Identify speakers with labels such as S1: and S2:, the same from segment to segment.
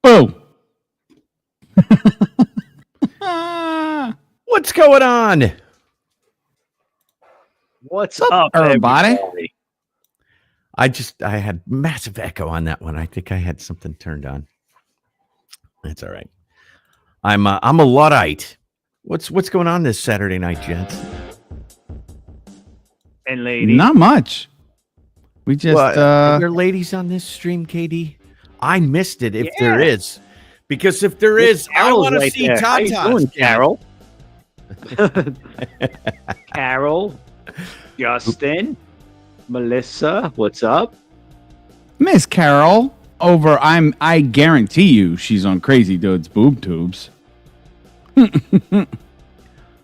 S1: Boo.
S2: What's going on?
S3: What's up,
S1: everybody?
S2: I had massive echo on that one. I think I had something turned on. That's all right. I'm a Luddite. What's going on this Saturday night, gents?
S3: And ladies?
S1: Not much. We just
S2: are there ladies on this stream, KD? I missed it if there is. Because if there is, I want to see Tatas.
S3: How you doing, Carol? Carol, Justin, Melissa, what's up?
S1: Miss Carol over. I guarantee you she's on Crazy Dude's boob tubes.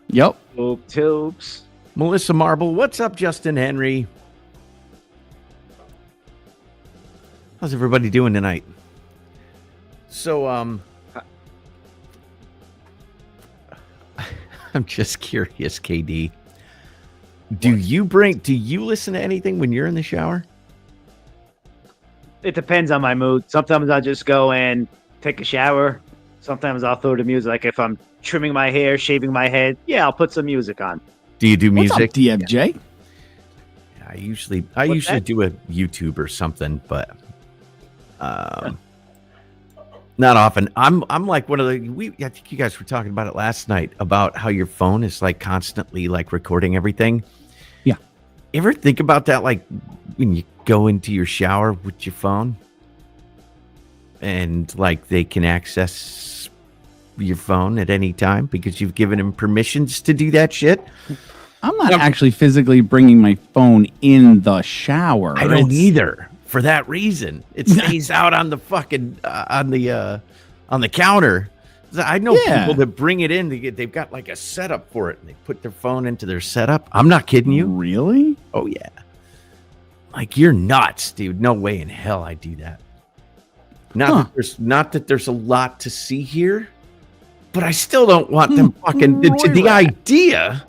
S1: Yep.
S3: Boob tubes.
S2: Melissa Marble, what's up, Justin Henry? How's everybody doing tonight? So, I'm just curious, KD. Do you listen to anything when you're in the shower?
S3: It depends on my mood. Sometimes I'll just go and take a shower. Sometimes I'll throw the music. Like if I'm trimming my hair, shaving my head, yeah, I'll put some music on.
S2: Do you do music?
S1: What's up, DFJ?
S2: Yeah, I usually do a YouTube or something, but not often. I'm like one of the I think you guys were talking about it last night about how your phone is like constantly like recording everything.
S1: Yeah.
S2: Ever think about that, like when you go into your shower with your phone and like they can access your phone at any time because you've given them permissions to do that shit?
S1: I'm not actually physically bringing my phone in the shower.
S2: I don't either. For that reason, it stays out on the fucking on the counter. I know people that bring it in. They've got like a setup for it, and they put their phone into their setup. I'm not kidding you.
S1: Really?
S2: Oh yeah. Like you're nuts, dude. No way in hell I do that. Not that there's a lot to see here, but I still don't want them fucking the idea.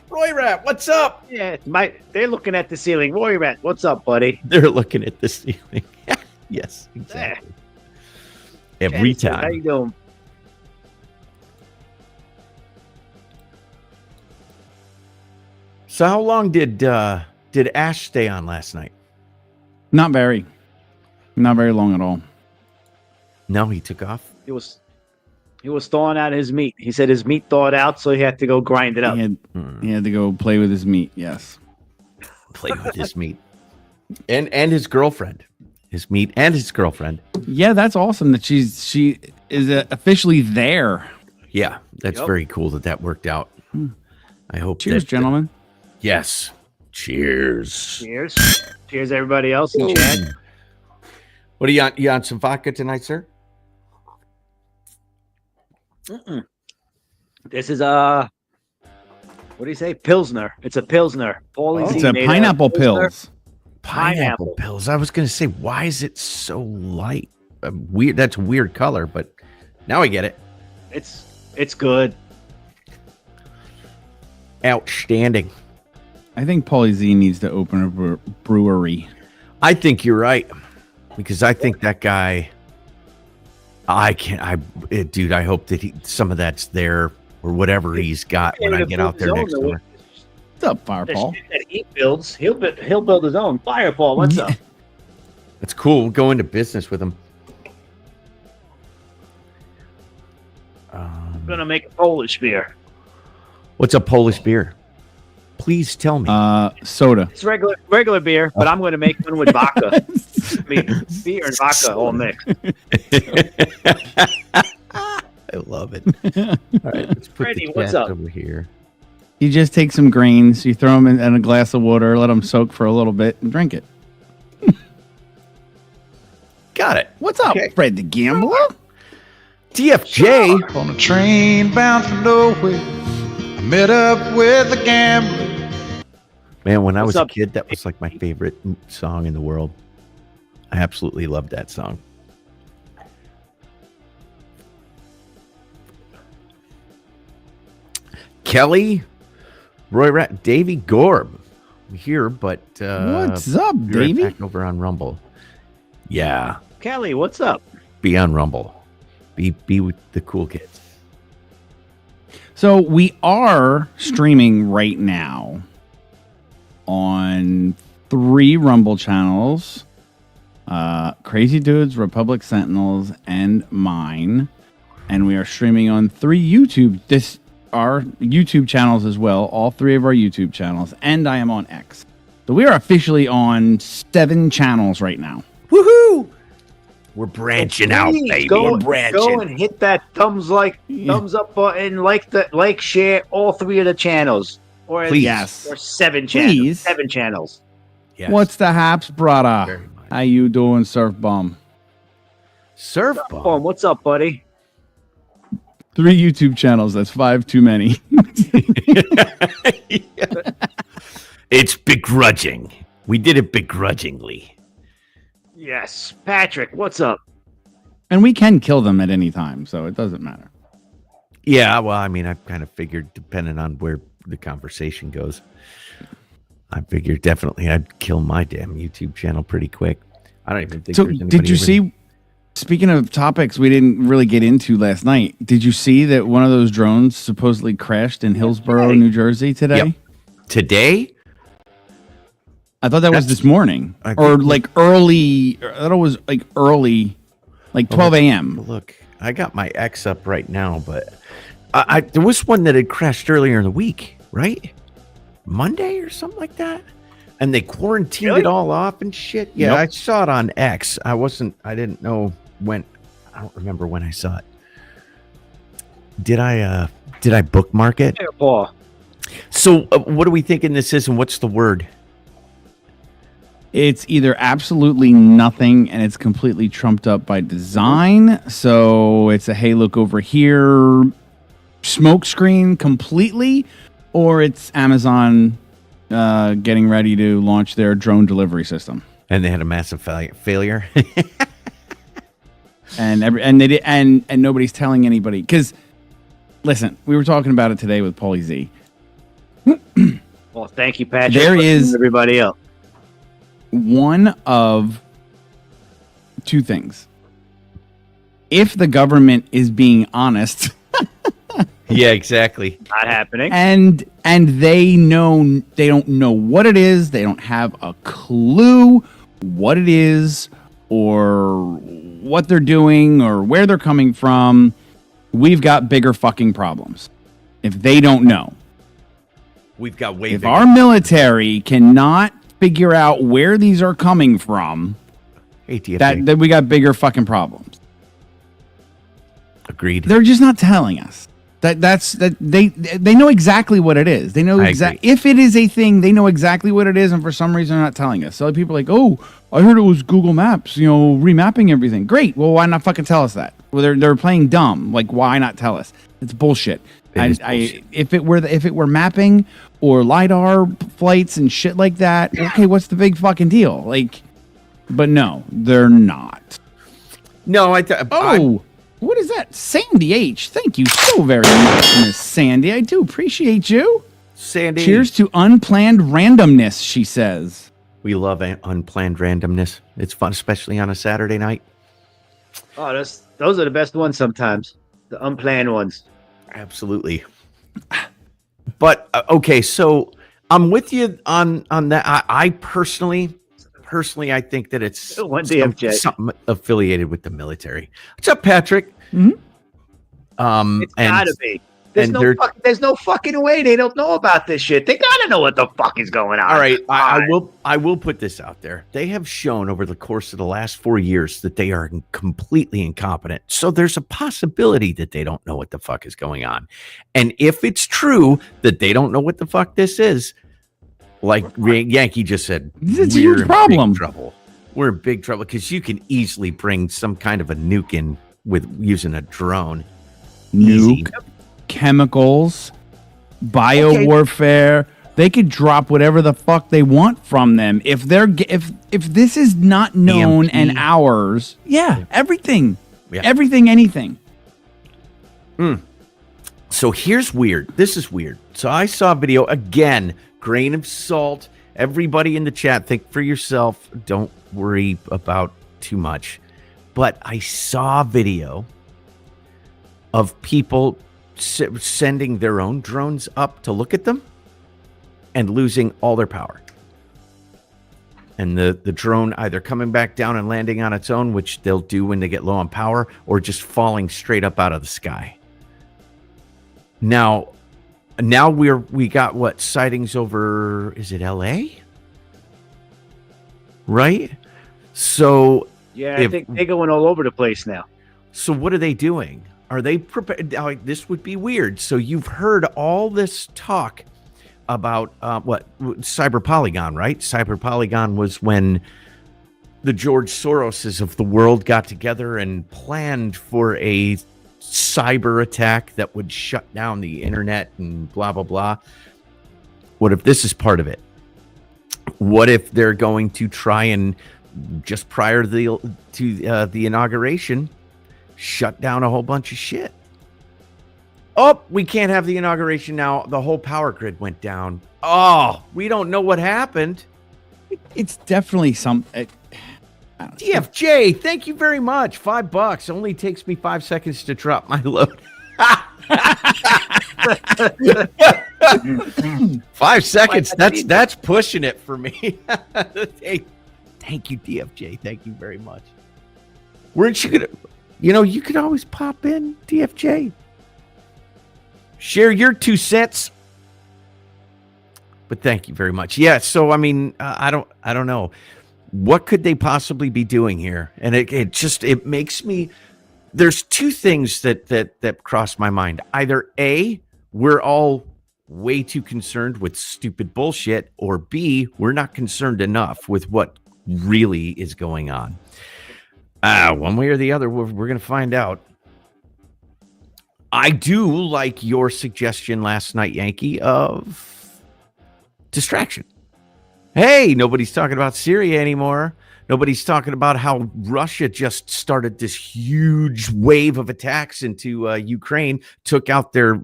S2: Roy Rat, what's up?
S3: Yeah, they're looking at the ceiling. Roy Rat, what's up, buddy?
S2: They're looking at the ceiling. Yes, exactly. Yeah. Every time.
S3: How you doing?
S2: So how long did Ash stay on last night?
S1: Not very long at all.
S2: No, he took off.
S3: He was thawing out his meat. He said his meat thawed out, so he had to go grind it up.
S1: He had to go play with his meat. Yes,
S2: play with his meat, and his girlfriend, his meat and his girlfriend.
S1: Yeah, that's awesome that she is officially there.
S2: Yeah, that's very cool that worked out. I hope.
S1: Cheers, gentlemen.
S2: Yes. Cheers.
S3: Cheers, everybody else in chat.
S2: What are you on? You on some vodka tonight, sir?
S3: This is what do you say? Pilsner. It's a Pilsner.
S1: It's a pineapple pills.
S2: Pineapple pills. I was going to say, why is it so light? Weird. That's a weird color, but now I get it.
S3: It's good.
S2: Outstanding.
S1: I think Paulie Z needs to open a brewery.
S2: I think you're right, because I think that guy. Dude, I hope that some of that's there or whatever he's got when I get out there next door.
S1: What's up, Fireball?
S3: The shit that he builds, he'll build his own. Fireball, what's up?
S2: That's cool. We'll go into business with him.
S3: I'm gonna make a Polish beer.
S2: What's a Polish beer? Please tell me.
S1: Soda.
S3: It's regular beer, but I'm gonna make one with vodka. I mean, beer and vodka all mixed.
S2: I love it. All right, let's put
S3: Freddie,
S2: the
S3: what's
S2: cat
S3: up?
S2: over here.
S1: You just take some grains, you throw them in a glass of water, let them soak for a little bit, and drink it.
S2: Got it.
S1: What's up, Fred the Gambler?
S2: DFJ.
S4: On a train bound for nowhere, I met up with a gambler.
S2: Man, when I was a kid, that was like my favorite song in the world. I absolutely loved that song. Kelly, Roy Rat, Davey Gorb here, but
S1: what's up, Davey?
S2: Back over on Rumble. Yeah,
S3: Kelly, what's up?
S2: be on Rumble. Be with the cool kids.
S1: So we are streaming right now on 3 Rumble channels, Crazy Dudes, Republic Sentinels, and mine. And we are streaming on 3 our YouTube channels as well, all 3 of our YouTube channels, and I am on X. So we are officially on 7 channels right now.
S2: Woohoo! We're branching out,
S3: Please
S2: baby.
S3: Go,
S2: We're branching.
S3: go and hit that thumbs up button, like, share all 3 of the channels, or
S2: Please.
S1: Yes.
S3: or 7 channels.
S1: Please.
S3: 7 channels.
S2: Yes.
S1: What's the haps, brother?
S2: Very much.
S1: How you doing, Surf Bum?
S2: Surf
S3: Boom,
S2: bomb?
S3: what's up, buddy?
S1: 3 YouTube channels. That's 5 too many.
S2: It's begrudging. We did it begrudgingly.
S3: Yes, Patrick, what's up?
S1: And we can kill them at any time, so it doesn't matter.
S2: Yeah, well, I mean, I kind of figured, depending on where the conversation goes, I figured definitely I'd kill my damn YouTube channel pretty quick. I don't even think.
S1: So,
S2: there's
S1: did you see? Speaking of topics we didn't really get into last night, did you see that one of those drones supposedly crashed in Hillsborough, New Jersey today?
S2: Yep. Today?
S1: I thought that was this morning, or like early. I thought it was like early, like 12 a.m.
S2: Look, I got my X up right now, but there was one that had crashed earlier in the week, right? Monday or something like that, and they quarantined it all off and shit. Yeah,
S1: Nope.
S2: I saw it on X. I didn't know when. I don't remember when I saw it. Did I bookmark it?
S3: Here, Paul.
S2: So what are we thinking this is, and what's the word?
S1: It's either absolutely nothing and it's completely trumped up by design. So it's a hey, look over here, smoke screen completely, or it's Amazon getting ready to launch their drone delivery system.
S2: And they had a massive failure.
S1: and nobody's telling anybody, because listen, we were talking about it today with Paulie Z.
S3: Well, thank you, Patrick.
S1: There
S3: for
S1: is-
S3: everybody else.
S1: One of 2 things. If the government is being honest,
S2: Yeah, exactly.
S3: Not happening.
S1: and they don't know what it is, they don't have a clue what it is or what they're doing or where they're coming from, we've got bigger fucking problems. If they don't know.
S2: We've got way
S1: If
S2: bigger.
S1: our military cannot figure out where these are coming from,
S2: ATF.
S1: that we got bigger fucking problems.
S2: Agreed.
S1: They're just not telling us. They know exactly what it is. They know
S2: I
S1: exactly if it is a thing. They know exactly what it is, and for some reason, they're not telling us. So people are like, "Oh, I heard it was Google Maps, remapping everything." Great. Well, why not fucking tell us that? Well, they're playing dumb. Like, why not tell us? It's bullshit.
S2: It is bullshit.
S1: If it were mapping or LiDAR flights and shit like that, okay, what's the big fucking deal? Like, but no, they're not.
S2: No,
S1: What is that? Sandy H. Thank you so very much, Miss Sandy. I do appreciate you.
S2: Sandy.
S1: Cheers to unplanned randomness, she says.
S2: We love unplanned randomness. It's fun, especially on a Saturday night.
S3: Oh, those are the best ones sometimes. The unplanned ones.
S2: Absolutely. But okay, so I'm with you on that. I personally, I think that it's
S3: One DFJ.
S2: something affiliated with the military. What's up, Patrick?
S1: Mhm.
S3: It's gotta be. There's
S2: and
S3: there's no fucking way they don't know about this shit. They gotta know what the fuck is going on.
S2: All right, I will put this out there. They have shown over the course of the last 4 years that they are completely incompetent. So there's a possibility that they don't know what the fuck is going on. And if it's true that they don't know what the fuck this is, like Yankee just said,
S1: It's a
S2: we're
S1: huge
S2: in
S1: problem.
S2: big trouble. We're in big trouble because you can easily bring some kind of a nuke in with using a drone. Easy.
S1: Nuke, chemicals, biowarfare. They could drop whatever the fuck they want from them. If this is not known
S2: EMP.
S1: and ours, everything.
S2: Yeah.
S1: Everything, anything.
S2: So here's weird. This is weird. So I saw a video again, grain of salt. Everybody in the chat, think for yourself. Don't worry about too much. But I saw a video of people sending their own drones up to look at them and losing all their power. And the drone either coming back down and landing on its own, which they'll do when they get low on power, or just falling straight up out of the sky. Now we got what, sightings over, is it LA? Right? So
S3: Yeah, I think they're going all over the place now.
S2: So what are they doing? Are they prepared? This would be weird. So you've heard all this talk about Cyber Polygon, right? Cyber Polygon was when the George Soroses of the world got together and planned for a cyber attack that would shut down the internet and blah, blah, blah. What if this is part of it? What if they're going to try and just prior to the inauguration, shut down a whole bunch of shit? Oh, we can't have the inauguration now. The whole power grid went down. Oh, we don't know what happened.
S1: It's definitely
S2: DFJ, thank you very much. $5 only takes me 5 seconds to drop my load. 5 seconds. That's pushing it for me. Hey, thank you, DFJ. Thank you very much. Weren't you gonna? You could always pop in, DFJ. Share your 2 cents. But thank you very much. Yeah. So I mean, I don't know. What could they possibly be doing here? And it makes me. There's 2 things that cross my mind. Either A, we're all way too concerned with stupid bullshit, or B, we're not concerned enough with what really is going on. One way or the other, we're going to find out. I do like your suggestion last night, Yankee, of distraction. Hey, nobody's talking about Syria anymore. Nobody's talking about how Russia just started this huge wave of attacks into Ukraine, took out their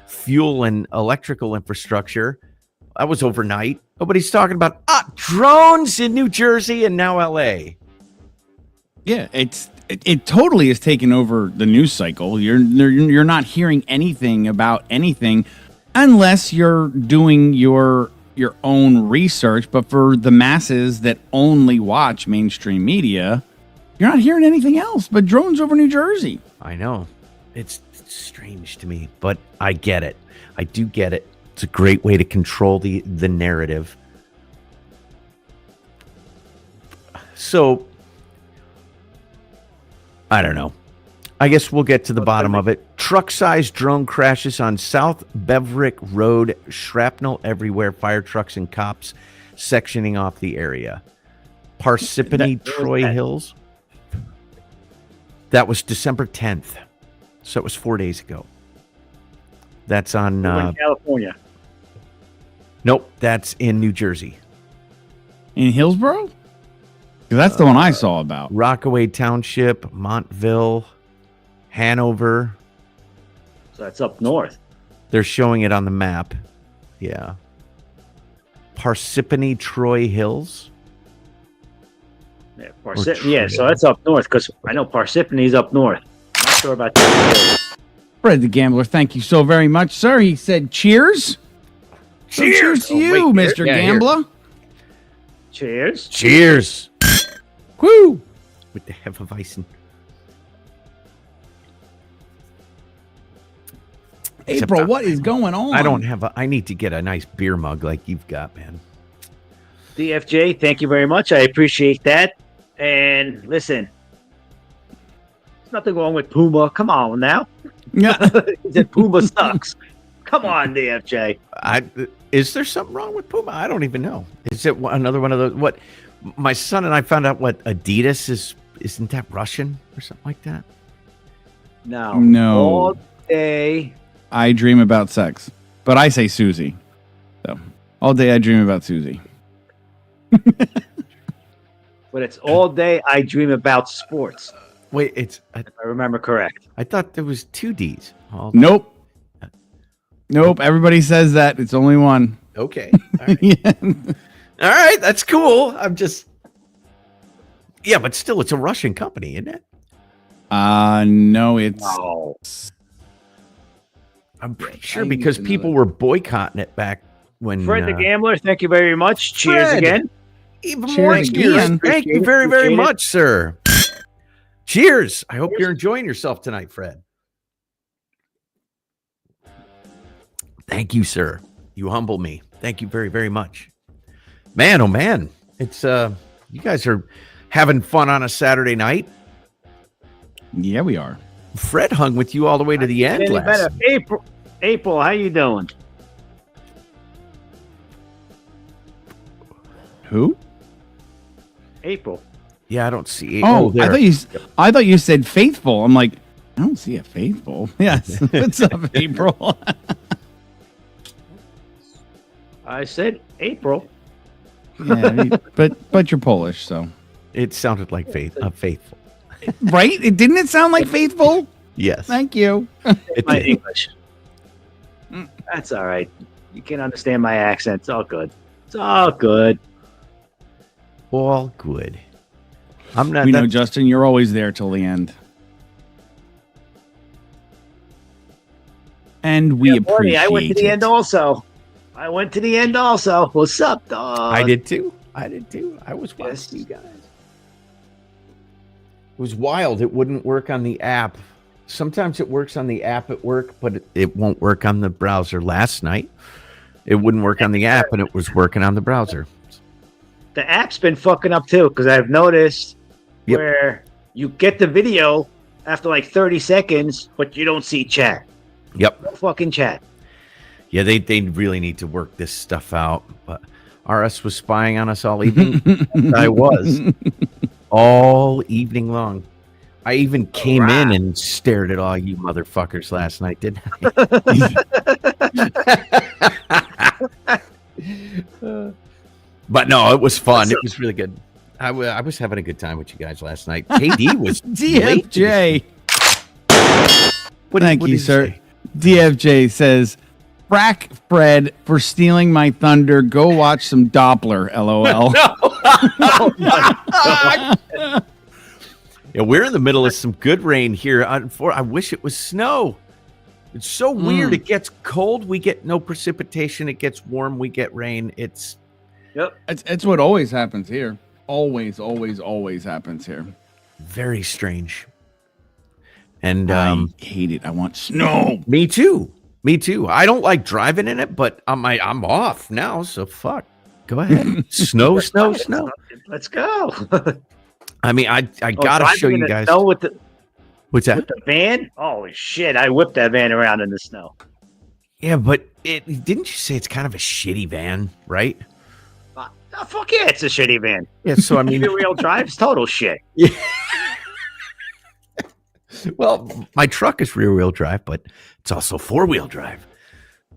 S2: fuel and electrical infrastructure. That was overnight. Nobody's talking about drones in New Jersey and now LA.
S1: Yeah, it totally has taken over the news cycle. You're not hearing anything about anything unless you're doing your own research. But for the masses that only watch mainstream media, you're not hearing anything else but drones over New Jersey.
S2: I know. It's strange to me, but I get it. I do get it. It's a great way to control the narrative. So I don't know. I guess we'll get to the bottom of it. Truck-sized drone crashes on South Beverick Road. Shrapnel everywhere. Fire trucks and cops sectioning off the area. Parsippany, Troy Hills. That was December 10th. So it was 4 days ago. That's on...
S3: California.
S2: Nope, that's in New Jersey.
S1: In Hillsborough? That's the one I saw about.
S2: Rockaway Township, Montville, Hanover.
S3: So that's up north.
S2: They're showing it on the map. Yeah. Parsippany, Troy Hills.
S3: Yeah, yeah, so that's up north because I know Parsippany's up north. I'm not sure about that.
S1: Fred the Gambler, thank you so very much, sir. He said cheers. Cheers to you, Mr. Gambler.
S3: Cheers.
S2: Cheers.
S1: Woo!
S2: With the Hefeweizen.
S1: April, what is going on?
S2: I don't have I need to get a nice beer mug like you've got, man.
S3: DFJ, thank you very much. I appreciate that. And listen, there's nothing wrong with Puma. Come on now.
S1: Yeah.
S3: That Puma sucks. Come on, DFJ.
S2: Is there something wrong with Puma? I don't even know. Is it another one of those? What my son and I found out what Adidas is. Isn't that Russian or something like that?
S1: No.
S3: All day.
S1: I dream about sex, but I say Susie. So all day I dream about Susie.
S3: But it's all day I dream about sports.
S2: Wait, if
S3: I remember correct.
S2: I thought there was 2 D's.
S1: Nope. Nope. Everybody says that. It's only one.
S2: Okay. All right. Yeah. All right. That's cool. I'm just. Yeah, but still, it's a Russian company, isn't it?
S1: No, it's
S3: Oh,
S2: I'm pretty sure because people were boycotting it back when.
S3: Fred the Gambler, thank you very much. Cheers
S2: Fred.
S3: again.
S2: Even
S1: Cheers
S2: more
S1: again.
S2: cheers. Thank you very, very
S3: Appreciate it.
S2: much, sir. Cheers. I hope you're enjoying yourself tonight, Fred. Thank you, sir. You humble me. Thank you very, very much. Man, oh man. It's you guys are having fun on a Saturday night.
S1: Yeah, we are.
S2: Fred hung with you all the way to the end
S3: Any
S2: last.
S3: better? April, how you doing?
S1: Who?
S3: April.
S2: Yeah, I don't see.
S1: Oh,
S2: there.
S1: I thought you said Faithful. I'm like, I don't see a Faithful. Yes. What's up, April?
S3: I said April.
S1: Yeah, but you're Polish, so
S2: It sounded like faithful.
S1: right? Didn't it sound like Faithful?
S2: Yes.
S1: Thank you.
S2: It
S3: My
S2: did.
S3: English. That's all right. You can understand my accent. It's all good. It's all good.
S2: All good. I'm not.
S1: We know, Justin, you're always there till the end. And we appreciate
S3: I went to the
S1: it.
S3: end also. What's up, dog?
S2: I did too. I was watching
S3: Yes.
S2: you guys. It was wild. It wouldn't work on the app. Sometimes it works on the app at work, but it won't work on the browser. Last night, it wouldn't work on the app, and it was working on the browser.
S3: The app's been fucking up too because I've noticed
S2: Yep.
S3: where you get the video after like 30 seconds, but you don't see chat.
S2: Yep.
S3: No fucking chat.
S2: Yeah, they really need to work this stuff out. But RS was spying on us all evening. I was all evening long. I even came in and stared at all you motherfuckers last night, didn't I? But no, it was fun. It was really good. I was having a good time with you guys last night. KD was late.
S1: DFJ.
S2: What
S1: Thank
S2: did
S1: you,
S2: he
S1: sir.
S2: say?
S1: DFJ says, "Frack Fred for stealing my thunder. Go watch some Doppler." LOL.
S2: Yeah, we're in the middle of some good rain here. I wish it was snow. It's so weird. It gets cold, we get no precipitation. It gets warm, we get rain. It's
S1: It's what always happens here. Always happens here.
S2: very strange. And
S1: I hate it. I want snow.
S2: me too. I don't like driving in it, but I'm off now, so fuck. Go ahead. Snow.
S3: Let's go.
S2: I mean, I gotta show you guys.
S3: Snow with the
S2: What's that?
S3: van? Holy shit! I whipped that van around in the snow.
S2: Yeah, but didn't you say it's kind of a shitty van, right?
S3: Fuck yeah, it's a shitty van.
S2: Yeah, so I mean,
S3: Rear-wheel drive's total shit.
S2: well, my truck is rear-wheel drive, but it's also four-wheel drive.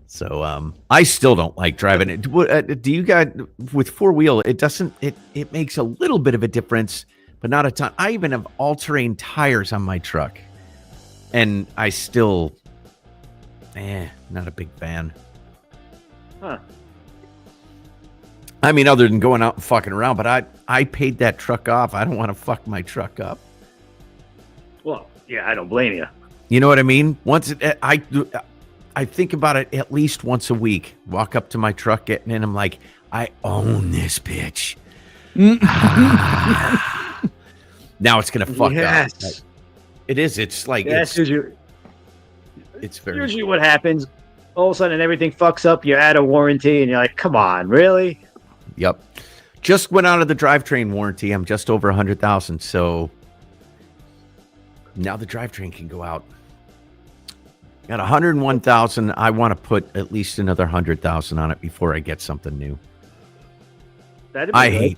S2: So I still don't like driving it. Do you guys with four-wheel? It doesn't. It makes a little bit of a difference, but not a ton. I even have all-terrain tires on my truck, and I still, not a big fan.
S3: Huh.
S2: I mean, other than going out and fucking around, but I paid that truck off. I don't want to fuck my truck up.
S3: Well, yeah, I don't blame you.
S2: You know what I mean? I think about it at least once a week. Walk up to my truck, getting in. I'm like, I own this bitch. Now it's gonna fuck up. It is. It's like it's very
S3: usually what happens. All of a sudden, everything fucks up. You're out of warranty, and you're like, "Come on, really?"
S2: Yep. Just went out of the drivetrain warranty. I'm just over 100,000. So now the drivetrain can go out. Got 101,000. I want to put at least another 100,000 on it before I get something new. I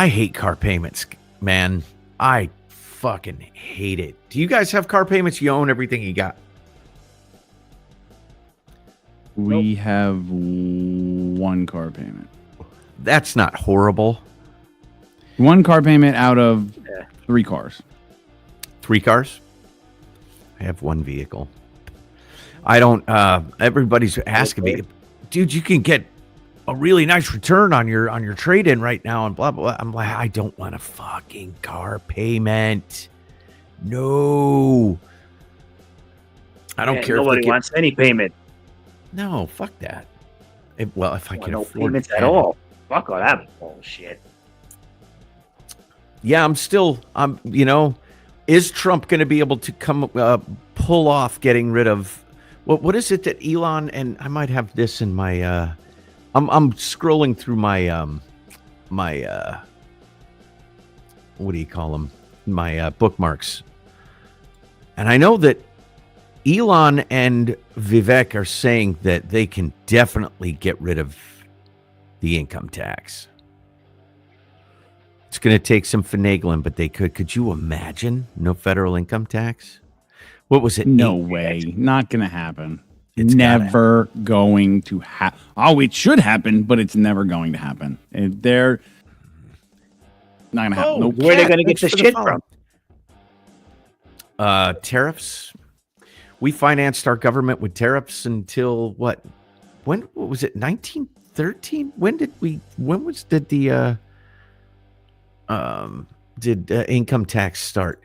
S2: hate car payments, man. I fucking hate it. Do you guys have car payments? You own everything you got.
S1: We have one car payment.
S2: That's not horrible.
S1: One car payment out of 3 cars.
S2: 3 cars? I have 1 vehicle. I don't everybody's asking me, dude, you can get a really nice return on your trade-in right now and blah blah blah. I'm like, I don't want a fucking car payment. No. I don't care.
S3: Nobody
S2: if they
S3: wants any payment.
S2: No, fuck that. If I can
S3: No
S2: afford
S3: payments
S2: it.
S3: at all. Fuck all that bullshit.
S2: Yeah, is Trump going to be able to pull off getting rid of what is it that Elon, and I might have this in my I'm scrolling through my my what do you call them? My bookmarks. And I know that Elon and Vivek are saying that they can definitely get rid of the income tax. It's going to take some finagling, but they could. Could you imagine no federal income tax? What was it?
S1: No way. Not going to happen.
S2: It's
S1: never going to happen. Oh, it should happen, but it's never going to happen. They're not going to happen.
S3: Nope. Where are they going to get this shit from?
S2: Tariffs. We financed our government with tariffs until what? What was it? 1913? Did income tax start?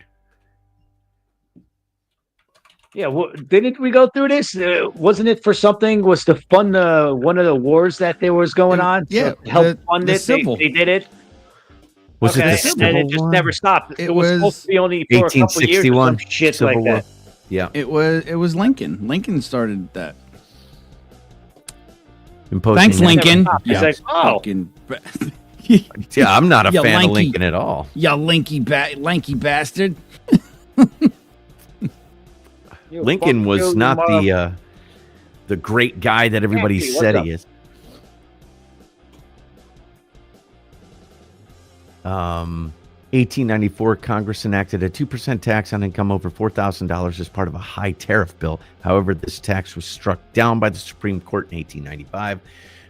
S3: Yeah, didn't we go through this? Wasn't it for something? Was to fund one of the wars that there was going on?
S1: Yeah,
S3: to help fund
S1: the
S3: it.
S1: civil.
S3: They did it.
S2: Was it the Civil
S3: and it just
S2: War?
S3: never stopped. It was supposed to be only for a couple of years.
S2: 1861
S3: Or some shit
S2: Civil
S3: like
S2: War.
S3: that.
S2: Yeah,
S1: It was Lincoln. Lincoln started that.
S2: imposing
S1: Thanks,
S2: that.
S1: Lincoln.
S3: It's like, oh,
S1: Fucking
S2: Yeah, I'm not a
S1: Yeah,
S2: fan
S1: lanky.
S2: of Lincoln at all.
S1: ya lanky bastard.
S2: Lincoln was not the great guy that everybody
S3: Yankee,
S2: said
S3: what's
S2: he is. 1894, Congress enacted a 2% tax on income over $4,000 as part of a high tariff bill. However, this tax was struck down by the Supreme Court in 1895.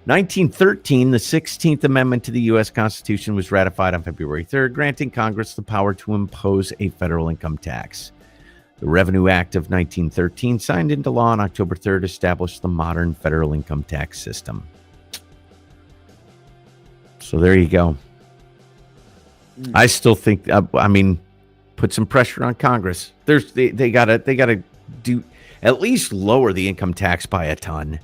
S2: 1913, the 16th Amendment to the U.S. Constitution was ratified on February 3rd, granting Congress the power to impose a federal income tax. The Revenue Act of 1913, signed into law on October 3rd, established the modern federal income tax system. So there you go. I still think, put some pressure on Congress. They gotta do at least lower the income tax by a ton.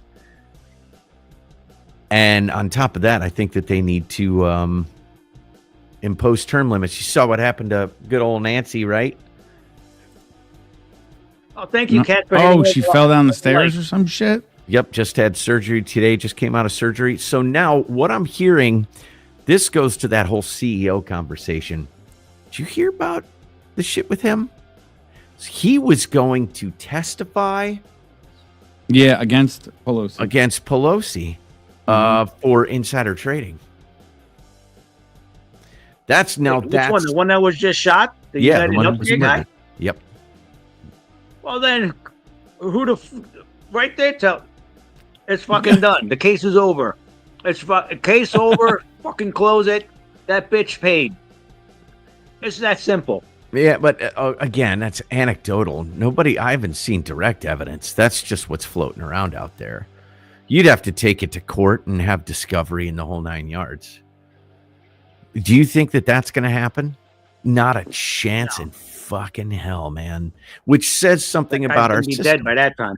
S2: And on top of that, I think that they need to impose term limits. You saw what happened to good old Nancy, right?
S3: oh, thank you, Kat.
S1: Oh, she fell down the stairs or some shit.
S2: Yep, just had surgery today, just came out of surgery. So now what I'm hearing, this goes to that whole CEO conversation. Did you hear about the shit with him? He was going to testify
S1: Yeah, against
S2: Pelosi for insider trading. That's now
S3: Which one? The one that was just shot? The
S2: yeah,
S3: United
S2: the one that was
S3: Healthcare guy?
S2: murdered. Yep.
S3: Well, then, right there, it's fucking done. The case is over. Case over. Fucking close it. That bitch paid. It's that simple.
S2: Yeah, but again, that's anecdotal. I haven't seen direct evidence. That's just what's floating around out there. You'd have to take it to court and have discovery in the whole 9 yards. Do you think that that's going to happen? Not a chance in fucking hell, man. Which says something about our system.
S3: Dead by that time.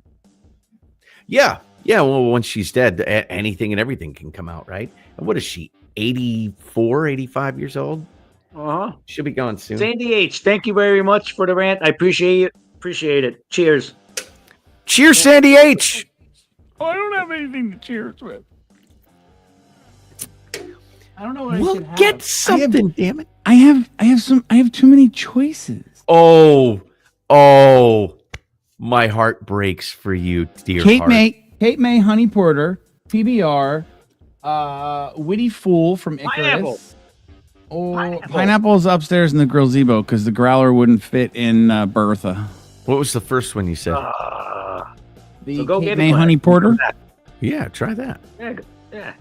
S2: Yeah. Well, once she's dead, anything and everything can come out, right? And what is she? 84, 85 years old?
S3: Uh-huh.
S2: She'll be gone soon.
S3: Sandy H, thank you very much for the rant. I appreciate it. Cheers.
S2: Cheers, Sandy H.
S1: Oh, I don't have anything to cheers with. I don't know what
S2: Well, get something, damn it.
S1: I have too many choices.
S2: Oh, my heart breaks for you, dear
S1: Kate
S2: heart.
S1: May, Honey Porter, PBR, Witty Fool from Icarus.
S3: Pineapple.
S1: Oh, Pineapple's upstairs in the gazebo because the growler wouldn't fit in Bertha.
S2: What was the first one you said?
S1: The
S3: So go
S1: Kate
S3: get
S1: May
S3: it.
S1: Honey Porter.
S2: Yeah, try that.
S3: Yeah.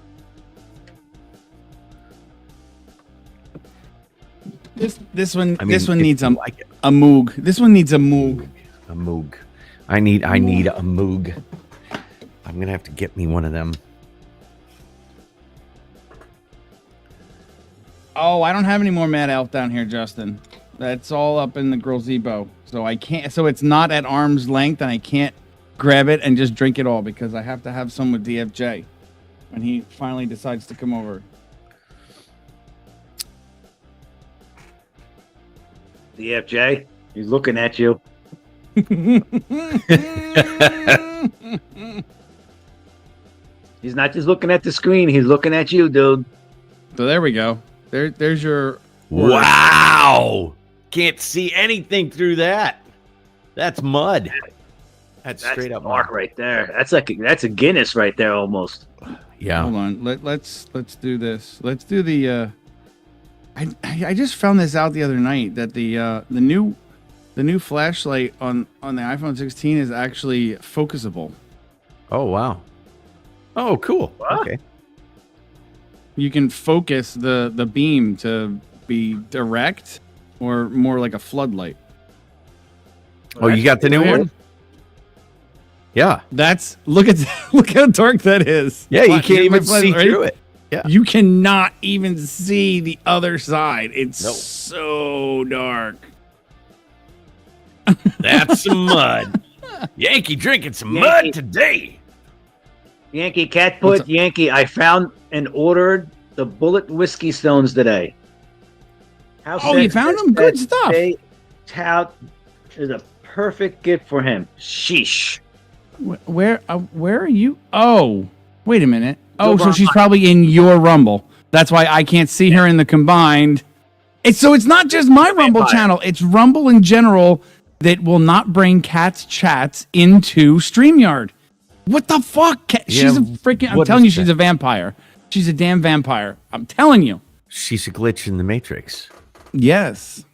S1: This one
S2: I mean,
S1: this one
S2: if
S1: needs
S2: you
S1: a
S2: like it.
S1: moog. This one needs a moog.
S2: A moog. I need a moog. I'm gonna have to get me one of them.
S1: Oh, I don't have any more Mad Elf down here, Justin. That's all up in the gazebo. So I can't. So it's not at arm's length, and I can't grab it and just drink it all because I have to have some with DFJ when he finally decides to come over.
S3: DFJ, he's looking at you. He's not just looking at the screen. He's looking at you, dude.
S1: So there we go. There's your
S2: Wow. Can't see anything through that. That's mud. That's straight up
S3: dark
S2: mud.
S3: right there. That's a Guinness right there almost.
S2: Yeah.
S1: Hold on. Let's do this. Let's do the. I just found this out the other night that the new flashlight on the iPhone 16 is actually focusable.
S2: Oh wow. Oh cool.
S3: What?
S2: Okay.
S1: You can focus the beam to be direct or more like a floodlight.
S2: Oh, you got the new
S1: weird.
S2: one? Yeah.
S1: That's look how dark that is.
S2: Yeah, you
S1: Watch,
S2: can't even
S1: my
S2: see
S1: right?
S2: through it. Yeah.
S1: You cannot even see the other side. It's
S2: Nope.
S1: so dark.
S2: That's some mud. Yankee drinking some
S3: Yankee.
S2: mud today.
S3: Yankee cat
S1: What's
S3: foot.
S1: up?
S3: Yankee, I found and ordered the bullet whiskey stones today. How
S1: Oh, you found them? Good stuff.
S3: They tout is a perfect gift for him. Sheesh.
S1: Where are you? Oh, wait a minute. Oh,
S3: Over
S1: so
S3: on
S1: she's
S3: mine.
S1: probably in your Rumble. That's why I can't see her in the combined. It's not just my Rumble
S3: Vampire.
S1: channel. It's Rumble in general that will not bring Cat's chats into StreamYard. What the fuck? She's a freaking. I'm
S2: what
S1: telling you,
S2: is
S1: she's
S2: that?
S1: a vampire. She's a damn vampire. I'm telling you.
S2: She's a glitch in the Matrix.
S1: Yes.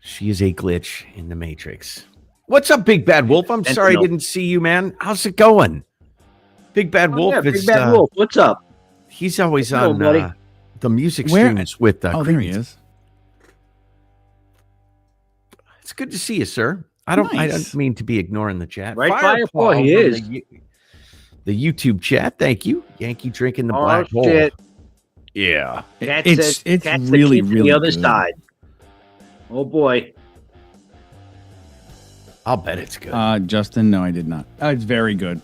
S2: She is a glitch in the Matrix. What's up, Big Bad Wolf? I'm sorry I
S3: Sentinel.
S2: didn't see you, man. How's it going? Big Bad Wolf
S3: Yeah,
S2: is
S3: Big Bad Wolf. What's up?
S2: he's always
S3: Hello,
S2: on
S3: buddy.
S2: the music
S1: Where-
S2: streams with
S1: Oh, there he
S2: Creed.
S1: is.
S2: It's good to see you, sir. I don't
S1: Nice.
S2: mean to be ignoring the chat.
S3: Right,
S2: Firepaw
S3: Firepaw, he
S2: from
S3: is.
S2: The YouTube chat. Thank you. Yankee drinking the
S3: Oh,
S2: black hole.
S3: shit.
S2: Yeah.
S3: Cat
S1: It's
S3: says, Cat's
S1: really
S3: the kid to
S1: really
S3: the other
S1: good.
S3: side. Oh boy.
S2: I'll bet it's good.
S1: Justin, no, I did not. It's very good.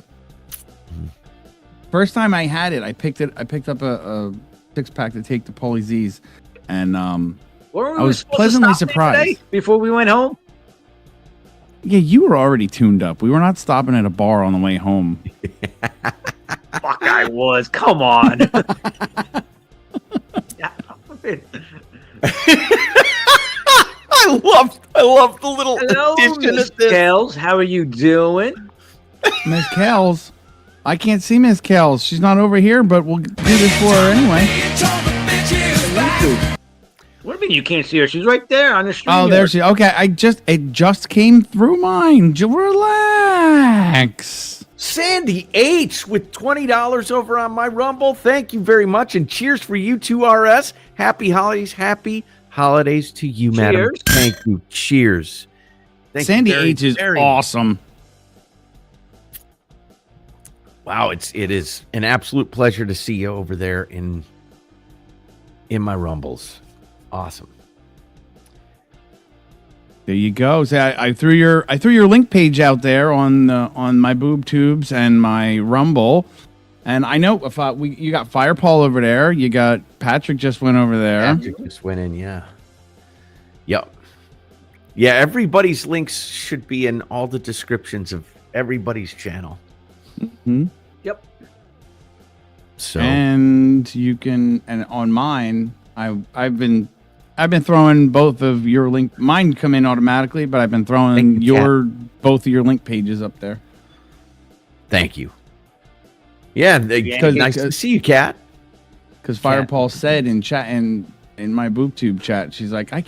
S1: First time I had it, I picked up a 6-pack to take to Paulie Z's, and
S3: Were we
S1: I was
S3: supposed to
S1: pleasantly
S3: stop there
S1: surprised.
S3: today before we went home.
S1: yeah, you were already tuned up. We were not stopping at a bar on the way home.
S3: Fuck, I was. Come on.
S2: I love the little
S3: Hello,
S2: addition
S3: Miss
S2: of this.
S3: Kells. How are you doing?
S1: Miss Kells, I can't see Miss Kells. She's not over here, but we'll do this for her anyway.
S3: What do you mean you can't see her? She's right there on the street.
S1: Oh, there she. Okay, it just came through mine. Relax.
S2: Sandy H with $20 over on my Rumble. Thank you very much. And cheers for you two RS. Happy holidays. Happy holidays to you, madam.
S3: Cheers.
S2: Thank you. Cheers. Thank you
S1: Sandy
S2: very,
S1: H is
S2: very
S1: awesome.
S2: Wow, it is an absolute pleasure to see you over there in my Rumbles. Awesome.
S1: There you go. So I threw your link page out there on my boob tubes and my Rumble, and I know if you got Firepaw over there, you got Patrick just went over there.
S2: Patrick just went in, yeah. Yep. Yeah, everybody's links should be in all the descriptions of everybody's channel.
S1: Hmm?
S3: Yep.
S2: So
S1: And you can, and on mine, I've been throwing both of your link. Mine come in automatically, but I've been throwing
S2: Thank you,
S1: both of your link pages up there.
S2: thank you. Yeah,
S3: Because-
S2: nice to see you, Kat.
S1: Because
S2: Cat.
S1: Firepaw said in chat and in my boob tube chat, she's like, I'm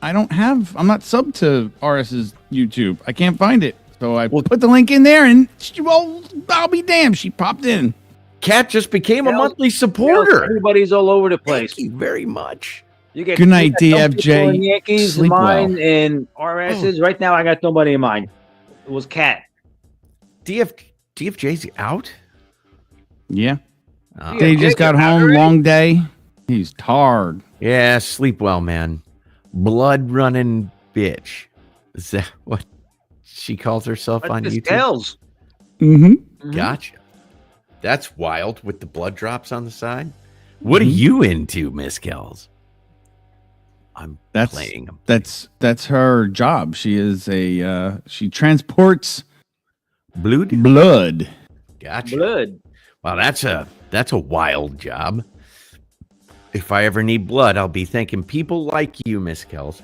S1: not subbed to RS's YouTube. I can't find it. So I put the link in there, and I'll be damned. She popped in.
S2: Kat just became a
S3: Hell,
S2: monthly supporter.
S3: Everybody's all over the place.
S2: Thank you very much.
S3: You get
S1: Good night,
S3: you got some
S1: DFJ.
S3: people in Yankees,
S1: Sleep
S3: mine,
S1: well.
S3: and RS's. Right now, I got nobody in mine. It was Cat.
S2: DFJ's out?
S1: Yeah.
S2: Oh.
S1: They just got home, long day. He's tired.
S2: Yeah, sleep well, man. Blood running bitch. Is that what she calls herself on
S3: Miss
S2: YouTube?
S3: Kells.
S1: Mm-hmm.
S2: Gotcha. That's wild with the blood drops on the side. What are you into, Miss Kells? I'm playing them.
S1: That's her job. She is she transports blood.
S2: Gotcha.
S3: Blood.
S2: Wow, that's a wild job. If I ever need blood, I'll be thanking people like you, Miss Kells.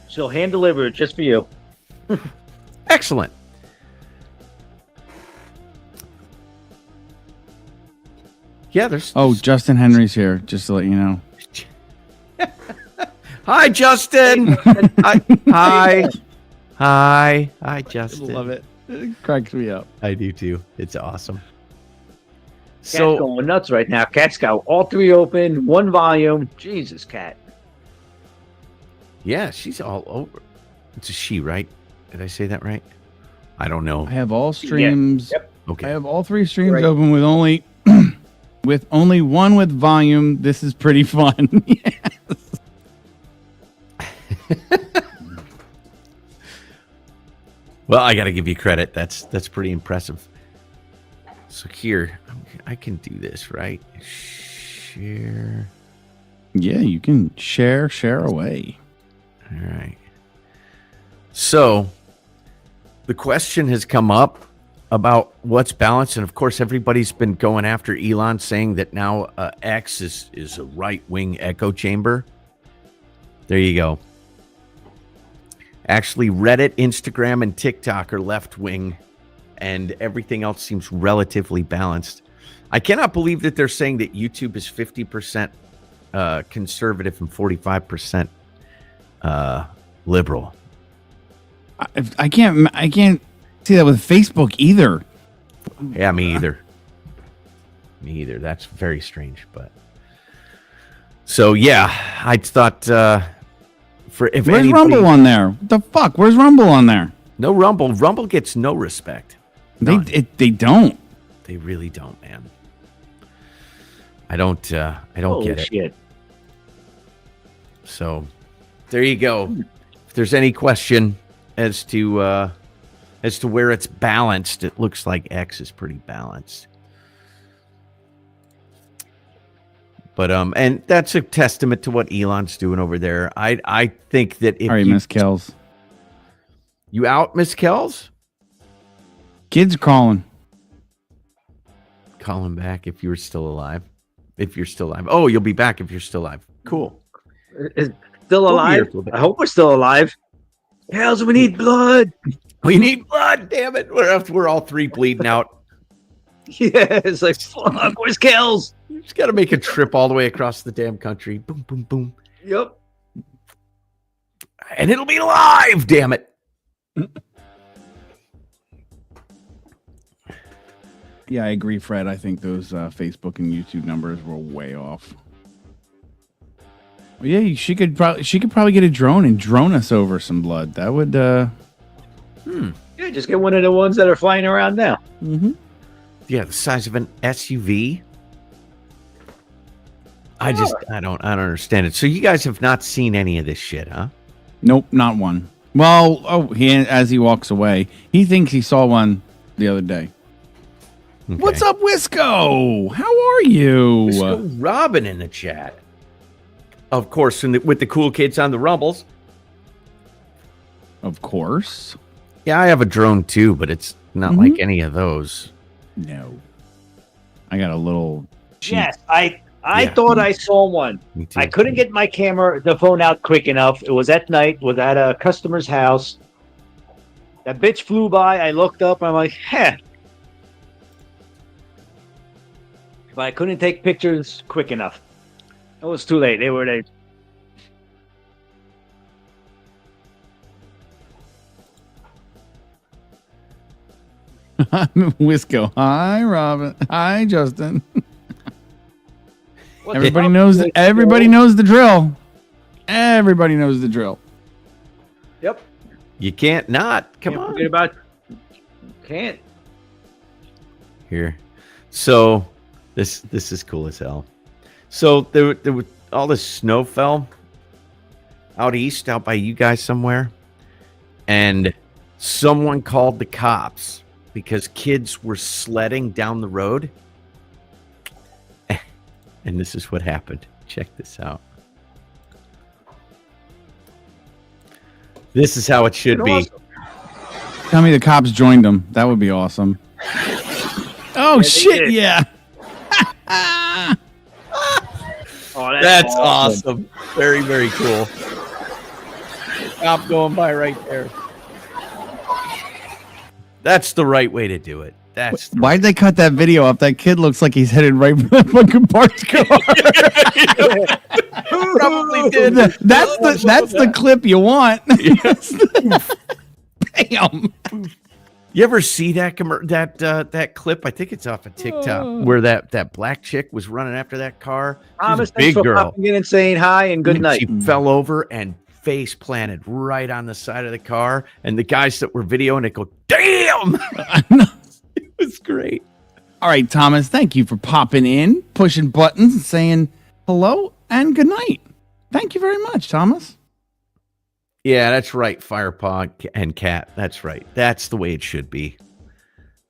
S3: She'll hand deliver it just for you.
S2: Excellent. Yeah, there's.
S1: Oh, Justin Henry's here, just to let you know.
S2: Hi, Justin. Hi, Justin.
S1: Love it. It cracks me up.
S2: I do too. It's awesome.
S3: Cat's going nuts right now. Cat's got all three open, one volume. Jesus, Cat.
S2: Yeah, she's all over. It's a she, right? Did I say that right? I don't know.
S1: I have all streams.
S3: Yep.
S2: Okay.
S1: I have all three streams
S3: Right.
S1: open with only one with volume. This is pretty fun.
S2: Well, I got to give you credit. That's pretty impressive. So here, I can do this, right? Share.
S1: Yeah, you can share away.
S2: All right. So the question has come up about what's balanced, and of course, everybody's been going after Elon, saying that now X is a right-wing echo chamber. There you go. Actually, Reddit, Instagram, and TikTok are left-wing, and everything else seems relatively balanced. I cannot believe that they're saying that YouTube is 50% conservative and 45% liberal.
S1: I can't see that with Facebook either.
S2: Yeah, me either. Me either. That's very strange, but so yeah, I thought for if
S1: Where's
S2: anybody,
S1: Rumble on there? What the fuck? Where's Rumble on there?
S2: no Rumble. Rumble gets no respect. None.
S1: They don't.
S2: They really don't, man. I don't get it.
S3: Shit.
S2: So there you go. If there's any question as to where it's balanced, it looks like X is pretty balanced. But and that's a testament to what Elon's doing over there. I think that if
S1: All right, Miss Kells.
S2: You out, Miss Kells?
S1: Kids calling.
S2: Call him back if you're still alive. If you're still alive. Oh, you'll be back if you're still alive. Cool.
S3: Is still
S2: We'll be here
S3: alive?
S2: for a little bit.
S3: I hope we're still alive. Hells, we need blood.
S2: We need blood, damn it. We're all three bleeding out.
S3: Yeah, it's like, fuck, where's Kells?
S2: You just got to make a trip all the way across the damn country. Boom, boom, boom.
S3: Yep.
S2: And it'll be live, damn it.
S1: Yeah, I agree, Fred. I think those Facebook and YouTube numbers were way off. Well, yeah, she could probably get a drone and drone us over some blood. That would.
S3: Yeah, just get one of the ones that are flying around now.
S1: Mm-hmm.
S2: Yeah, the size of an SUV. I don't understand it. So you guys have not seen any of this shit, huh?
S1: Nope, not one. Well, as he walks away, he thinks he saw one the other day.
S2: Okay.
S1: What's up, Wisco? How are you?
S2: Let's go Robin in the chat. Of course, with the cool kids on the Rumbles.
S1: Of course.
S2: Yeah, I have a drone too, but it's not like any of those.
S1: No. I got a little cheap.
S3: Yes, I
S2: Yeah.
S3: thought I saw one.
S2: Me too.
S3: I couldn't get my the phone out quick enough. It was at night, was at a customer's house. That bitch flew by. I looked up. I'm like, heh. But I couldn't take pictures quick enough. It was too late. They were there.
S1: Wisco. Hi, Robin. Hi, Justin.
S3: What's
S1: Everybody
S3: up,
S1: knows.
S3: Wisco?
S1: Everybody knows the drill. Everybody knows the drill.
S3: Yep.
S2: You can't not. Come
S3: Can't
S2: on.
S3: forget about. Can't.
S2: Here. So this is cool as hell. So there was all this snow fell. out east, out by you guys somewhere, and someone called the cops because kids were sledding down the road. And this is what happened. Check this out. This is how it should be.
S3: Awesome.
S1: Tell me the cops joined them. That would be awesome. Oh, shit, yeah.
S3: Oh,
S2: That's awesome. Very, very cool. Cop going by right there. That's the right way to do it. That's
S1: Why'd they cut that video up? That kid looks like he's headed right for that fucking parked car.
S2: probably did.
S1: That's the clip you want. Bam.
S2: You ever see that that clip? I think it's off of TikTok where that black chick was running after that car.
S3: Thomas,
S2: Big
S3: thanks for
S2: girl.
S3: popping in and saying hi and good night.
S2: She fell over and face planted right on the side of the car, and the guys that were videoing it go, "Damn!" It was great.
S1: All right, Thomas, thank you for popping in, pushing buttons, and saying hello and good night. Thank you very much, Thomas.
S2: Yeah, that's right, Firepaw and Cat. That's right. That's the way it should be.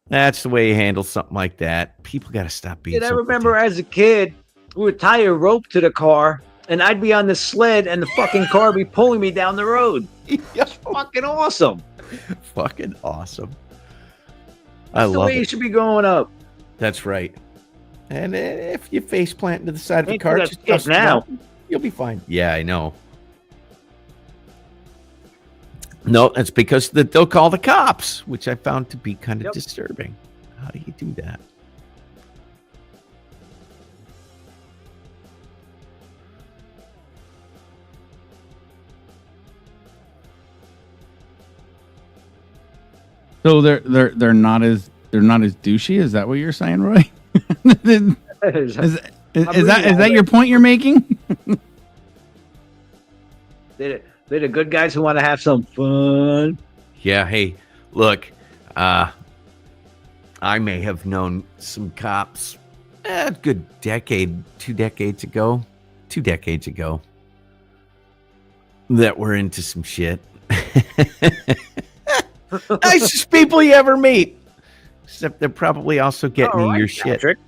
S2: That's the way you handle something like that. People got to stop being
S3: I
S2: so
S3: remember
S2: pretentious.
S3: as a kid, we would tie a rope to the car, and I'd be on the sled, and the fucking car would be pulling me down the road. It's fucking awesome.
S2: Fucking awesome. I
S3: That's the
S2: love
S3: way you
S2: it.
S3: should be growing up.
S2: That's right. And if you face plant into the side of the
S3: Ain't
S2: car,
S3: that
S2: just
S3: shit
S2: dust it
S3: now.
S2: out. You'll be fine. Yeah, I know. No, that's because they'll call the cops, which I found to be kind of disturbing. How do you do that?
S1: So they're not as douchey. Is that what you're saying, Roy? is that your point you're making?
S3: They're the good guys who want to have some fun.
S2: Yeah, hey, look, I may have known some cops a good decade, 2 decades ago, that were into some shit. Nicest people you ever meet. Except they're probably also getting you your shit.
S3: Patrick.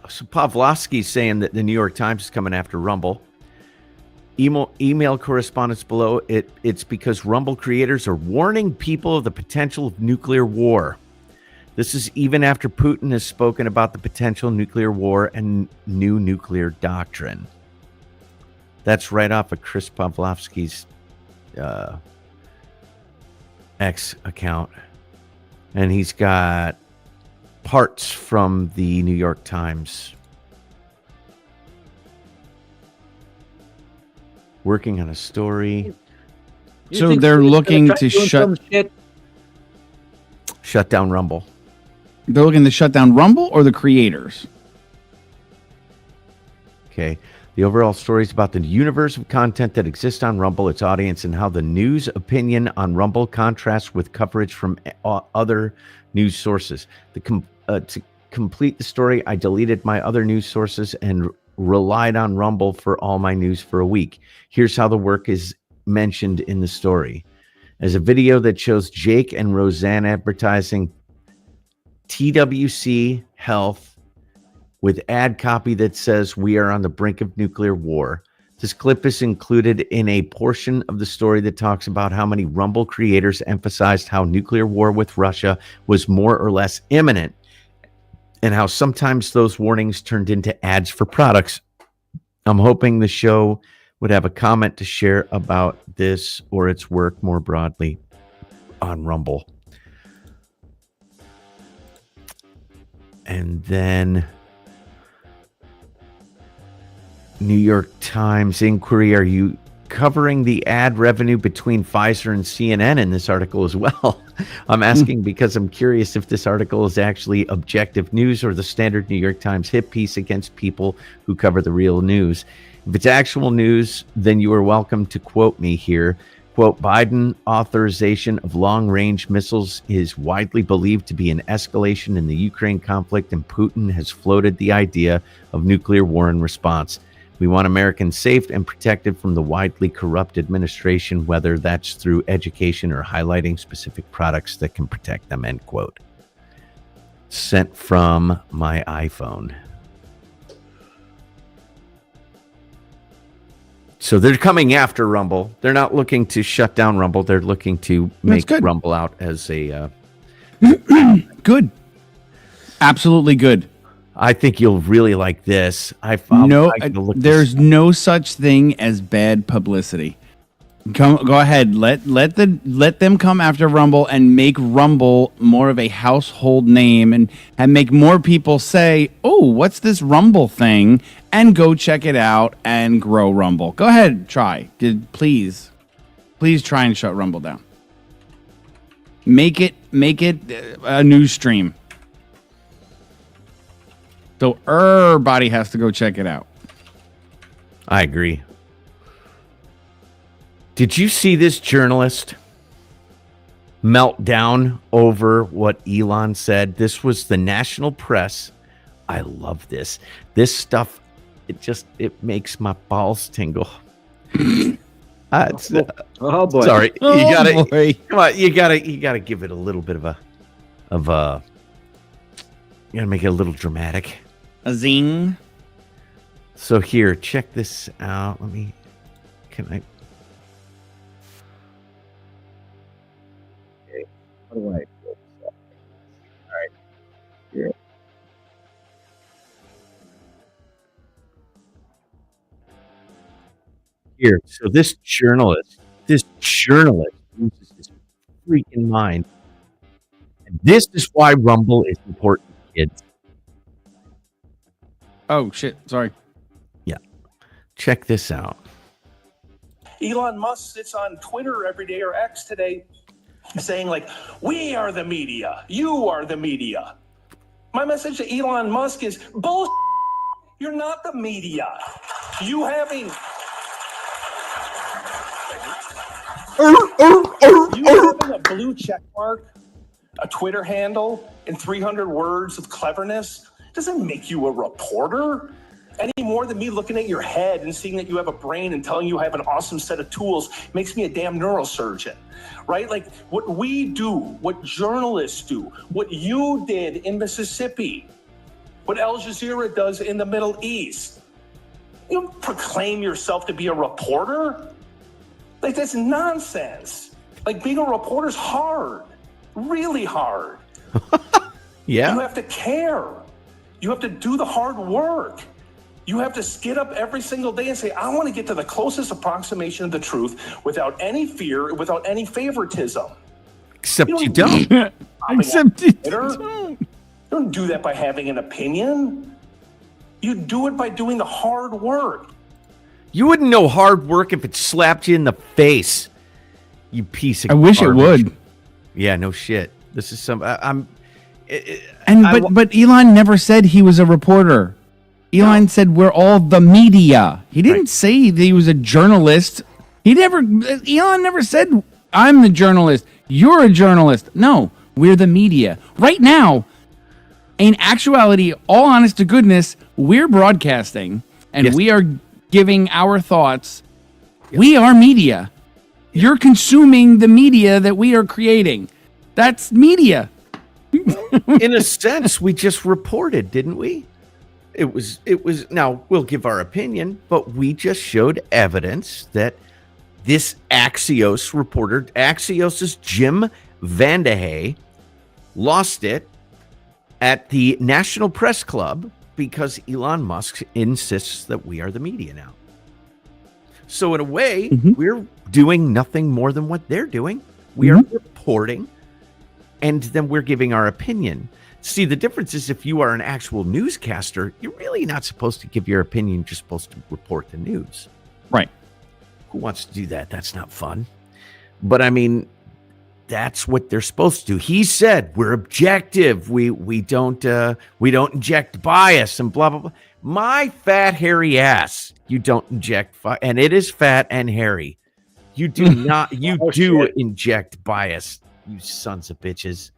S2: So Pavlovsky's saying that the New York Times is coming after Rumble. Email correspondence below. It's because Rumble creators are warning people of the potential of nuclear war. This is even after Putin has spoken about the potential nuclear war and new nuclear doctrine. That's right off of Chris Pavlovsky's X account. And he's got parts from the New York Times. Working on a story.
S1: So they're looking to
S2: shut down Rumble.
S1: They're looking to shut down Rumble or the creators?
S2: Okay. The overall story is about the universe of content that exists on Rumble, its audience, and how the news opinion on Rumble contrasts with coverage from other news sources. To complete the story, I deleted my other news sources and relied on Rumble for all my news for a week. Here's how the work is mentioned in the story. As a video that shows Jake and Roseanne advertising TWC Health with ad copy that says we are on the brink of nuclear war. This clip is included in a portion of the story that talks about how many Rumble creators emphasized how nuclear war with Russia was more or less imminent, and how sometimes those warnings turned into ads for products. I'm hoping the show would have a comment to share about this or its work more broadly on Rumble. And then New York Times inquiry, are you covering the ad revenue between Pfizer and CNN in this article as well? I'm asking because I'm curious if this article is actually objective news or the standard New York Times hit piece against people who cover the real news. If it's actual news, then you are welcome to quote me here. Quote, Biden authorization of long-range missiles is widely believed to be an escalation in the Ukraine conflict, and Putin has floated the idea of nuclear war in response. We want Americans safe and protected from the widely corrupt administration, whether that's through education or highlighting specific products that can protect them, end quote. Sent from my iPhone. So they're coming after Rumble. They're not looking to shut down Rumble. They're looking to make Rumble out as a...
S1: Good. Absolutely good.
S2: I think you'll really like this.
S1: There's no such thing as bad publicity. Go ahead. Let them come after Rumble and make Rumble more of a household name and make more people say, "Oh, what's this Rumble thing?" and go check it out and grow Rumble. Go ahead, try. Please try and shut Rumble down. Make it a news stream. So everybody has to go check it out.
S2: I agree. Did you see this journalist melt down over what Elon said? This was the national press. I love this. This stuff, it makes my balls tingle.
S3: Oh boy.
S2: Sorry.
S1: Oh,
S2: you gotta
S1: boy.
S2: come on, you gotta give it a little bit of a you gotta make it a little dramatic.
S1: A zing.
S2: So here, check this out. Can I? Okay. How do I? All right. Yeah. Here, so this journalist uses his freaking mind. And this is why Rumble is important, kids.
S1: Oh shit! Sorry.
S2: Yeah. Check this out.
S5: Elon Musk sits on Twitter every day or X today saying like, we are the media. You are the media. My message to Elon Musk is bullshit. You're not the media. You having a blue check mark, a Twitter handle, and 300 words of cleverness doesn't make you a reporter any more than me looking at your head and seeing that you have a brain and telling you I have an awesome set of tools makes me a damn neurosurgeon, right? Like what we do, what journalists do, what you did in Mississippi, what Al Jazeera does in the Middle East. You don't proclaim yourself to be a reporter. Like that's nonsense. Like being a reporter is hard, really hard.
S2: Yeah.
S5: You have to care. You have to do the hard work. You have to get up every single day and say, I want to get to the closest approximation of the truth without any fear, without any favoritism.
S2: Except you don't.
S1: Except you
S5: don't. You don't do that by having an opinion. You do it by doing the hard work.
S2: You wouldn't know hard work if it slapped you in the face. You piece of
S1: I wish
S2: garbage.
S1: it would.
S2: Yeah, no shit. This is some.
S1: But Elon never said he was a reporter. Elon said we're all the media. He didn't say that he was a journalist. Elon never said I'm the journalist. You're a journalist. No, we're the media. Right now, in actuality, all honest to goodness, we're broadcasting and we are giving our thoughts. We are media. You're consuming the media that we are creating. That's media.
S2: In a sense, we just reported, didn't we? It was now we'll give our opinion, but we just showed evidence that this Axios reporter, Axios's Jim Vandehey, lost it at the National Press Club because Elon Musk insists that we are the media now. So in a way, we're doing nothing more than what they're doing. We are reporting, and then we're giving our opinion. See, the difference is if you are an actual newscaster, you're really not supposed to give your opinion. You're supposed to report the news.
S1: Right.
S2: Who wants to do that? That's not fun. But I mean, that's what they're supposed to do. He said we're objective. We don't inject bias and blah blah blah. My fat hairy ass. You don't inject and it is fat and hairy. You do not. You do inject bias. You sons of bitches.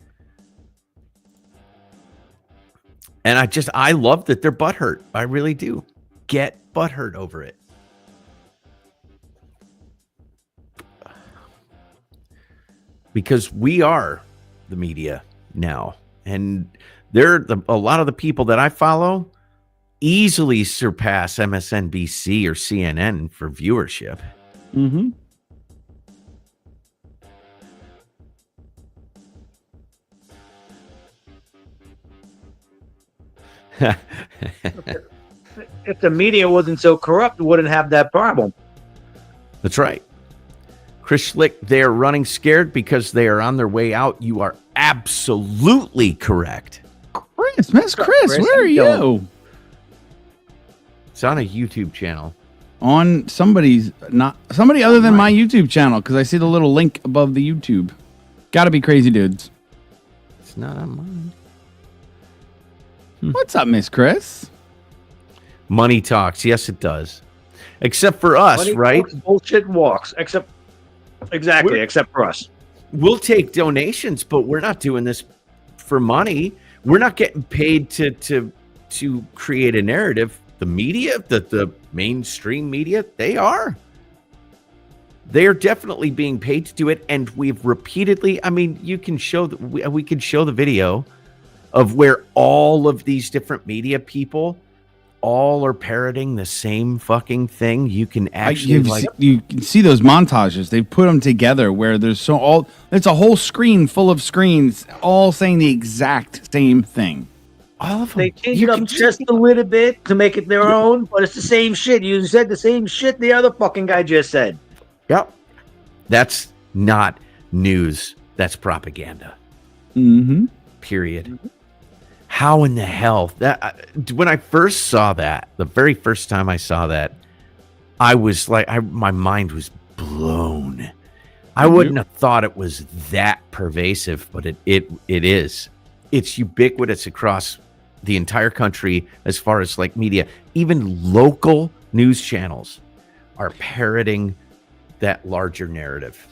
S2: And I love that they're butthurt. I really do. get butthurt over it. Because we are the media now. And a lot of the people that I follow easily surpass MSNBC or CNN for viewership.
S1: Mm-hmm.
S3: If the media wasn't so corrupt, we wouldn't have that problem.
S2: That's right. Chris Schlick, they are running scared because they are on their way out. You are absolutely correct.
S1: Miss Chris, where are you?
S2: It's on a YouTube channel.
S1: On somebody other than my YouTube channel, because I see the little link above the YouTube. Gotta be Crazy Dudes.
S2: It's not on mine.
S1: What's up, Miss Chris?
S2: Money talks. Yes, it does. Except for us,
S3: Money
S2: right?
S3: talks, bullshit walks. Except for us.
S2: We'll take donations, but we're not doing this for money. We're not getting paid to create a narrative. The media, the mainstream media, they are. They are definitely being paid to do it, and we've repeatedly. I mean, you can show that we can show the video of where all of these different media people all are parroting the same fucking thing. You can actually
S1: you can see those montages. They put them together where it's a whole screen full of screens all saying the exact same thing.
S2: all of them.
S3: They change it up just a little bit to make it their own, but it's the same shit. You said the same shit the other fucking guy just said.
S2: Yep. That's not news. That's propaganda.
S1: Mm-hmm.
S2: Period. How in the hell when I first saw that, the very first time I saw that, I was like, my mind was blown. I wouldn't have thought it was that pervasive, but it is. It's ubiquitous across the entire country as far as like media. Even local news channels are parroting that larger narrative.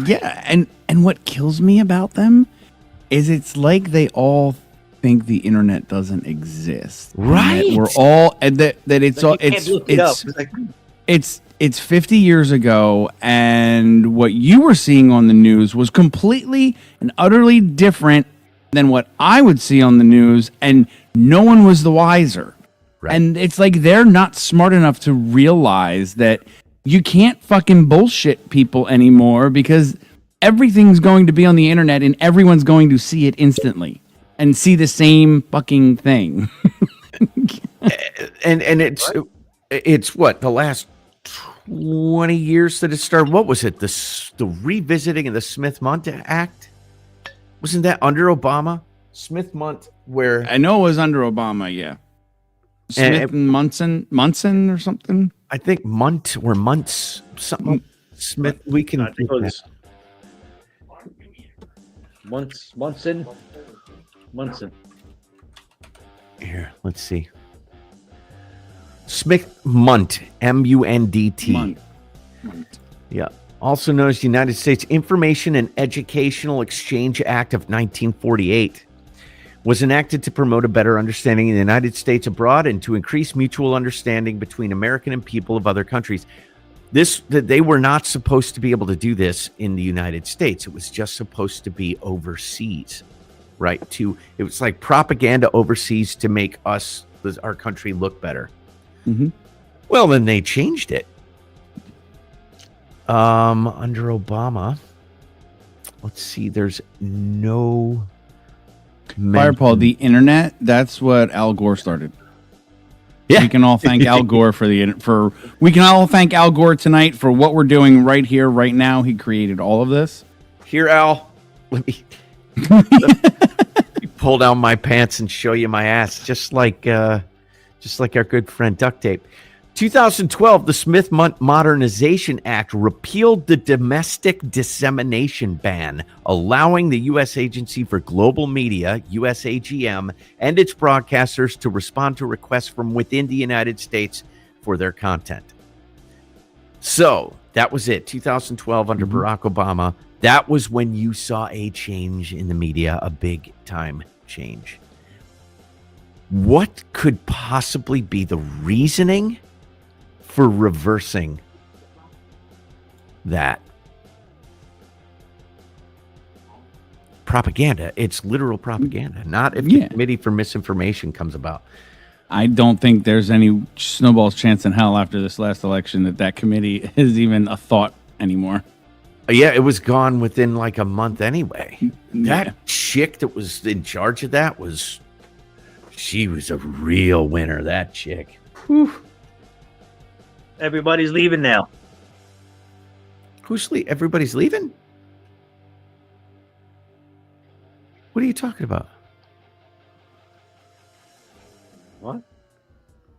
S1: Yeah, and what kills me about them is it's like they all think the internet doesn't exist.
S2: Right.
S1: We're all and that it's all it's 50 years ago, and what you were seeing on the news was completely and utterly different than what I would see on the news, and no one was the wiser. Right. And it's like they're not smart enough to realize that you can't fucking bullshit people anymore because everything's going to be on the internet and everyone's going to see it instantly and see the same fucking thing.
S2: and it's what, the last 20 years that it started. What was it? The revisiting of the Smith-Mundt Act? Wasn't that under Obama? Smith-Mundt, where
S1: I know it was under Obama, yeah. Smith and Munson or something.
S2: I think Munt or Muntz something. Smith. We can.
S3: I think it was Munson.
S2: Here, let's see. Smith-Mundt, M-U-N-D-T.
S1: Mundt.
S2: Yeah. Also known as the United States Information and Educational Exchange Act of 1948. Was enacted to promote a better understanding of the United States abroad and to increase mutual understanding between American and people of other countries. They were not supposed to be able to do this in the United States. It was just supposed to be overseas, right? It was like propaganda overseas to make our country look better.
S1: Mm-hmm.
S2: Well, then they changed it. Under Obama, let's see. There's no.
S1: Firepaw, the internet, that's what Al Gore started.
S2: Yeah.
S1: We can all thank Al Gore we can all thank Al Gore tonight for what we're doing right here, right now. He created all of this.
S2: Here, Al, let me pull down my pants and show you my ass, just like our good friend Duct Tape. 2012, the Smith-Mundt Modernization Act repealed the domestic dissemination ban, allowing the U.S. Agency for Global Media, USAGM, and its broadcasters to respond to requests from within the United States for their content. So that was it. 2012 under Barack Obama. That was when you saw a change in the media, a big time change. What could possibly be the reasoning for reversing that? Propaganda. It's literal propaganda, not if the Committee for Misinformation comes about.
S1: I don't think there's any snowball's chance in hell after this last election that committee is even a thought anymore.
S2: Yeah, it was gone within like a month anyway. That chick that was in charge of that she was a real winner, that chick. Whew.
S3: Everybody's leaving now.
S2: Everybody's leaving? What are you talking about?
S3: What?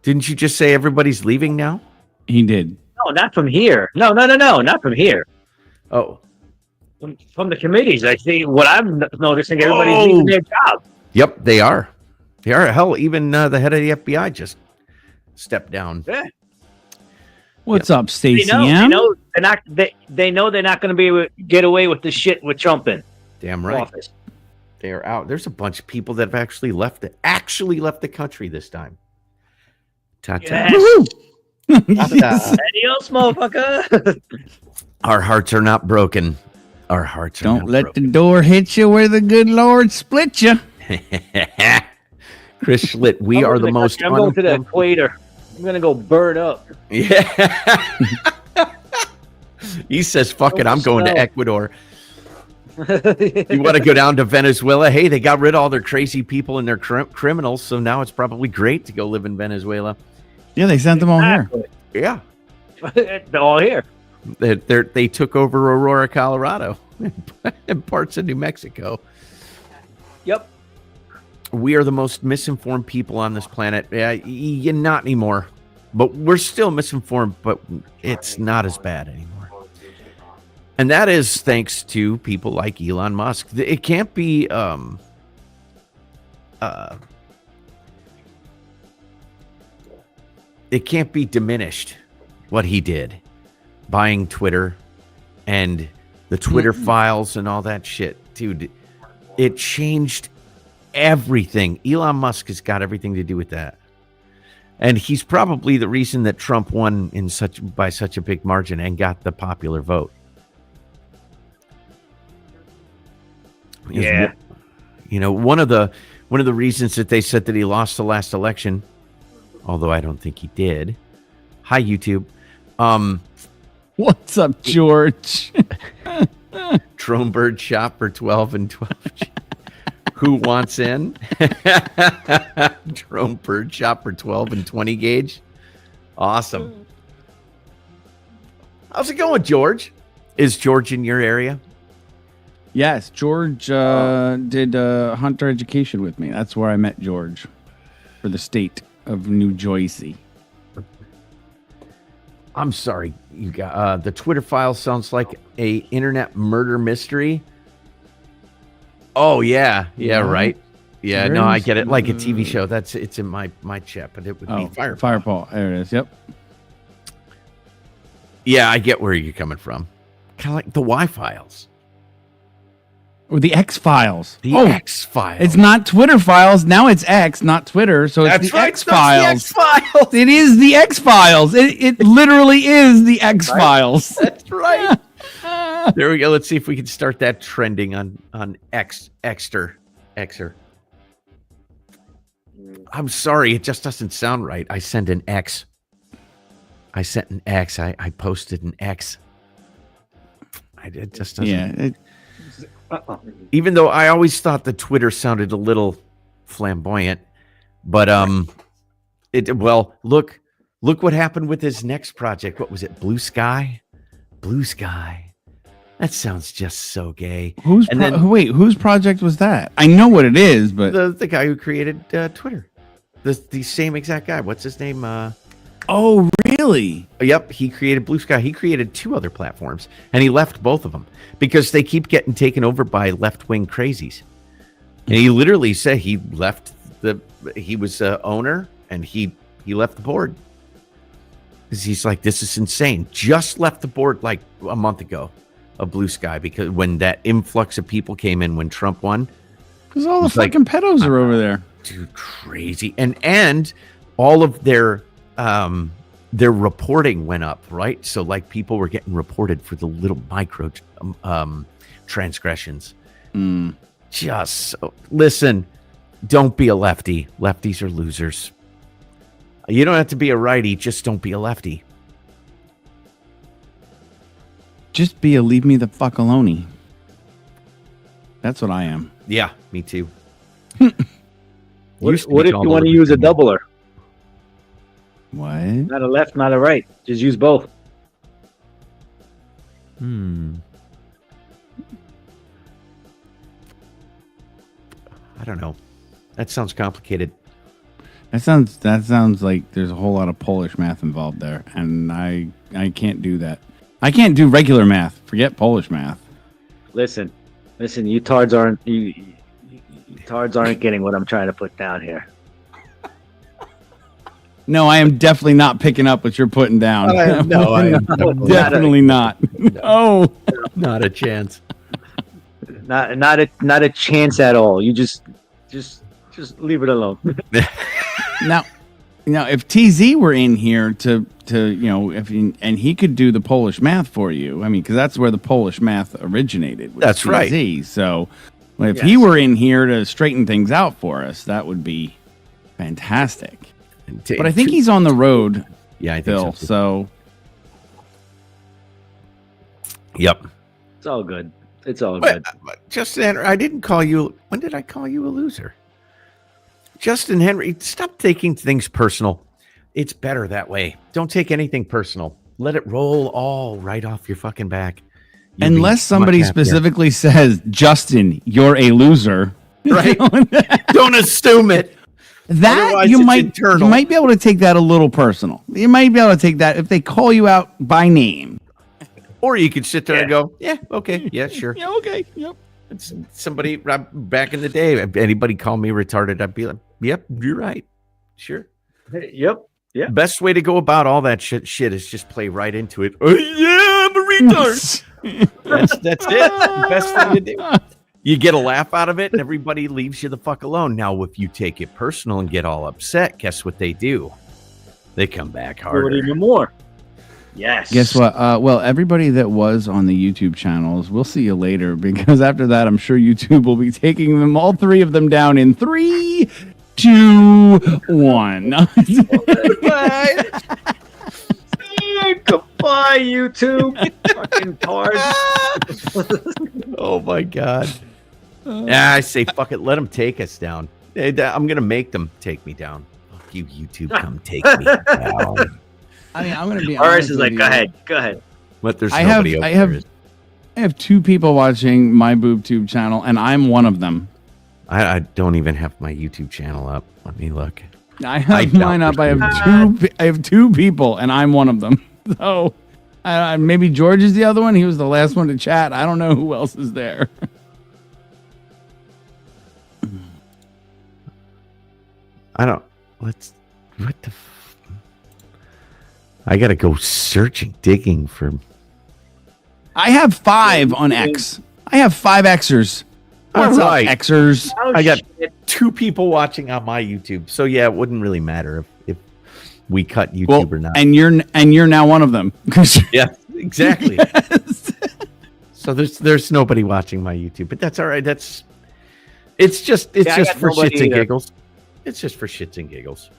S2: Didn't you just say everybody's leaving now?
S1: He did.
S3: No, not from here. No, not from here.
S2: Oh.
S3: From the committees. I see what I'm noticing. Everybody's leaving their job.
S2: Yep, they are. They are. Hell, even the head of the FBI just stepped down.
S3: Yeah.
S1: What's up, Stacey?
S3: They know they're not. They know they're not going to be able to get away with the shit with Trump in.
S2: Damn right.
S3: Office.
S2: They are out. There's a bunch of people that have actually left the country this time. Ta-ta.
S3: Yes. Adios, motherfucker.
S2: Our hearts are not broken. Our hearts are
S1: Don't
S2: not
S1: let
S2: broken.
S1: the door hit you where the good Lord split you.
S2: Chris Schlitt, we are the most.
S3: I'm going to the equator. I'm going to go burn up.
S2: Yeah. He says, fuck it, I'm going to Ecuador. You want to go down to Venezuela? Hey, they got rid of all their crazy people and their criminals, so now it's probably great to go live in Venezuela.
S1: Yeah, they sent them all here.
S2: Yeah.
S3: They're all here.
S2: They took over Aurora, Colorado, and parts of New Mexico.
S3: Yep.
S2: We are the most misinformed people on this planet. Not anymore, but we're still misinformed, but it's not as bad anymore. And that is thanks to people like Elon Musk. It can't be it can't be diminished what he did, buying Twitter and the Twitter files and all that shit. Dude, it changed everything. Elon Musk has got everything to do with that. And he's probably the reason that Trump won by such a big margin and got the popular vote.
S3: Yeah.
S2: You know, one of the reasons that they said that he lost the last election, although I don't think he did. Hi, YouTube.
S1: What's up, George?
S2: Drone bird shop for 12 and 12. Who wants in? Drone bird shop for 12 and 20 gauge. Awesome. How's it going, George? Is George in your area?
S1: Yes, George did hunter education with me. That's where I met George for the state of New Jersey.
S2: I'm sorry, you got the Twitter file sounds like a internet murder mystery. Oh yeah, right. Yeah, no, I get it. Like a TV show. It's in my chat, but it would be
S1: Firepaw. There it is. Yep.
S2: Yeah, I get where you're coming from. Kind of like the Y files.
S1: Or the X Files.
S2: The X Files.
S1: It's not Twitter files. Now it's X, not Twitter. So it's the X Files. It is the X Files. It literally is the X Files.
S2: That's right. There we go. Let's see if we can start that trending on Xter. I'm sorry, it just doesn't sound right. I sent an X. I posted an X. It just doesn't.
S1: Yeah.
S2: Even though I always thought the Twitter sounded a little flamboyant, but look what happened with his next project. What was it? Blue Sky. That sounds just so gay.
S1: Whose project was that? I know what it is, but
S2: the guy who created Twitter, the same exact guy. What's his name?
S1: Oh, really?
S2: Yep, he created Blue Sky. He created 2 other platforms, and he left both of them because they keep getting taken over by left-wing crazies. And he literally said he left he was owner, and he left the board. Because he's like, this is insane. Just left the board like a month ago of Blue Sky because when that influx of people came in when Trump won.
S1: Because all the fucking pedos are over there.
S2: dude, crazy. And all of their reporting went up, right? So like people were getting reported for the little micro transgressions. Just listen, don't be a lefty. Lefties are losers. You don't have to be a righty, just don't be a lefty.
S1: Just be a leave me the fuck alone. That's what I am.
S2: Yeah, me too.
S3: What if you want to use a doubler?
S1: What?
S3: Not a left, not a right. Just use both.
S2: I don't know. That sounds complicated.
S1: That sounds like there's a whole lot of Polish math involved there, and I can't do that. I can't do regular math. Forget Polish math.
S3: Listen, you tards aren't getting what I'm trying to put down here.
S1: No, I am definitely not picking up what you're putting down.
S2: No, I am
S1: definitely not. No,
S2: not a chance.
S3: Not a chance at all. You just leave it alone.
S1: Now, if TZ were in here to and he could do the Polish math for you, I mean, because that's where the Polish math originated.
S2: That's
S1: TZ.
S2: right.
S1: So, if he were in here to straighten things out for us, that would be fantastic. But I think he's on the road.
S2: Yeah, I think
S1: Bill. So,
S2: yep.
S3: It's all good. It's all good.
S2: Justin Henry, I didn't call you. When did I call you a loser? Justin Henry, stop taking things personal. It's better that way. Don't take anything personal. Let it roll all right off your fucking back.
S1: Unless somebody specifically says, Justin, you're a loser.
S2: Right? Don't assume it.
S1: That
S2: Otherwise,
S1: you
S2: it's
S1: might
S2: internal.
S1: you might be able to take that a little personal. You might be able to take that if they call you out by name.
S2: Or you could sit there and go, yeah, okay, yeah, sure.
S1: Yeah, okay, yep.
S2: It's somebody back in the day, if anybody called me retarded, I'd be like, yep, you're right. Sure.
S3: Yep. Yeah.
S2: Best way to go about all that shit is just play right into it. Oh, yeah, I'm a retard. That's it. Best thing to do. You get a laugh out of it, and everybody leaves you the fuck alone. Now, if you take it personal and get all upset, guess what they do? They come back harder.
S3: Do it even more. Yes.
S1: Guess what? Well, everybody that was on the YouTube channels, we'll see you later, because after that, I'm sure YouTube will be taking them, all three of them, down in 3, 2, 1.
S3: Goodbye, YouTube. Fucking tards.
S2: Oh my god. Yeah, I say fuck it. Let them take us down. I'm gonna make them take me down. Fuck you, YouTube. Come take me down.
S1: I mean, I'm gonna be
S3: Horace
S1: honest
S3: is
S1: with
S3: like,
S1: you.
S3: go ahead.
S2: But there's
S1: I
S2: nobody
S1: have,
S2: over
S1: I have,
S2: there.
S1: I have 2 people watching my BoobTube channel, and I'm one of them.
S2: I don't even have my YouTube channel up. Let me look.
S1: I have mine up. I have 2 people, and I'm one of them. So maybe George is the other one. He was the last one to chat. I don't know who else is there.
S2: What the I gotta go searching, digging for.
S1: I have 5 on X. I have 5 Xers. What's
S2: All right.
S1: up, Xers?
S2: I got 2 people watching on my YouTube, so yeah, it wouldn't really matter if we cut YouTube or not.
S1: And you're now one of them.
S2: Yeah, exactly.
S1: Yes.
S2: So there's nobody watching my YouTube, but that's all right. It's just for shits and giggles. It's just for shits and giggles.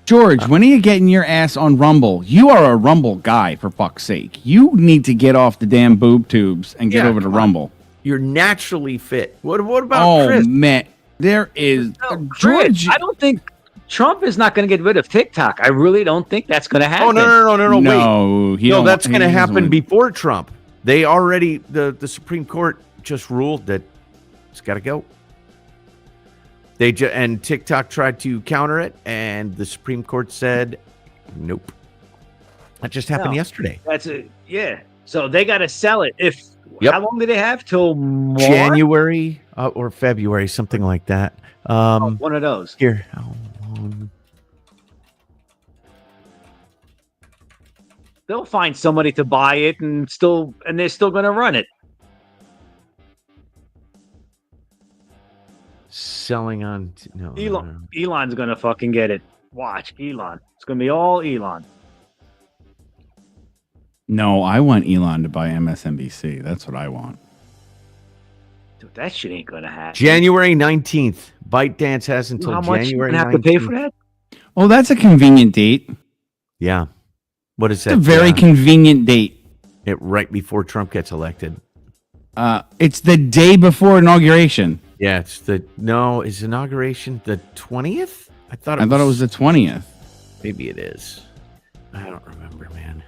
S1: George, when are you getting your ass on Rumble? You are a Rumble guy, for fuck's sake. You need to get off the damn boob tubes and get over to Rumble.
S2: You're naturally fit. What about Chris?
S1: Oh, man. There is... George...
S3: I don't think... Trump is not going to get rid of TikTok. I really don't think that's going to happen.
S2: Oh, no, wait.
S1: No,
S2: that's going to happen before Trump. They already... The Supreme Court just ruled that it's got to go. And TikTok tried to counter it, and the Supreme Court said, nope. That just happened yesterday.
S3: That's it. Yeah. So they got to sell it. How long do they have? Till March?
S2: January or February, something like that.
S3: One of those.
S2: Here.
S3: They'll find somebody to buy it, and they're still going to run it.
S2: selling on no.
S3: Elon's gonna fucking get it. Watch Elon. It's gonna be all Elon.
S1: No, I want Elon to buy MSNBC. That's what I want.
S3: Dude, that shit ain't gonna happen.
S2: January 19th. ByteDance has until
S3: How much you
S2: January
S3: gonna have
S2: 19th.
S3: to pay for that?
S1: Oh, that's a convenient date.
S2: Yeah. What is
S1: It's
S2: that?
S1: a very convenient date.
S2: right before Trump gets elected.
S1: It's the day before inauguration.
S2: Yeah, is inauguration the 20th? I thought it
S1: was the 20th.
S2: Maybe it is. I don't remember, man.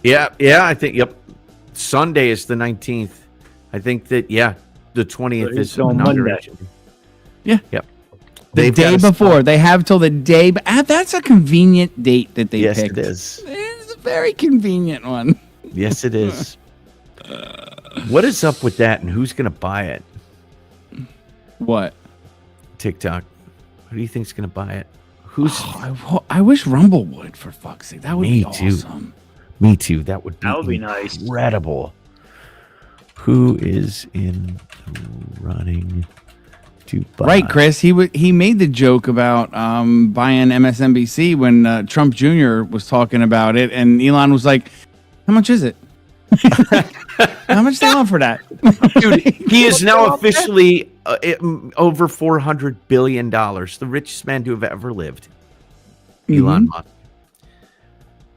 S2: Yeah, I think, yep. Sunday is the 19th. I think that, the 20th
S3: So
S2: is
S3: it's on
S2: inauguration.
S1: Yeah.
S2: Yep.
S1: The day before. They have till the day. That's a convenient date that they
S2: Yes,
S1: picked.
S2: it is.
S1: It's a very convenient one.
S2: Yes, it is. What is up with that, and who's going to buy it?
S1: What?
S2: TikTok. Who do you think's going to buy it?
S1: I wish Rumble would, for fuck's sake. That would
S2: Me
S1: be
S2: too.
S1: awesome.
S2: Me too. That would be
S3: nice.
S2: Incredible. Who is in the running to buy?
S1: Right, Chris. He made the joke about buying MSNBC when Trump Jr. was talking about it, and Elon was like, "How much is it? How much they want for that?"
S2: Dude, he is now officially over $400 billion, the richest man to have ever lived. Elon Musk.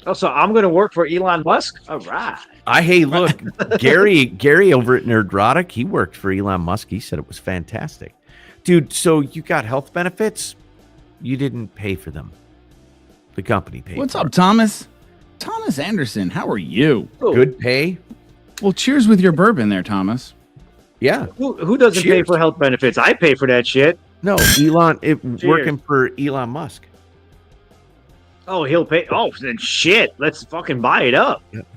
S3: Oh, so I'm gonna work for Elon Musk? All right.
S2: Hey, look, Gary over at Nerdrotic, he worked for Elon Musk. He said it was fantastic. Dude, so you got health benefits? You didn't pay for them. The company paid.
S1: What's
S2: for
S1: up,
S2: it.
S1: Thomas? Thomas Anderson, how are you?
S2: Good pay?
S1: Well, cheers with your bourbon there, Thomas.
S2: Yeah.
S3: Who doesn't pay
S2: Cheers.
S3: for health benefits? I pay for that shit.
S2: No, working for Elon Musk.
S3: Oh, he'll pay. Oh, then shit. Let's fucking buy it up.
S2: Yep.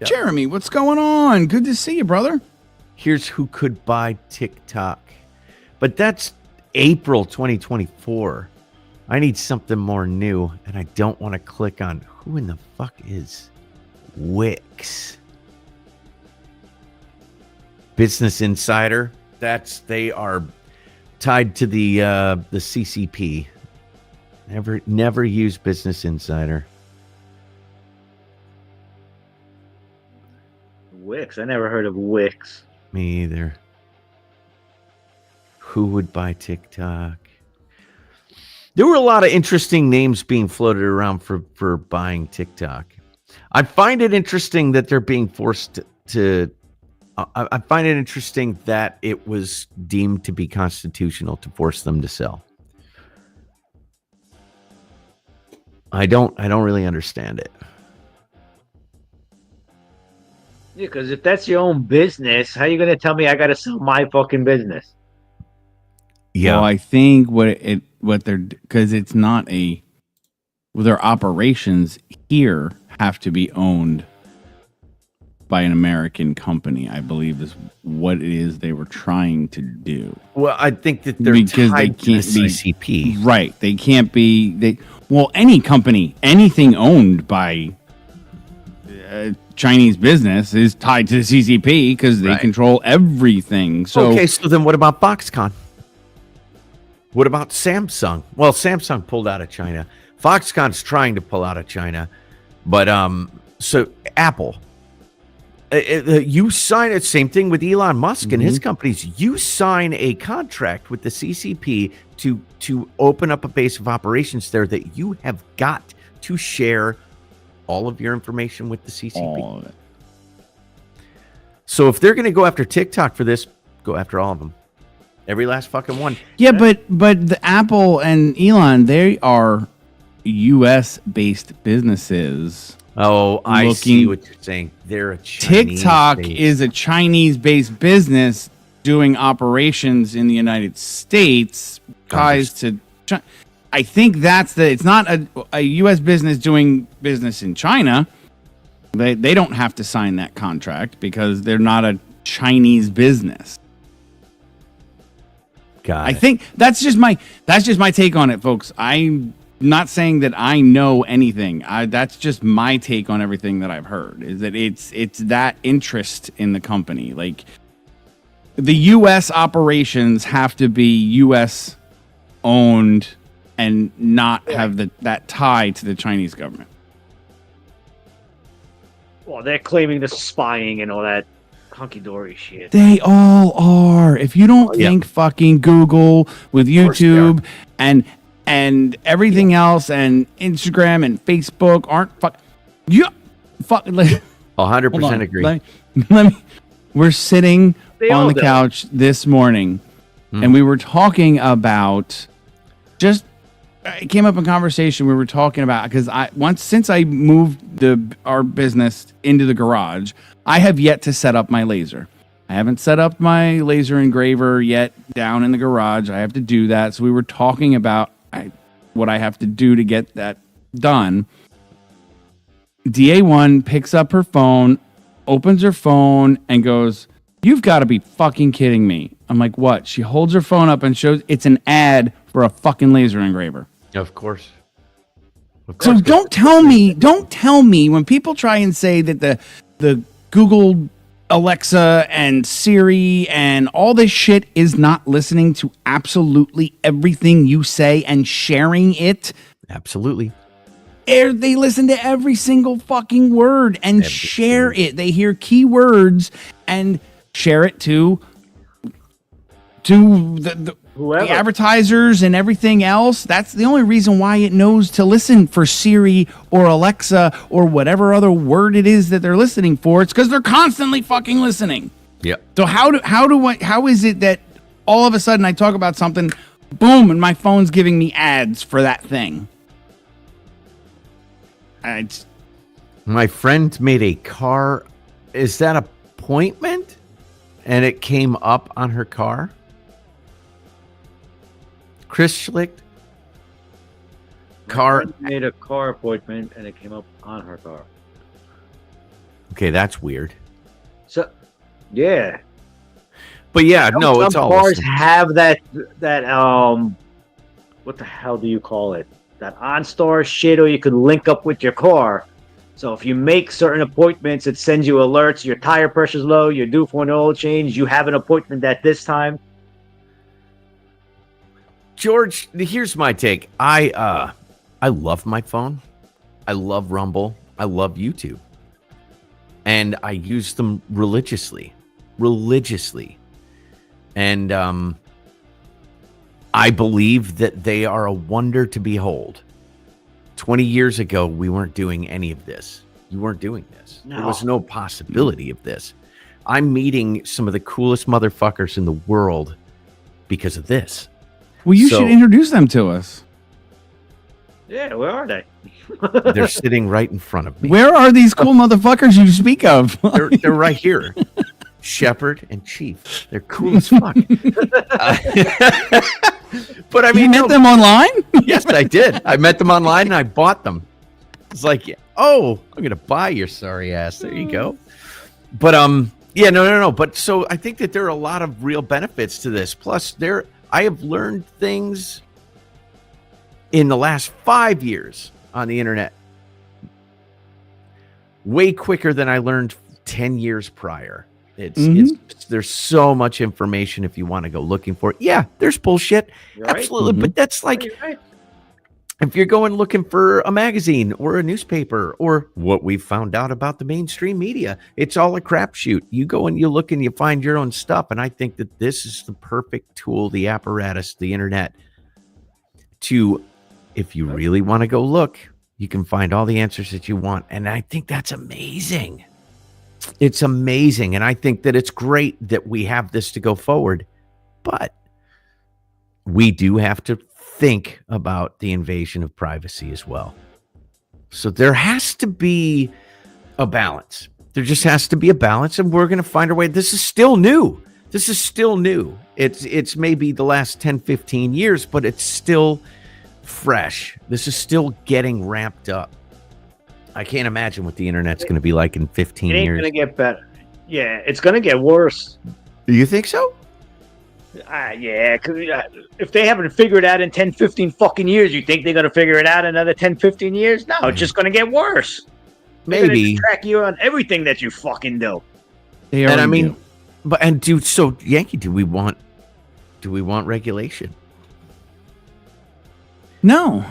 S1: Jeremy, what's going on? Good to see you, brother.
S2: Here's who could buy TikTok. But that's April 2024. I need something more new, and I don't want to click on who in the fuck is Wix. Business Insider. They are tied to the CCP. Never use Business Insider.
S3: Wix. I never heard of Wix.
S2: Me either. Who would buy TikTok? There were a lot of interesting names being floated around for buying TikTok. I find it interesting that they're being forced to. I find it interesting that it was deemed to be constitutional to force them to sell. I don't really understand it.
S3: Yeah, because if that's your own business, how you gonna tell me I gotta sell my fucking business?
S1: Yeah, well, I think what they're because it's not their operations here have to be owned by an American company. I believe is what it is they were trying to do.
S2: Well, I think that they're
S1: because
S2: tied
S1: they can't
S2: to the CCP,
S1: right? They can't be. Any company, anything owned by Chinese business is tied to the CCP because they control everything. So
S2: okay, so then what about Foxconn? What about Samsung? Well, Samsung pulled out of China. Foxconn's trying to pull out of China, but so Apple. You sign it. Same thing with Elon Musk and his companies. You sign a contract with the CCP to open up a base of operations there that you have got to share all of your information with the CCP.
S1: all of it.
S2: So if they're going to go after TikTok for this, go after all of them. Every last fucking one.
S1: Yeah, but the Apple and Elon, they are U.S. based businesses.
S2: Oh, I see what you're saying. They're a Chinese
S1: TikTok
S2: based.
S1: is a Chinese-based business doing operations in the United States, ties to China. I think it's not a U.S. business doing business in China. They don't have to sign that contract because they're not a Chinese business. I think that's just my take on it, folks. I'm not saying that I know anything. That's just my take on everything that I've heard. Is that it's that interest in the company, like the U.S. operations have to be U.S. owned and not have that tie to the Chinese government.
S3: Well, they're claiming the spying and all that hunky-dory shit.
S1: They all are. If you don't think fucking Google with YouTube and everything else and Instagram and Facebook aren't fuck. Yeah, fuck.
S2: 100% agree.
S1: Let me. We're sitting on the couch this morning, and we were talking about just. It came up in conversation. We were talking about because since I moved our business into the garage, I have yet to set up my laser. I haven't set up my laser engraver yet down in the garage. I have to do that. So we were talking about what I have to do to get that done. DA1 picks up her phone, opens her phone, and goes, "You've got to be fucking kidding me." I'm like, "What?" She holds her phone up and shows it's an ad for a fucking laser engraver.
S2: Of course.
S1: So don't tell me when people try and say that the Google, Alexa, and Siri and all this shit is not listening to absolutely everything you say and sharing it.
S2: Absolutely.
S1: They listen to every single fucking word and share it. They hear keywords and share it to the advertisers and everything else. That's the only reason why it knows to listen for Siri or Alexa or whatever other word it is that they're listening for. It's because they're constantly fucking listening.
S2: Yeah.
S1: So how is it that all of a sudden I talk about something, boom, and my phone's giving me ads for that thing?
S2: My friend made a car. Is that appointment? And it came up on her car. Chris Schlicht.
S3: Made a car appointment and it came up on her car.
S2: Okay, that's weird.
S3: So, yeah.
S2: But yeah, no, it's all.
S3: Some cars have that what the hell do you call it? That OnStar shit, or you could link up with your car. So if you make certain appointments, it sends you alerts. Your tire pressure's low. You're due for an oil change. You have an appointment at this time.
S2: George, here's my take. I love my phone. I love Rumble. I love YouTube. And I use them religiously. And I believe that they are a wonder to behold. 20 years ago, we weren't doing any of this. You weren't doing this.
S3: No.
S2: There was no possibility of this. I'm meeting some of the coolest motherfuckers in the world because of this.
S1: Well, you should introduce them to us.
S3: Yeah, where are they?
S2: They're sitting right in front of me.
S1: Where are these cool motherfuckers you speak of?
S2: They're right here. Shepherd and Chief. They're cool as fuck. But I mean,
S1: you met them online?
S2: Yes, I did. I met them online and I bought them. It's like, oh, I'm gonna buy your sorry ass. There you go. But yeah, no. But so I think that there are a lot of real benefits to this. Plus, I have learned things in the last 5 years on the internet way quicker than I learned 10 years prior. There's so much information if you want to go looking for it. Yeah, there's bullshit. Right. Absolutely. But that's like if you're going looking for a magazine or a newspaper or what we've found out about the mainstream media, it's all a crapshoot. You go and you look and you find your own stuff. And I think that this is the perfect tool, the apparatus, the internet, to, if you really want to go look, you can find all the answers that you want. And I think that's amazing. It's amazing. And I think that it's great that we have this to go forward. But we do have to think about the invasion of privacy as well. So there has to be a balance. There just has to be a balance, and we're going to find our way. This is still new. It's maybe the last 10, 15 years, but it's still fresh. This is still getting ramped up. I can't imagine what the internet's going to be like in 15 years. It ain't
S3: going to get better. Yeah, it's going to get worse.
S2: Do you think so?
S3: Yeah, because if they haven't figured it out in 10, 15 fucking years, you think they're going to figure it out in another 10, 15 years? No, it's just going to get worse.
S2: Maybe.
S3: They're going to track you on everything that you fucking do.
S2: And I mean, But and dude, so Yankee, do we want regulation?
S1: No.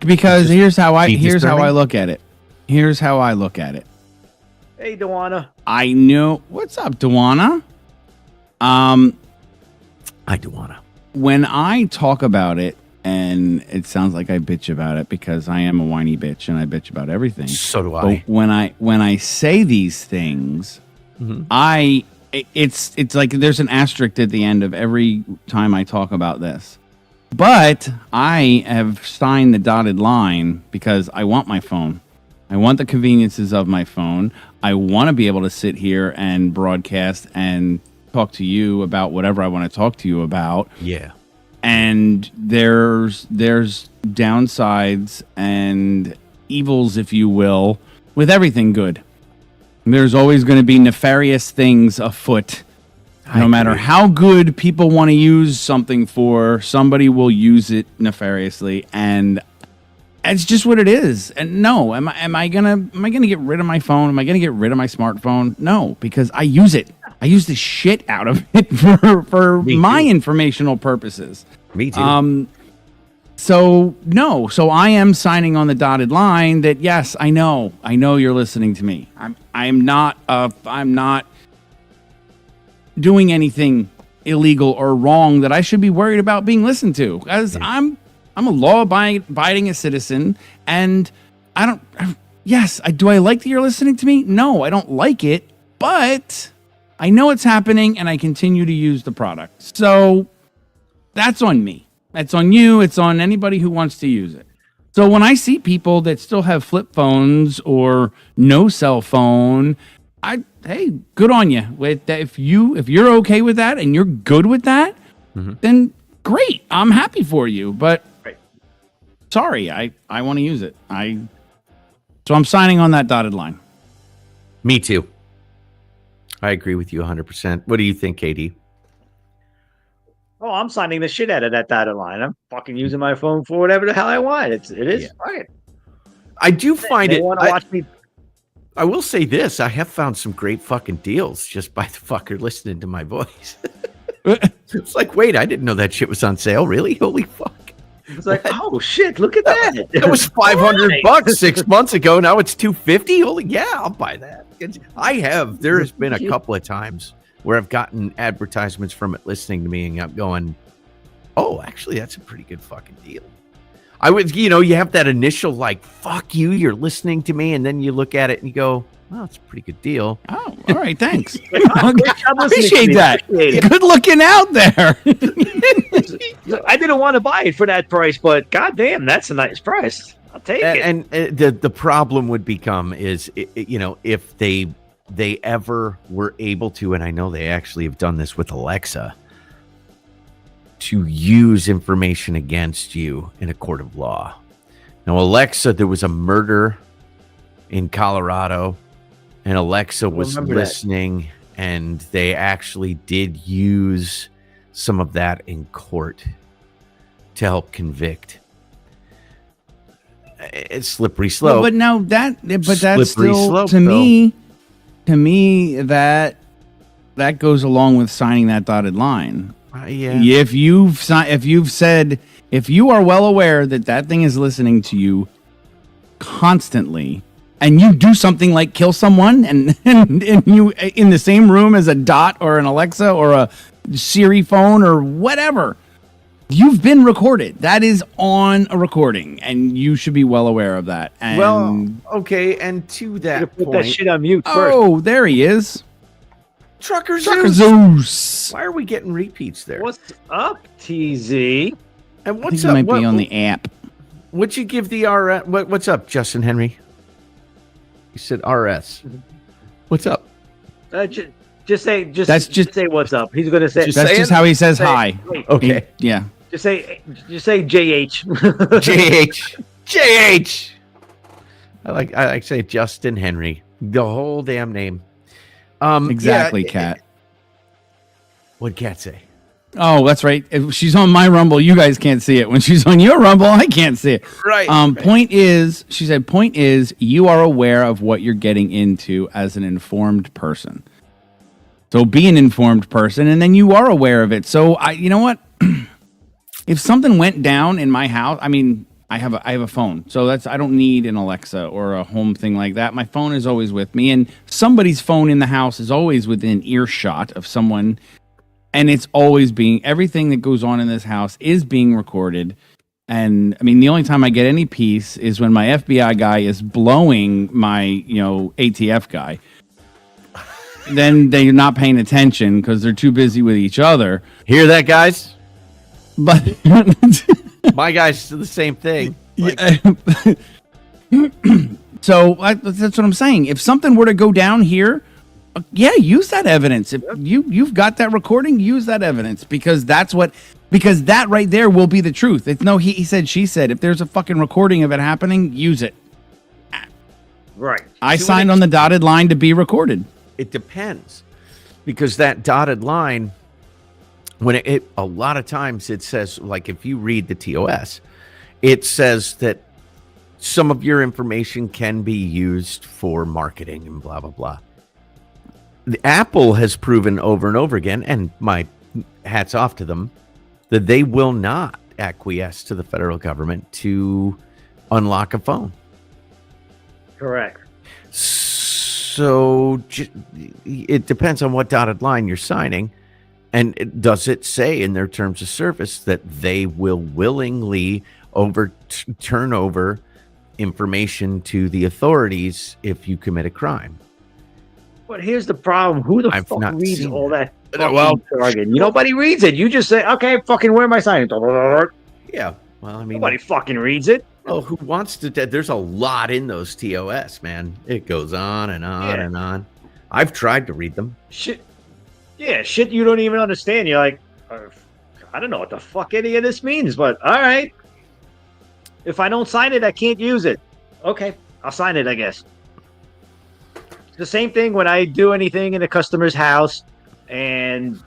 S1: Because here's how I look at it. Here's how I look at it.
S3: Hey, Dewana.
S1: I know. What's up, Dewana?
S2: I do wanna.
S1: When I talk about it, and it sounds like I bitch about it because I am a whiny bitch and I bitch about everything.
S2: So do I.
S1: But when I say these things, it's like there's an asterisk at the end of every time I talk about this. But I have signed the dotted line because I want my phone. I want the conveniences of my phone. I want to be able to sit here and broadcast and talk to you about whatever I want to talk to you about.
S2: Yeah.
S1: And there's downsides and evils, if you will, with everything good. There's always going to be nefarious things afoot. No matter how good people want to use something for, somebody will use it nefariously, and it's just what it is. And no, am I gonna get rid of my phone? Am I gonna get rid of my smartphone? No, because I use it. I use the shit out of it for my informational purposes.
S2: Me too.
S1: So no, so I am signing on the dotted line that yes, I know you're listening to me. I'm not doing anything illegal or wrong that I should be worried about being listened to, as I'm a law-abiding citizen, and do I like that you're listening to me? No, I don't like it, but I know it's happening and I continue to use the product. So that's on me. That's on you. It's on anybody who wants to use it. So when I see people that still have flip phones or no cell phone, hey, good on you. With that, if you're okay with that and you're good with that, then great. I'm happy for you. But sorry, I want to use it. So I'm signing on that dotted line.
S2: Me too. I agree with you 100%. What do you think, KD?
S3: Oh, I'm signing the shit out of that dotted line. I'm fucking using my phone for whatever the hell I want. It is fine.
S2: I do find it.
S3: Want to watch me?
S2: I will say this: I have found some great fucking deals just by the fucker listening to my voice. It's like, wait, I didn't know that shit was on sale. Really? Holy fuck!
S3: It's like, oh shit, look at that.
S2: That was $500 6 months ago. Now it's $250. Holy yeah, I'll buy that. There has been a couple of times where I've gotten advertisements from it listening to me, and I'm going, oh, actually, that's a pretty good fucking deal. I would, you have that initial like, fuck you, you're listening to me, and then you look at it and you go, well, it's a pretty good deal.
S1: Oh, all right, thanks.
S3: Appreciate
S1: that. Good looking out there.
S3: I didn't want to buy it for that price, but goddamn, that's a nice price. I'll take it.
S2: And the problem would become is, if they ever were able to, and I know they actually have done this with Alexa, to use information against you in a court of law. Now, Alexa, there was a murder in Colorado, and Alexa was listening, and they actually did use some of that in court to help convict. It's slippery slope.
S1: Well, but now that's still to me that goes along with signing that dotted line.
S2: Yeah.
S1: If you are well aware that thing is listening to you constantly, and you do something like kill someone, and you in the same room as a Dot or an Alexa or a Siri phone or whatever, you've been recorded. That is on a recording, and you should be well aware of that. And
S2: well, okay, and to that
S3: put
S2: point,
S3: that shit on mute first.
S1: Oh, there he is.
S2: Trucker
S1: Zeus.
S2: Why are we getting repeats there?
S3: What's up, TZ?
S2: And what's
S1: I think
S2: up?
S1: might be on the app.
S2: What'd you give the RS? What's up, Justin Henry? You said RS. What's up?
S3: Just say what's up. He's gonna say.
S1: That's just how he says hi.
S2: Okay.
S1: Yeah.
S3: Just say JH.
S2: JH. I like say Justin Henry. The whole damn name.
S1: Exactly, Kat.
S2: What'd Kat say?
S1: Oh, that's right. If she's on my Rumble, you guys can't see it. When she's on your Rumble, I can't see it.
S2: Right.
S1: Point is, she said, you are aware of what you're getting into as an informed person. So be an informed person, and then you are aware of it. So you know what? If something went down in my house, I mean, I have a phone, so I don't need an Alexa or a home thing like that. My phone is always with me, and somebody's phone in the house is always within earshot of someone, and it's always everything that goes on in this house is being recorded. And I mean, the only time I get any peace is when my FBI guy is blowing my, ATF guy. Then they're not paying attention because they're too busy with each other.
S2: Hear that, guys?
S1: But
S2: my guys do the same thing.
S1: So that's what I'm saying. If something were to go down here, use that evidence. If you've got that recording, use that evidence because that right there will be the truth. It's no he said, she said. If there's a fucking recording of it happening, use it.
S3: Right.
S1: I signed on the dotted line to be recorded.
S2: It depends, because that dotted line, when it a lot of times it says, like if you read the TOS, it says that some of your information can be used for marketing and blah, blah, blah. The Apple has proven over and over again, and my hats off to them, that they will not acquiesce to the federal government to unlock a phone.
S3: Correct.
S2: So it depends on what dotted line you're signing. And does it say in their terms of service that they will willingly turn over information to the authorities if you commit a crime?
S3: But here's the problem. Who the
S2: I've
S3: fuck
S2: not
S3: reads
S2: seen
S3: all that?
S2: Well,
S3: jargon? Nobody reads it. You just say, okay, fucking where am I signing?
S2: Yeah. Well, I mean,
S3: nobody fucking reads it.
S2: Oh, who wants to? There's a lot in those TOS, man. It goes on and on and on. I've tried to read them.
S3: Shit. Yeah, shit you don't even understand. You're like, I don't know what the fuck any of this means, but all right. If I don't sign it, I can't use it. Okay, I'll sign it, I guess. It's the same thing when I do anything in a customer's house and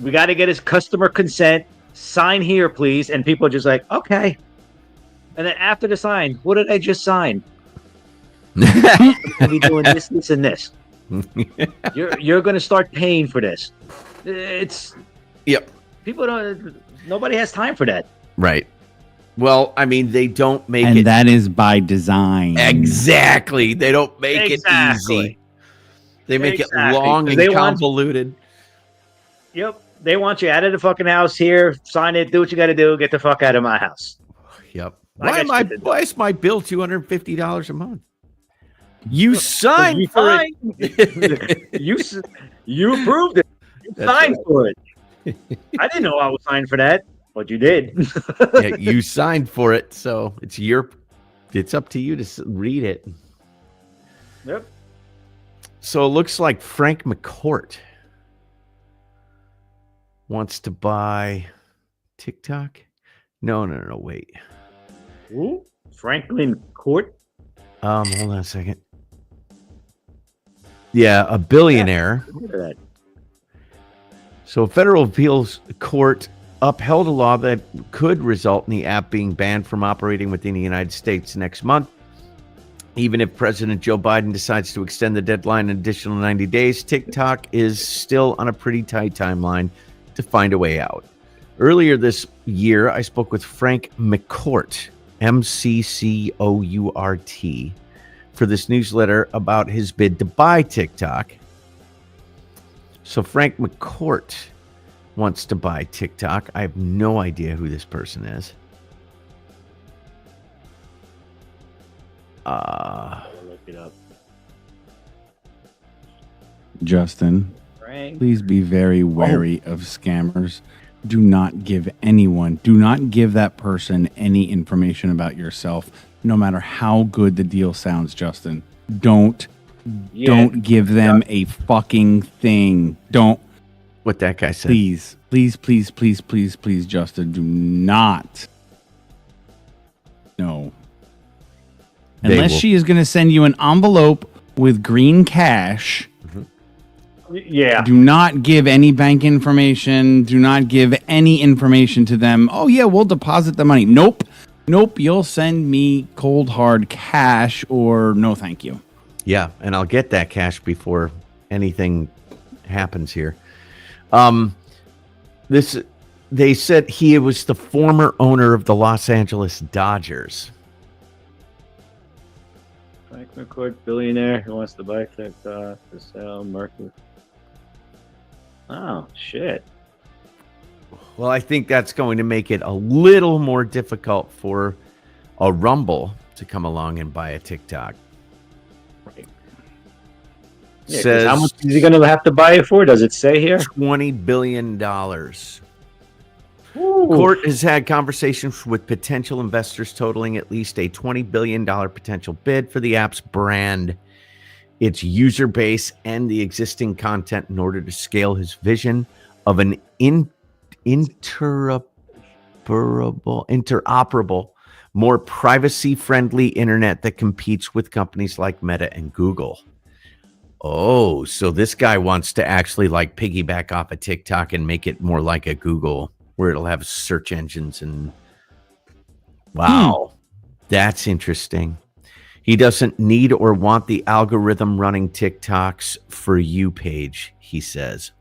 S3: we got to get his customer consent. Sign here, please. And people are just like, okay. And then after the sign, what did I just sign? I'll be doing this, this, and this. You're going to start paying for this. It's people don't. Nobody has time for that.
S2: Right. Well, I mean, they don't make it.
S1: And that is by design.
S2: Exactly. They don't make it easy. They make it long and convoluted.
S3: Yep. They want you out of the fucking house here. Sign it. Do what you got to do. Get the fuck out of my house.
S2: Yep. Why is my bill $250 a month? You signed for it.
S3: You approved it. You signed for it. I didn't know I was signed for that, but you did.
S2: Yeah, you signed for it, so it's up to you to read it.
S3: Yep.
S2: So it looks like Frank McCourt wants to buy TikTok. No, wait.
S3: Who? Franklin Court?
S2: Hold on a second. Yeah, a billionaire.
S3: Yeah.
S2: So a federal appeals court upheld a law that could result in the app being banned from operating within the United States next month. Even if President Joe Biden decides to extend the deadline an additional 90 days, TikTok is still on a pretty tight timeline to find a way out. Earlier this year, I spoke with Frank McCourt, McCourt, for this newsletter about his bid to buy TikTok. So Frank McCourt wants to buy TikTok. I have no idea who this person is.
S3: I'll look it up.
S1: Justin,
S3: Frank.
S1: please be very wary of scammers. Do not give that person any information about yourself, no matter how good the deal sounds, Justin. Don't give them a fucking thing. Don't.
S2: What that guy said.
S1: Please, Justin, do not. No. Unless she is going to send you an envelope with green cash.
S3: Yeah.
S1: Do not give any bank information. Do not give any information to them. Oh, yeah, we'll deposit the money. Nope. You'll send me cold, hard cash or no thank you.
S2: Yeah, and I'll get that cash before anything happens here. They said he was the former owner of the Los Angeles Dodgers.
S3: Frank McCourt, billionaire who wants to buy TikTok to sell Mercury. Oh, shit.
S2: Well, I think that's going to make it a little more difficult for a Rumble to come along and buy a TikTok.
S3: Right. Yeah, says, how much is he going to have to buy it for? Does it say here?
S2: $20 billion. Court has had conversations with potential investors totaling at least a $20 billion potential bid for the app's brand, its user base, and the existing content in order to scale his vision of an interoperable, more privacy-friendly internet that competes with companies like Meta and Google. Oh, so this guy wants to actually like piggyback off of TikTok and make it more like a Google, where it'll have search engines and wow, that's interesting. He doesn't need or want the algorithm running TikTok's For You page, he says.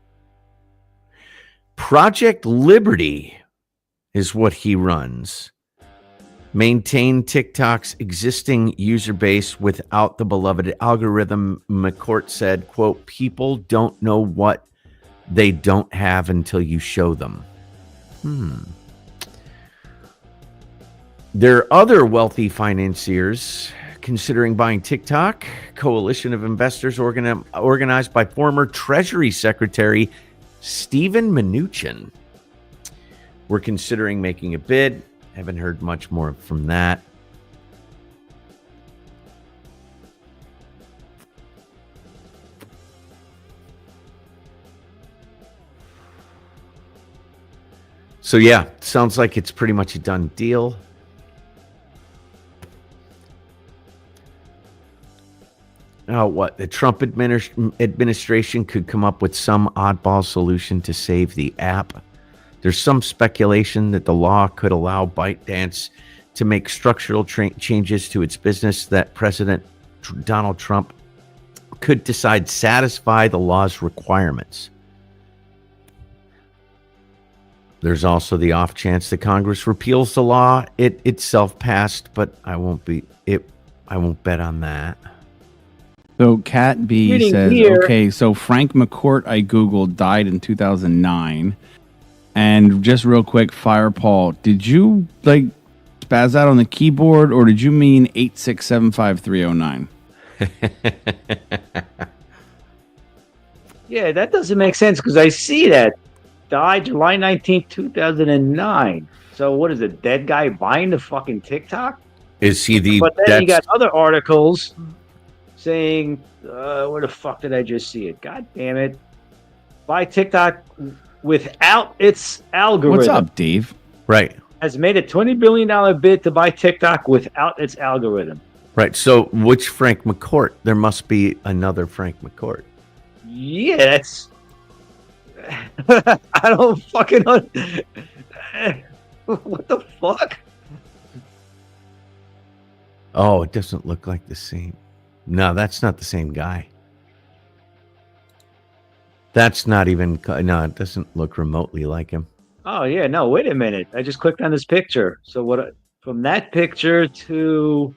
S2: Project Liberty is what he runs. Maintain TikTok's existing user base without the beloved algorithm, McCourt said, quote, people don't know what they don't have until you show them. There are other wealthy financiers considering buying TikTok. Coalition of investors organized by former Treasury Secretary Steven Mnuchin. We're considering making a bid. Haven't heard much more from that. So yeah, sounds like it's pretty much a done deal. Now what? The Trump administration could come up with some oddball solution to save the app. There's some speculation that the law could allow ByteDance to make structural changes to its business that President Donald Trump could decide satisfy the law's requirements. There's also the off chance that Congress repeals the law it itself passed, but I won't bet on that.
S1: So Cat B says, okay, so Frank McCourt, I Googled, died in 2009. And just real quick, Fire Paul, did you like spaz out on the keyboard or did you mean 8675309?
S3: Yeah, that doesn't make sense because I see that. Died July 19th, 2009. So what is it? Dead guy buying the fucking TikTok?
S2: Is he the...
S3: But then you got other articles saying, where the fuck did I just see it? God damn it. Buy TikTok without its algorithm.
S1: What's up, Dave?
S2: Right.
S3: Has made a $20 billion bid to buy TikTok without its algorithm.
S2: Right. So which Frank McCourt? There must be another Frank McCourt.
S3: Yeah, that's... I don't fucking know. What the fuck?
S2: Oh, it doesn't look like the same. No, that's not the same guy. That's not even... No, it doesn't look remotely like him.
S3: Oh, yeah. No, wait a minute. I just clicked on this picture. So what? From that picture to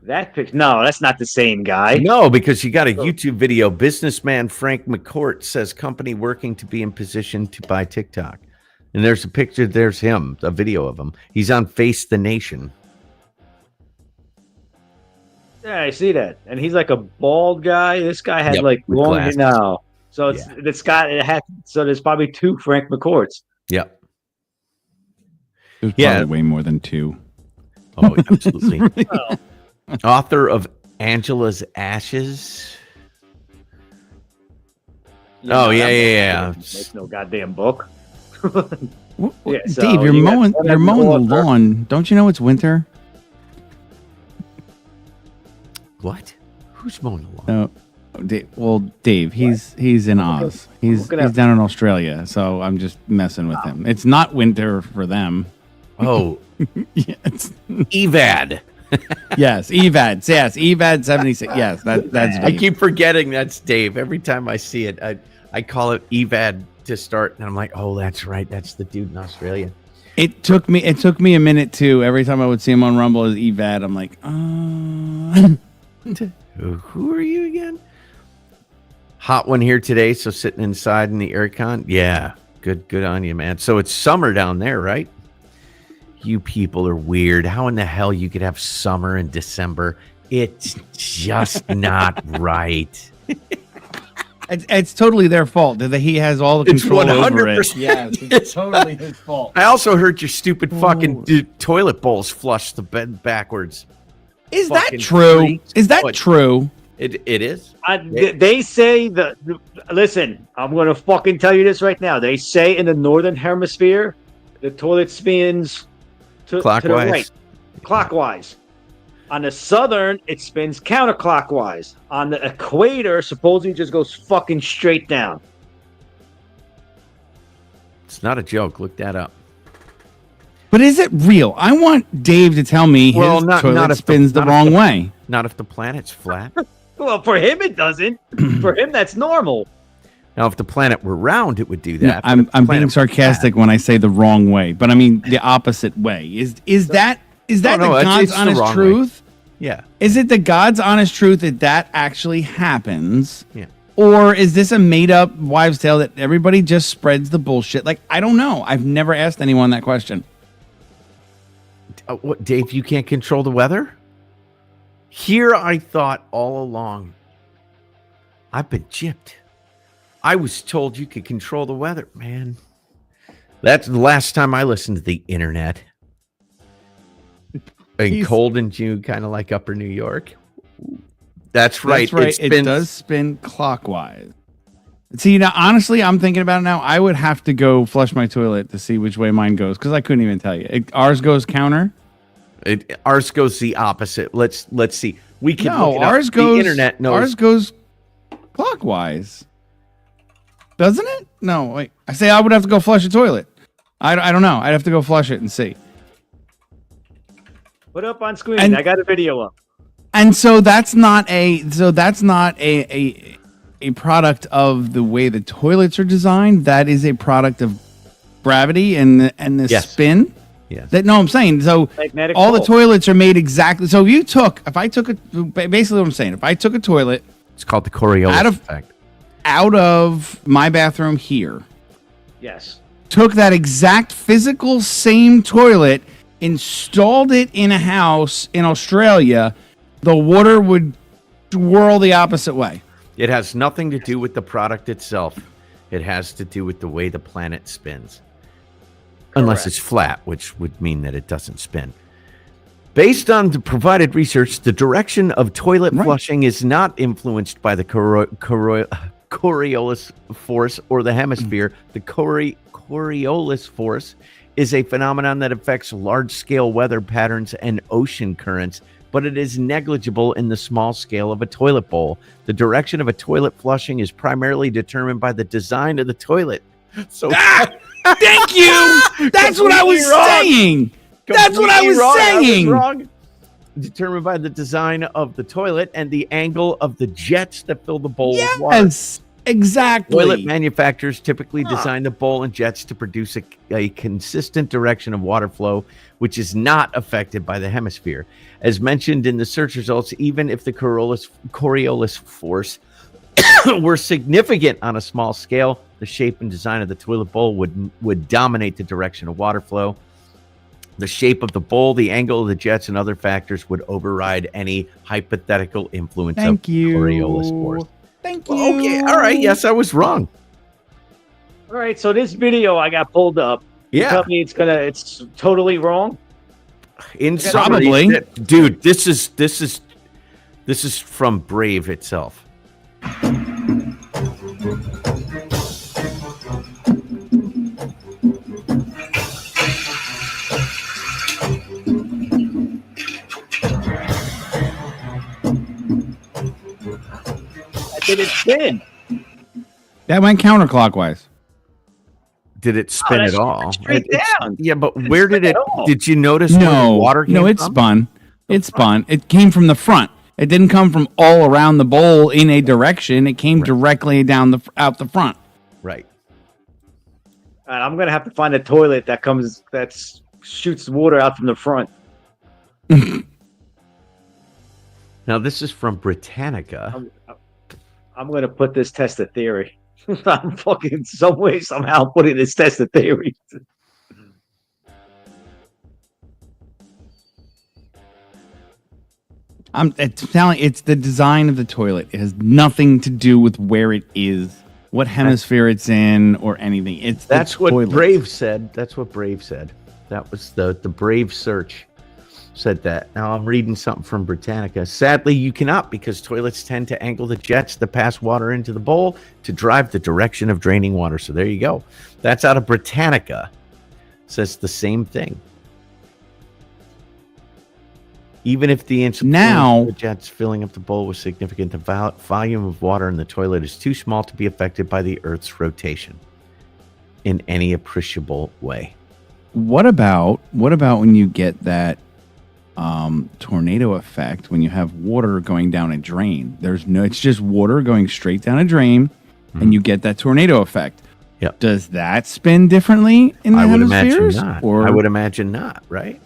S3: that picture... No, that's not the same guy.
S2: No, because you got a YouTube video. Businessman Frank McCourt says company working to be in position to buy TikTok. And there's a picture. There's him, a video of him. He's on Face the Nation.
S3: Yeah, I see that. And he's like a bald guy. This guy had like
S2: with
S3: long
S2: glasses.
S3: now. So it's got it had so there's probably two Frank McCourts.
S2: Yep.
S1: There's probably way more than two.
S2: Oh, absolutely. Author of Angela's Ashes. Yeah.
S3: Make no goddamn book.
S1: Yeah, so Dave, you're mowing the lawn. Don't you know it's winter?
S2: What? Who's mowing the lawn?
S1: Dave, he's in Oz. He's down in Australia, so I'm just messing with him. It's not winter for them.
S2: Oh,
S1: yeah, it's
S2: Evad.
S1: Yes, EVAD. Yes, EVAD 76. Yes, that's Dave.
S2: I keep forgetting that's Dave. Every time I see it, I call it EVAD to start, and I'm like, oh, that's right. That's the dude in Australia.
S1: It took me a minute too. Every time I would see him on Rumble as EVAD, I'm like,
S2: Who are you again? Hot one here today, so sitting inside in the aircon. Yeah, good on you, man. So it's summer down there, right? You people are weird. How in the hell you could have summer in December? It's just not right.
S1: It's totally their fault. He has all the
S2: It's
S1: control over it.
S2: 100%.
S1: Yeah, it's totally his fault.
S2: I also heard your stupid fucking toilet bowls flush the bed backwards.
S1: Is that
S2: Fucking
S1: true?
S2: freaks.
S1: Is that
S2: What?
S1: true?
S2: It is.
S3: They say listen, I'm going to fucking tell you this right now. They say in the northern hemisphere, the toilet spins to the
S2: Clockwise.
S3: right, clockwise. On the southern, it spins counterclockwise. On the equator, supposedly it just goes fucking straight down.
S2: It's not a joke. Look that up.
S1: But is it real? I want Dave to tell me his toilet
S2: if
S1: spins the wrong way.
S2: Not if the planet's flat.
S3: Well, for him it doesn't. For him, that's normal.
S2: Now, if the planet were round, it would do
S1: No,
S2: that.
S1: I'm being sarcastic when I say the wrong way, but I mean the opposite way. Is that
S2: No,
S1: the God's
S2: it's the
S1: honest
S2: wrong way.
S1: truth?
S2: Yeah.
S1: Is it the God's honest truth that actually happens?
S2: Yeah.
S1: Or is this a made up wives' tale that everybody just spreads the bullshit? Like, I don't know. I've never asked anyone that question.
S2: What, Dave, you can't control the weather? Here I thought all along, I've been gypped. I was told you could control the weather, man. That's the last time I listened to the internet. And cold in June, kind of like upper New York. That's right.
S1: That's right. It does spin clockwise. See, now, honestly, I'm thinking about it now. I would have to go flush my toilet to see which way mine goes because I couldn't even tell you. Ours goes counter.
S2: Ours goes the opposite. Let's see. We can
S1: No,
S2: look it up.
S1: ours goes.
S2: The internet knows.
S1: Ours goes clockwise. Doesn't it? No, wait. I say I would have to go flush a toilet. I don't know. I'd have to go flush it and see.
S3: Put up on screen.
S1: And-
S3: I got a video up.
S1: And so that's not a product of the way the toilets are designed. That is a product of gravity and the
S2: Yes.
S1: spin.
S2: Yes.
S1: I'm saying so.
S3: Magnetic
S1: All the
S3: pole.
S1: toilets are made exactly. So if I took basically what I'm saying, if I took a toilet
S2: It's called the Coriolis effect.
S1: out of my bathroom here,
S3: Yes.
S1: took that exact physical same toilet, installed it in a house in Australia, the water would whirl the opposite way.
S2: It has nothing to do with the product itself. It has to do with the way the planet spins. Unless
S3: Correct.
S2: it's flat, which would mean that it doesn't spin. Based on the provided research, the direction of toilet flushing is not influenced by the Coriolis force or the hemisphere. The Coriolis force is a phenomenon that affects large-scale weather patterns and ocean currents, but it is negligible in the small scale of a toilet bowl. The direction of a toilet flushing is primarily determined by the design of the toilet. So,
S1: Thank you. That's what I was
S2: Completely wrong.
S1: saying. That's what I was saying.
S2: wrong. Determined by the design of the toilet and the angle of the jets that fill the bowl with water.
S1: Yes, exactly.
S2: Toilet manufacturers typically design the bowl and jets to produce a consistent direction of water flow, which is not affected by the hemisphere. As mentioned in the search results, even if the Coriolis force were significant on a small scale, the shape and design of the toilet bowl would dominate the direction of water flow. The shape of the bowl, the angle of the jets, and other factors would override any hypothetical influence of Coriolis force.
S1: Thank you.
S2: Okay, all right. Yes, I was wrong.
S3: All right. So this video I got pulled up. You
S2: Yeah,
S3: tell me it's totally wrong.
S2: in summary,
S1: Probably.
S2: dude. This is from Brave itself.
S3: Did it spin?
S1: That went counterclockwise.
S2: Did it spin
S3: that's
S2: at all?
S3: straight
S2: It's-
S3: down.
S2: Yeah, but where did
S3: spin
S2: it?
S3: at all.
S2: Did you notice where the
S1: No,
S2: water came
S1: no, it
S2: from?
S1: spun. It spun. It came from the front. It didn't come from all around the bowl in a direction. It came directly down out the front.
S2: Right.
S3: And I'm gonna have to find a toilet that shoots water out from the front.
S2: Now this is from Britannica.
S3: I'm gonna put this test of theory. I'm fucking some way somehow putting this test of theory.
S1: It's telling. It's the design of the toilet. It has nothing to do with where it is, what hemisphere it's in, or anything.
S2: That's what
S1: toilet.
S2: Brave said. That's what Brave said. That was the Brave search said that. Now I'm reading something from Britannica. Sadly, you cannot, because toilets tend to angle the jets that pass water into the bowl to drive the direction of draining water. So there you go. That's out of Britannica. Says the same thing. Even if the inch of the jets filling up the bowl was significant, the volume of water in the toilet is too small to be affected by the Earth's rotation in any appreciable way.
S1: What about when you get that tornado effect when you have water going down a drain? It's just water going straight down a drain, and you get that tornado effect.
S2: Yep.
S1: Does that spin differently in the hemispheres?
S2: Imagine not.
S1: Or
S2: I would imagine not, right?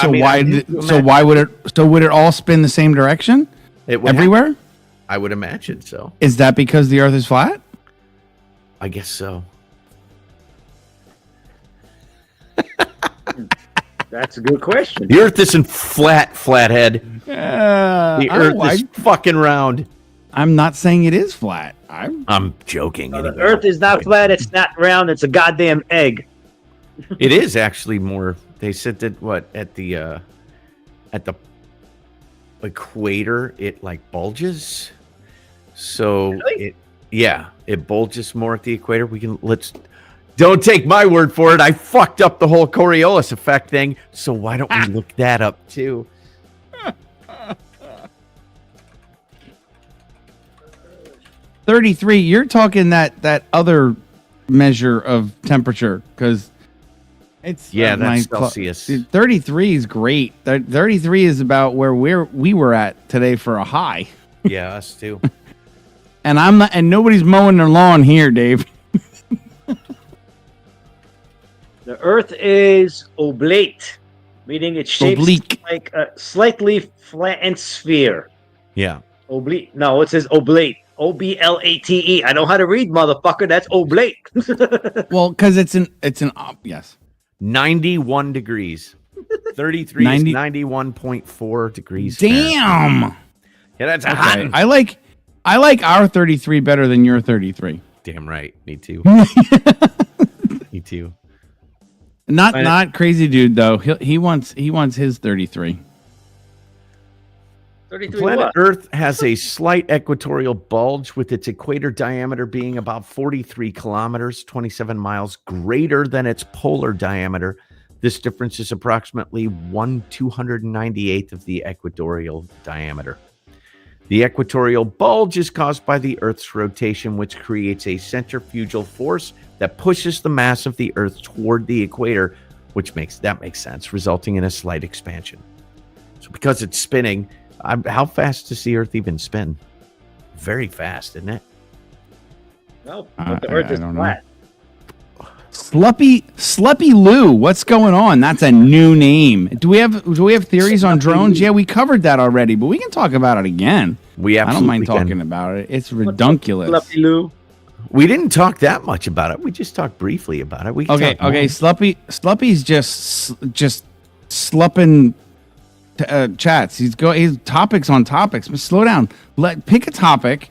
S1: Would it all spin the same direction?
S2: It would
S1: everywhere?
S2: I would imagine so.
S1: Is that because the Earth is flat?
S2: I guess so.
S3: That's a good question.
S2: The Earth isn't flat, flathead. The Earth is fucking round.
S1: I'm not saying it is flat.
S2: I'm joking.
S3: The Earth is not flat. It's not round. It's a goddamn egg.
S2: It is actually more. They said that at the equator it like bulges. So
S3: really?
S2: it bulges more at the equator. Don't take my word for it. I fucked up the whole Coriolis effect thing. So why don't we look that up too?
S1: $33. You're talking that other measure of temperature because it's
S2: that's Celsius.
S1: 33 is great. 33 is about where we were at today for a high.
S2: Yeah, us too.
S1: And nobody's mowing their lawn here, Dave.
S3: The Earth is oblate, meaning it's shaped like a slightly flattened sphere.
S2: Yeah.
S3: Oblate. No, it says oblate. OBLATE. I know how to read, motherfucker. That's oblate.
S1: Well, because it's an yes.
S2: 91 degrees. 33 is 91.4 degrees.
S1: Damn.
S2: Yeah, that's hot.
S1: I like our 33 better than your 33.
S2: Damn right. Me too. Me too.
S1: Not crazy dude though. He wants his 33.
S3: 33
S2: Planet
S3: what?
S2: Earth has a slight equatorial bulge with its equator diameter being about 43 kilometers, 27 miles greater than its polar diameter. This difference is approximately 1/298th of the equatorial diameter. The equatorial bulge is caused by the Earth's rotation, which creates a centrifugal force that pushes the mass of the Earth toward the equator, which makes sense, resulting in a slight expansion. So because it's spinning, how fast does the Earth even spin? Very fast, isn't it?
S3: No, but the Earth is flat.
S1: Sluppy Lou, what's going on? That's a new name. Do we have theories on drones? Yeah, we covered that already, but we can talk about it again.
S2: I
S1: don't mind talking about it. It's redunculous.
S3: Sluppy Lou.
S2: We didn't talk that much about it. We just talked briefly about it.
S1: Okay. Sluppy's just slupping chats. He's topics on topics. But slow down. Pick a topic,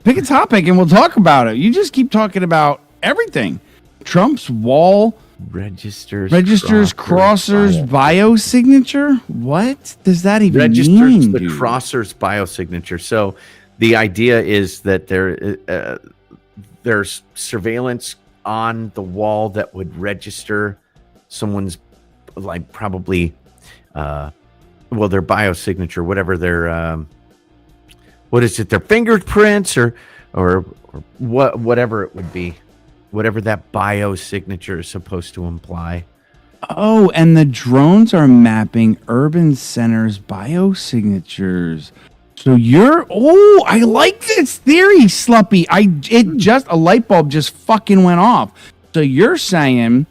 S1: and we'll talk about it. You just keep talking about everything. Trump's wall
S2: registers
S1: crossers biosignature. What does that even mean?
S2: The crossers biosignature. So the idea is that there's surveillance on the wall that would register someone's probably their biosignature, whatever their what is it, their fingerprints or whatever it would be. Whatever that biosignature is supposed to imply.
S1: Oh, and the drones are mapping urban centers' biosignatures. So I like this theory, Sluppy. A light bulb just fucking went off. So you're saying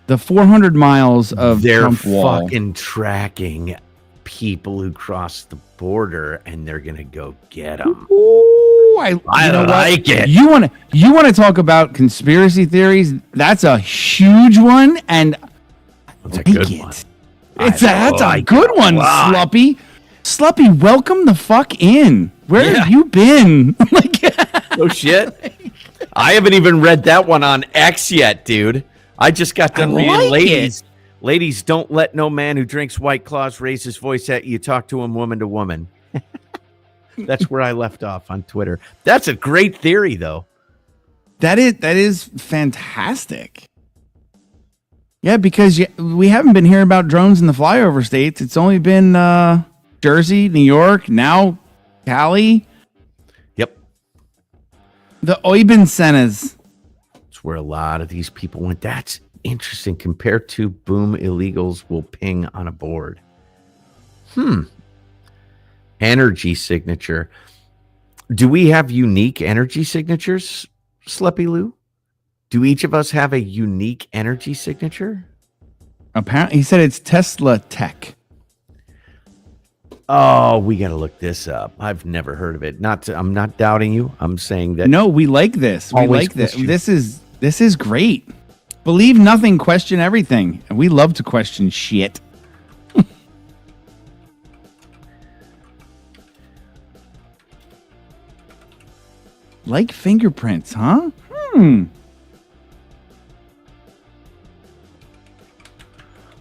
S1: the 400 miles of
S2: They're
S1: Trump wall.
S2: fucking tracking people who cross the border, and they're gonna go get them.
S1: Ooh,
S2: I
S1: you know
S2: like
S1: what?
S2: it.
S1: You want to talk about conspiracy theories? That's a huge one, and
S2: That's a
S1: like
S2: good
S1: it.
S2: one.
S1: That's a good one,
S2: lot.
S1: Sluppy. Sluppy, welcome the fuck in. Where have you been?
S2: Oh shit! I haven't even read that one on X yet, dude. I just got done reading ladies. Ladies, don't let no man who drinks White Claws raise his voice at you. Talk to him woman to woman. That's where I left off on Twitter. That's a great theory, though.
S1: That is fantastic. Yeah, because we haven't been hearing about drones in the flyover states. It's only been Jersey, New York, now Cali.
S2: Yep.
S1: The Oiben centers.
S2: That's where a lot of these people went. That's interesting. Compared to boom, illegals will ping on a board. Energy signature. Do we have unique energy signatures, Sleppy Lou? Do each of us have a unique energy signature?
S1: Apparently, he said it's Tesla Tech.
S2: Oh, we got to look this up. I've never heard of it. I'm not doubting you. I'm saying that.
S1: No, we like this. We
S2: Always
S1: like this.
S2: question.
S1: This is great. Believe nothing, question everything. And we love to question shit. Like fingerprints, huh?
S2: I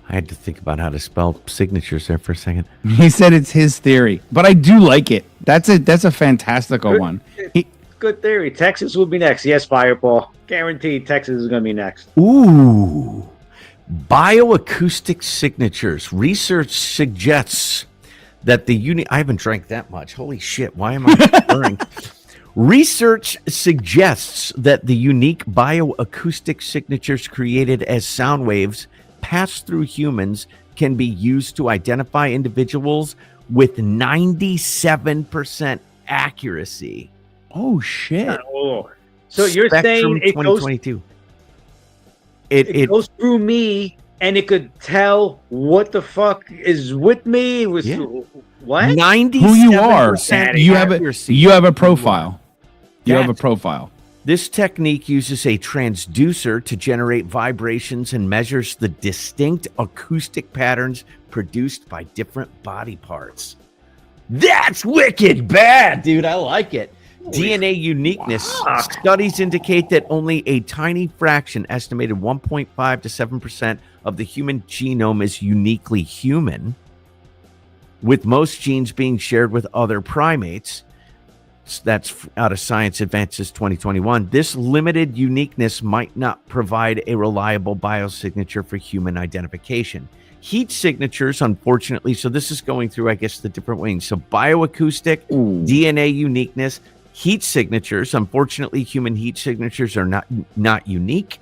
S2: had to think about how to spell signatures there for a second.
S1: He said it's his theory, but I do like it. That's a fantastical one.
S3: Good theory. Texas will be next. Yes, Fireball. Guaranteed Texas is going to be next.
S2: Ooh. Bioacoustic signatures. Research suggests that I haven't drank that much. Holy shit. Why am I stirring? Research suggests that the unique bioacoustic signatures created as sound waves pass through humans can be used to identify individuals with 97% accuracy.
S1: Oh shit.
S3: Oh. So you're saying it
S2: 2022.
S3: It goes through me and it could tell what the fuck is with me? What?
S2: 97%
S1: Who you are.
S2: accuracy.
S1: You have a profile. You have a profile.
S2: This technique uses a transducer to generate vibrations and measures the distinct acoustic patterns produced by different body parts. That's wicked bad, dude. I like it. DNA uniqueness.
S3: Wow.
S2: Studies indicate that only a tiny fraction, estimated 1.5 to 7% of the human genome is uniquely human, with most genes being shared with other primates. That's out of Science Advances 2021. This limited uniqueness might not provide a reliable biosignature for human identification. Heat signatures, unfortunately, so this is going through, I guess, the different wings. So bioacoustic, DNA uniqueness, heat signatures. Unfortunately, human heat signatures are not unique.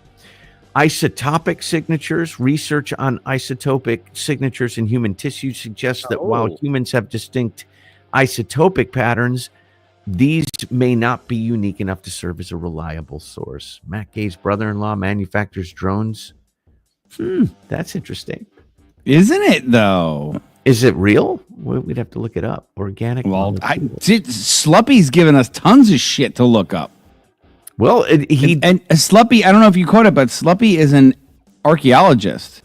S2: Isotopic signatures. Research on isotopic signatures in human tissue suggests that while humans have distinct isotopic patterns, these may not be unique enough to serve as a reliable source. Matt Gay's brother-in-law manufactures drones. That's interesting.
S1: Isn't it, though?
S2: Is it real? We'd have to look it up. Organic.
S1: Well, Sluppy's given us tons of shit to look up.
S2: Well,
S1: And Sluppy, I don't know if you caught it, but Sluppy is an archaeologist.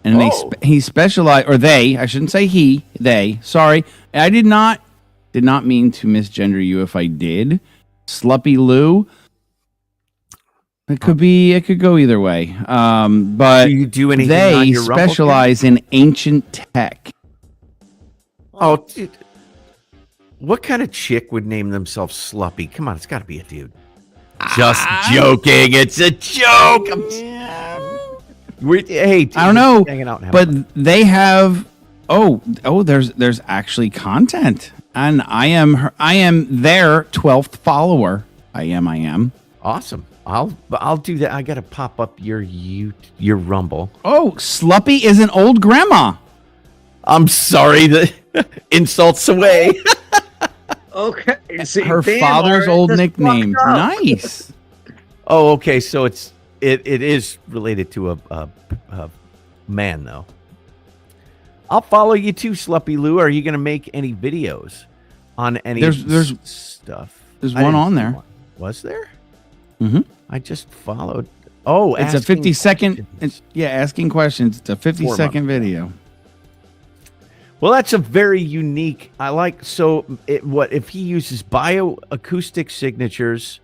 S1: And he specialized, or they, I shouldn't say they, sorry. I did not mean to misgender you if I did. Sluppy Lou. It could go either way. But
S2: do you do anything
S1: they
S2: on your
S1: specialize in ancient tech.
S2: Oh, dude. What kind of chick would name themselves Sluppy? Come on, it's got to be a dude. Just joking. It's a joke. Hey,
S1: I don't know,
S2: hanging out and
S1: but
S2: having fun.
S1: they have. There's actually content, and I am their 12th follower. I am.
S2: Awesome. I'll do that. I gotta pop up your Rumble.
S1: Oh, Sluppy is an old grandma.
S2: I'm sorry, the insults away.
S3: Okay. See,
S1: Her
S3: damn,
S1: father's
S3: Art,
S1: old
S3: this
S1: nickname.
S3: fucked up.
S1: Nice.
S2: Oh, okay. So it is related to a man, though. I'll follow you too, Sluppy Lou. Are you going to make any videos on any
S1: There's
S2: stuff?
S1: There's one on there.
S2: Was there?
S1: Mm-hmm.
S2: I just followed. Oh,
S1: It's a 50-second. Asking questions. It's a 50-second video.
S2: Well, that's a very unique. I like. So, what if he uses bioacoustic signatures?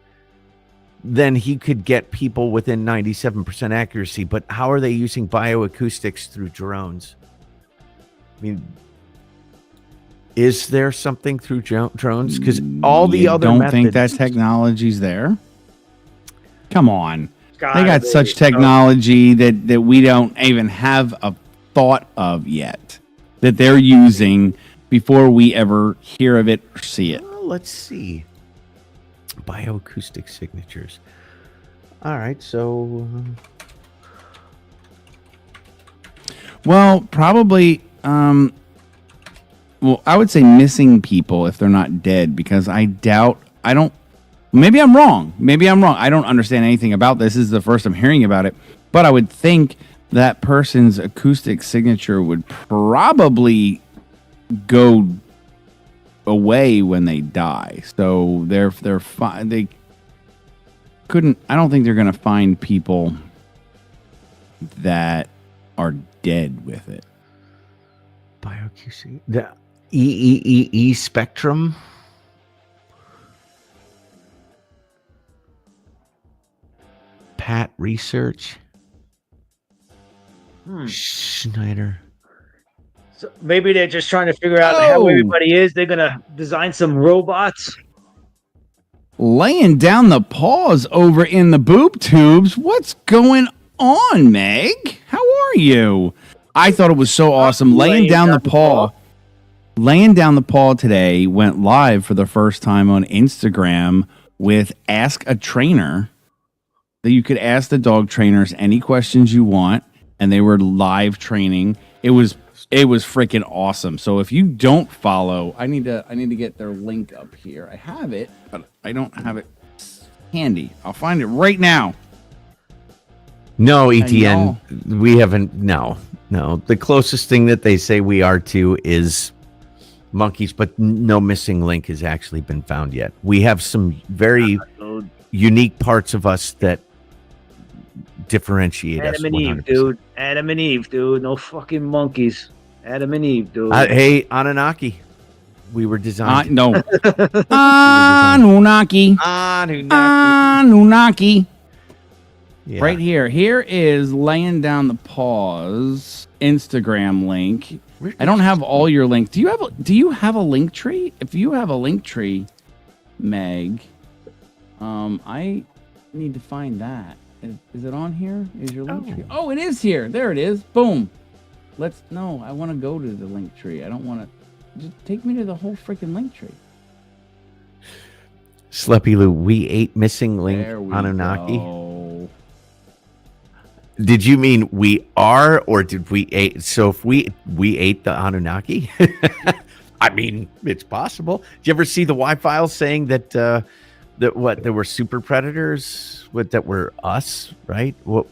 S2: Then he could get people within 97% accuracy. But how are they using bioacoustics through drones? I mean, is there something through drones? Because all the other
S1: don't
S2: methods,
S1: think that technology's there. Come on,
S3: Gotta
S1: they got
S3: be.
S1: such technology that we don't even have a thought of yet that they're using before we ever hear of it or see it.
S2: Well, let's see. Bioacoustic signatures. All right, so
S1: Well, probably. Well, I would say missing people if they're not dead, because I doubt. I don't. Maybe I'm wrong. I don't understand anything about this. This is the first I'm hearing about it. But I would think that person's acoustic signature would probably go away when they die. So they're fine. They couldn't. I don't think they're going to find people that are dead with it.
S2: bioacoustic. The EEE spectrum. Pat Research. Schneider.
S3: So maybe they're just trying to figure out how everybody is. They're gonna design some robots.
S1: Laying down the paws over in the boob tubes. What's going on, Meg? How are you? I thought it was so awesome. Laying down the paw. Laying down the paw today went live for the first time on Instagram with Ask a Trainer. That you could ask the dog trainers any questions you want, and they were live training. It was freaking awesome. So if you don't follow, I need to get their link up here. I have it, but I don't have it handy. I'll find it right now.
S2: No, ETN, we haven't. No. The closest thing that they say we are to is monkeys, but no missing link has actually been found yet. We have some very unique parts of us that differentiate us.
S3: Adam and Eve, dude. Adam and Eve, dude. No fucking monkeys. Adam and Eve, dude.
S2: Hey, Anunnaki. We were designed.
S1: No. Anunnaki. Anunnaki.
S2: Yeah.
S1: Right here. Here is Laying Down the Paws Instagram link. I don't have all your links. Do you have a link tree? If you have a link tree, Meg, I need to find that. Is it on here? Is your link tree? Oh, it is here. There it is. Boom. I want to go to the link tree. I don't want to. Just take me to the whole freaking link tree.
S2: Sleppy Lou, we ate missing link Anunnaki.
S1: Go.
S2: Did you mean we are, or did we ate? So if we ate the Anunnaki, I mean, it's possible. Did you ever see the Y files saying that there were super predators that were us, right? What?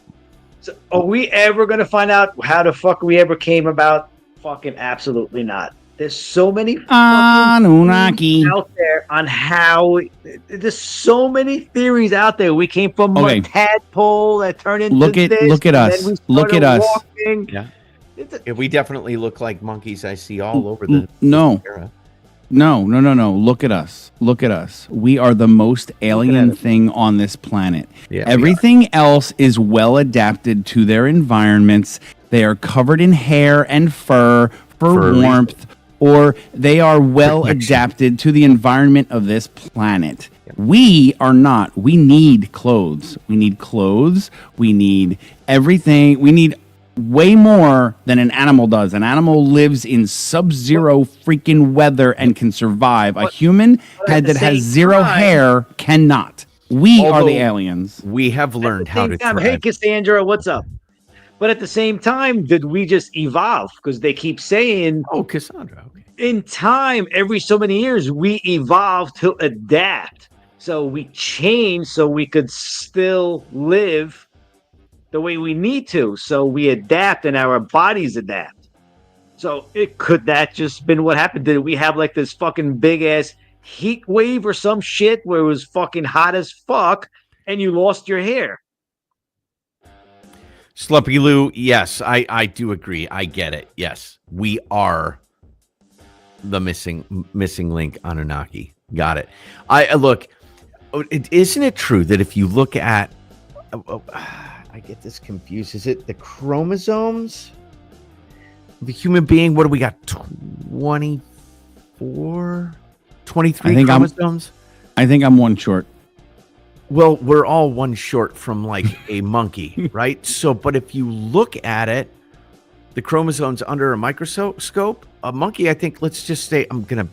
S3: So are we ever gonna find out how the fuck we ever came about? Fucking absolutely not. There's so many
S1: Anunnaki
S3: out there on how. There's so many theories out there. We came from a tadpole that turned into
S1: look at us. Look at us.
S3: Walking.
S2: Yeah. We definitely look like monkeys. I see all over the era.
S1: No. Look at us. We are the most alien thing on this planet.
S2: Yeah,
S1: everything else is well adapted to their environments. They are covered in hair and fur for warmth, or they are well adapted to the environment of this planet. Yep. We are not. We need clothes. We need everything. We need way more than an animal does. An animal lives in sub-zero freaking weather and can survive. A human head that has zero hair cannot. We are
S2: Although
S1: the aliens.
S2: We have learned how to
S3: Hey,
S2: thrive.
S3: Cassandra, what's up? But at the same time, did we just evolve? Because they keep saying
S2: Oh, Cassandra. Okay.
S3: in time, every so many years, we evolve to adapt. So we change so we could still live the way we need to. So we adapt and our bodies adapt. So could that just been what happened? Did we have like this fucking big ass heat wave or some shit where it was fucking hot as fuck and you lost your hair?
S2: Sluppy Lou, yes, I do agree. I get it. Yes, we are the missing link Anunnaki. Got it. I look. Isn't it true that if you look at, I get this confused. Is it the chromosomes of a human being? What do we got? 24, 23 chromosomes?
S1: I think I'm one short.
S2: Well, we're all one short from like a monkey, right? So, but if you look at it, the chromosomes under a microscope, a monkey, I think, let's just say, I'm gonna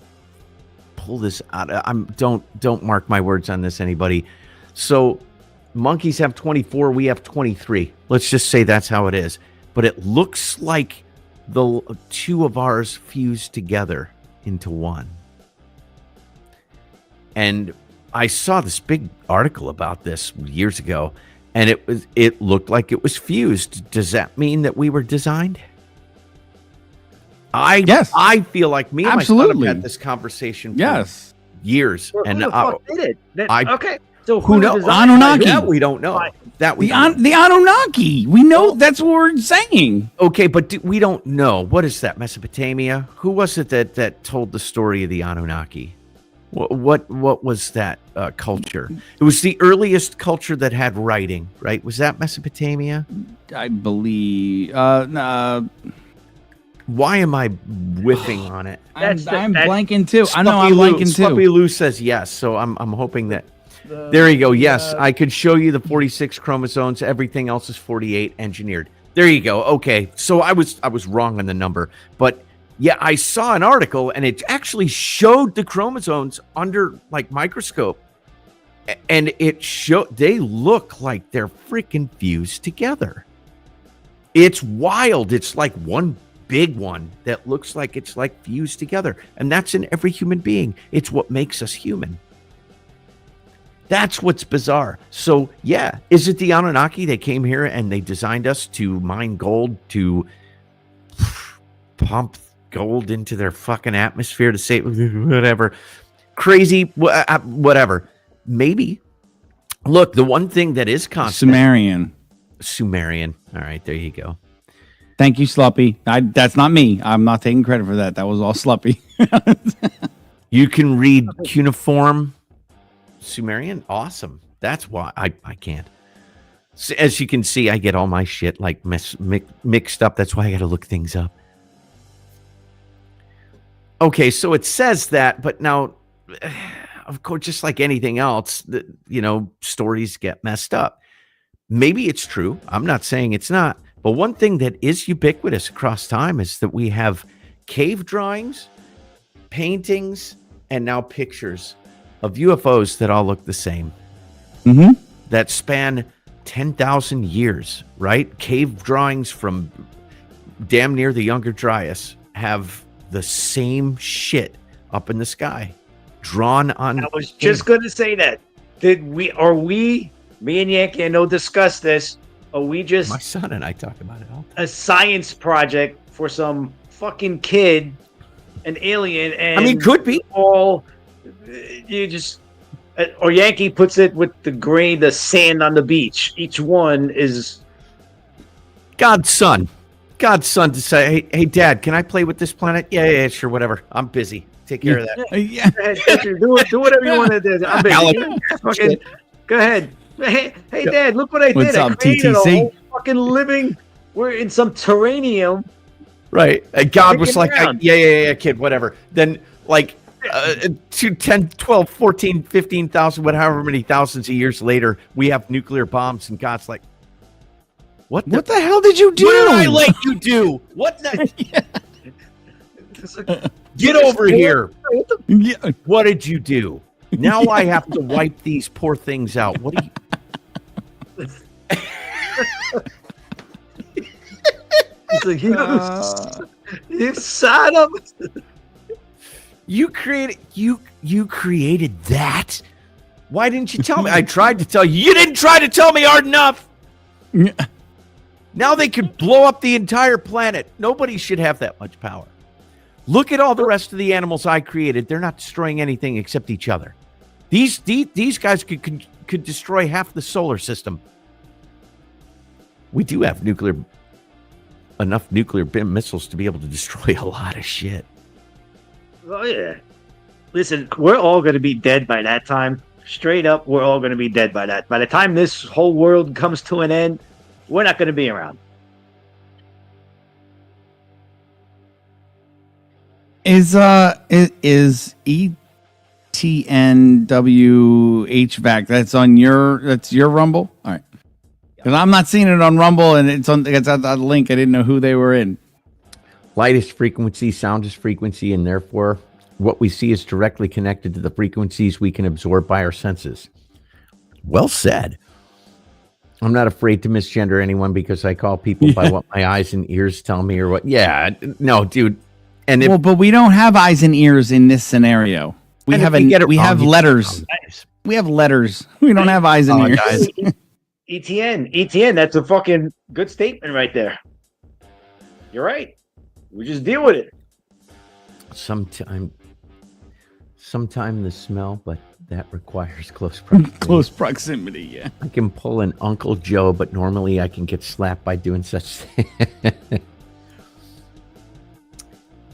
S2: pull this out. Don't mark my words on this, anybody. So, monkeys have 24, we have 23. Let's just say that's how it is. But it looks like the two of ours fused together into one. And I saw this big article about this years ago, and it looked like it was fused. Does that mean that we were designed?
S1: Yes.
S2: I feel like me and my son have had this conversation for years.
S3: Well,
S2: and
S3: who the fuck did it?
S2: okay.
S3: So
S2: who knows?
S1: Anunnaki.
S2: That we don't know. That we
S1: the Anunnaki. We know that's what we're saying.
S2: Okay, but we don't know. What is that? Mesopotamia? Who was it that told the story of the Anunnaki? What was that culture? It was the earliest culture that had writing, right? Was that Mesopotamia?
S1: I believe.
S2: Why am I whiffing on it?
S1: I'm blanking too. I know I'm blanking too.
S2: Sluppy Lou says yes, so I'm hoping that. There you go. Yes, I could show you the 46 chromosomes. Everything else is 48 engineered. There you go. Okay, so I was wrong on the number, but. Yeah, I saw an article and it actually showed the chromosomes under like microscope, and it showed they look like they're freaking fused together. It's wild. It's like one big one that looks like it's like fused together, and that's in every human being. It's what makes us human. That's what's bizarre. So yeah, is it the Anunnaki? They came here and they designed us to mine gold, to pump gold into their fucking atmosphere to say whatever crazy whatever. Maybe. Look, the one thing that is constant. Sumerian. All right, there you go.
S1: Thank you, Sluppy. That's not me. I'm not taking credit for that. That was all Sluppy.
S2: You can read cuneiform Sumerian. Awesome. That's why I can't. As you can see, I get all my shit like mixed up. That's why I got to look things up. Okay, so it says that, but now, of course, just like anything else, stories get messed up. Maybe it's true. I'm not saying it's not. But one thing that is ubiquitous across time is that we have cave drawings, paintings, and now pictures of UFOs that all look the same.
S1: Mm-hmm.
S2: That span 10,000 years, right? Cave drawings from damn near the Younger Dryas have the same shit up in the sky drawn on.
S3: I was just going to say that. Me and Yankee, I know, discussed this. Are we just
S2: my son and I talk about it all.
S3: A science project for some fucking kid, an alien? And
S2: I mean, could be
S3: all. You just or Yankee puts it with the sand on the beach. Each one is
S2: God's son to say, hey, Dad, can I play with this planet? Yeah, sure, whatever. I'm busy. Take care of that.
S3: Yeah. Do whatever you want to do. I'm busy. Go ahead. Hey, Dad, look what I did.
S1: What's up,
S3: I created
S1: TTC?
S3: a whole fucking living. We're in some terranium.
S2: Right. God was like, yeah, kid, whatever. Then, like, 10, 12, 14, 15,000, whatever many thousands of years later, we have nuclear bombs, and God's like, What the hell did you do?
S3: What did I let you do? What the?
S2: Get over here. What did you do? Now I have to wipe these poor things out. What do you?
S3: It's like, you son of
S2: You created that? Why didn't you tell me? I tried to tell you. You didn't try to tell me hard enough. Now they could blow up the entire planet. Nobody should have that much power. Look at all the rest of the animals I created. They're not destroying anything except each other. These guys could destroy half the solar system. We do have enough nuclear missiles to be able to destroy a lot of shit.
S3: Oh, yeah. Listen, we're all going to be dead by that time. Straight up, we're all going to be dead by that. By the time this whole world comes to an end, we're not going to be around.
S1: Is ETNW HVAC that's your Rumble? All right. Because I'm not seeing it on Rumble, and it's on that link. I didn't know who they were in.
S2: Light is frequency, sound is frequency, and therefore what we see is directly connected to the frequencies we can absorb by our senses. Well said. I'm not afraid to misgender anyone because I call people by what my eyes and ears tell me or what. Yeah, no, dude. And
S1: but we don't have eyes and ears in this scenario. We have letters. We have letters. We don't have eyes and ears.
S3: ETN, that's a fucking good statement right there. You're right. We just deal with it.
S2: Sometime the smell, but that requires close proximity.
S1: Close proximity, yeah.
S2: I can pull an Uncle Joe, but normally I can get slapped by doing such things.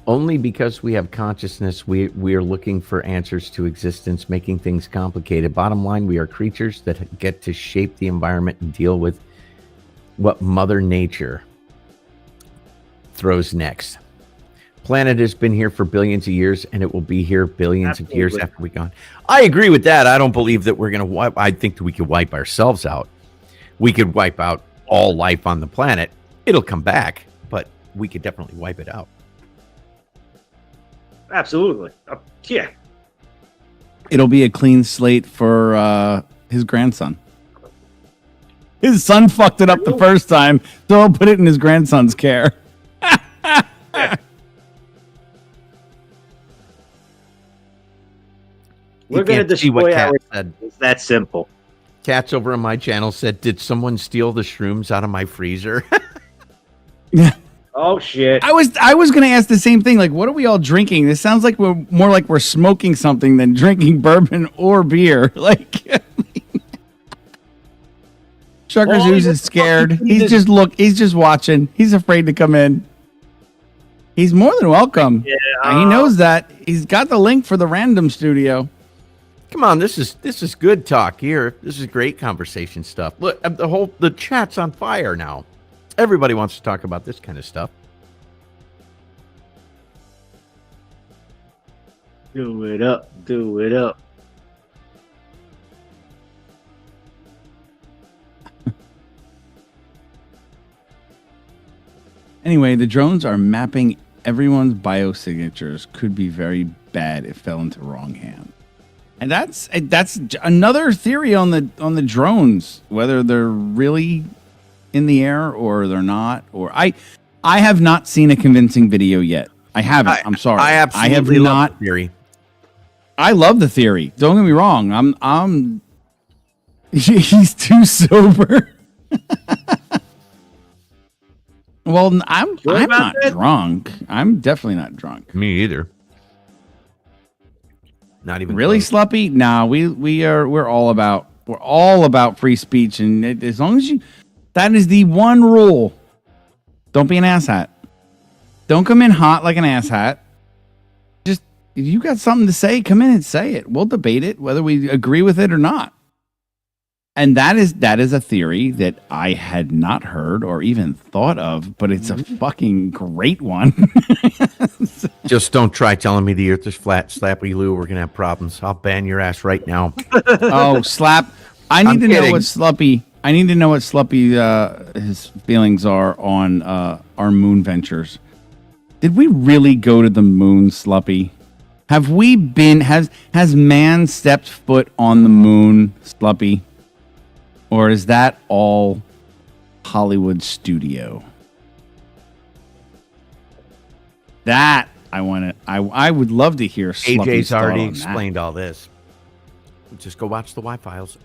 S2: Only because we have consciousness, we are looking for answers to existence, making things complicated. Bottom line, we are creatures that get to shape the environment and deal with what Mother Nature throws next. Planet has been here for billions of years, and it will be here billions of years after we're gone. I agree with that. I don't believe that we're going to wipe. I think that we could wipe ourselves out. We could wipe out all life on the planet. It'll come back, but we could definitely wipe it out.
S3: Absolutely. Yeah.
S1: It'll be a clean slate for his grandson. His son fucked it up the first time, so I'll put it in his grandson's care.
S3: We're going to destroy our... It's that simple.
S2: Cats over on my channel said, did someone steal the shrooms out of my freezer?
S1: Yeah.
S3: Oh shit!
S1: I was going to ask the same thing. Like, what are we all drinking? This sounds like we're more like we're smoking something than drinking bourbon or beer. Like, Shuckers Ooze is scared. He's just watching. He's afraid to come in. He's more than welcome. Yeah, he knows that. He's got the link for the random studio.
S2: Come on, this is good talk here. This is great conversation stuff. Look, the chat's on fire now. Everybody wants to talk about this kind of stuff.
S3: Do it up. Do it up.
S1: Anyway, the drones are mapping everyone's biosignatures. Could be very bad if fell into wrong hands. And that's another theory on the drones, whether they're really in the air or they're not. Or I have not seen a convincing video yet. I haven't. I'm sorry.
S2: I absolutely love the theory.
S1: I love the theory. Don't get me wrong. I'm he's too sober. Well, I'm not drunk. I'm definitely not drunk.
S2: Me either. Not even
S1: really close. Sluppy. Nah, we're all about free speech, and as long as that is the one rule. Don't be an asshat. Don't come in hot like an asshat. Just if you got something to say, come in and say it. We'll debate it, whether we agree with it or not. And that is a theory that I had not heard or even thought of, but it's a fucking great one.
S2: Just don't try telling me the earth is flat, Slappy Lou. We're gonna have problems. I'll ban your ass right now.
S1: Oh, Slap! I need to know what Sluppy. I need to know what Sluppy his feelings are on our moon ventures. Did we really go to the moon, Sluppy? Have we been? Has man stepped foot on the moon, Sluppy, or is that all Hollywood studio? That I want to. I would love to hear.
S2: AJ's
S1: Sluppy's
S2: already
S1: thought on
S2: explained all this. Just go watch the Y Files.
S1: that.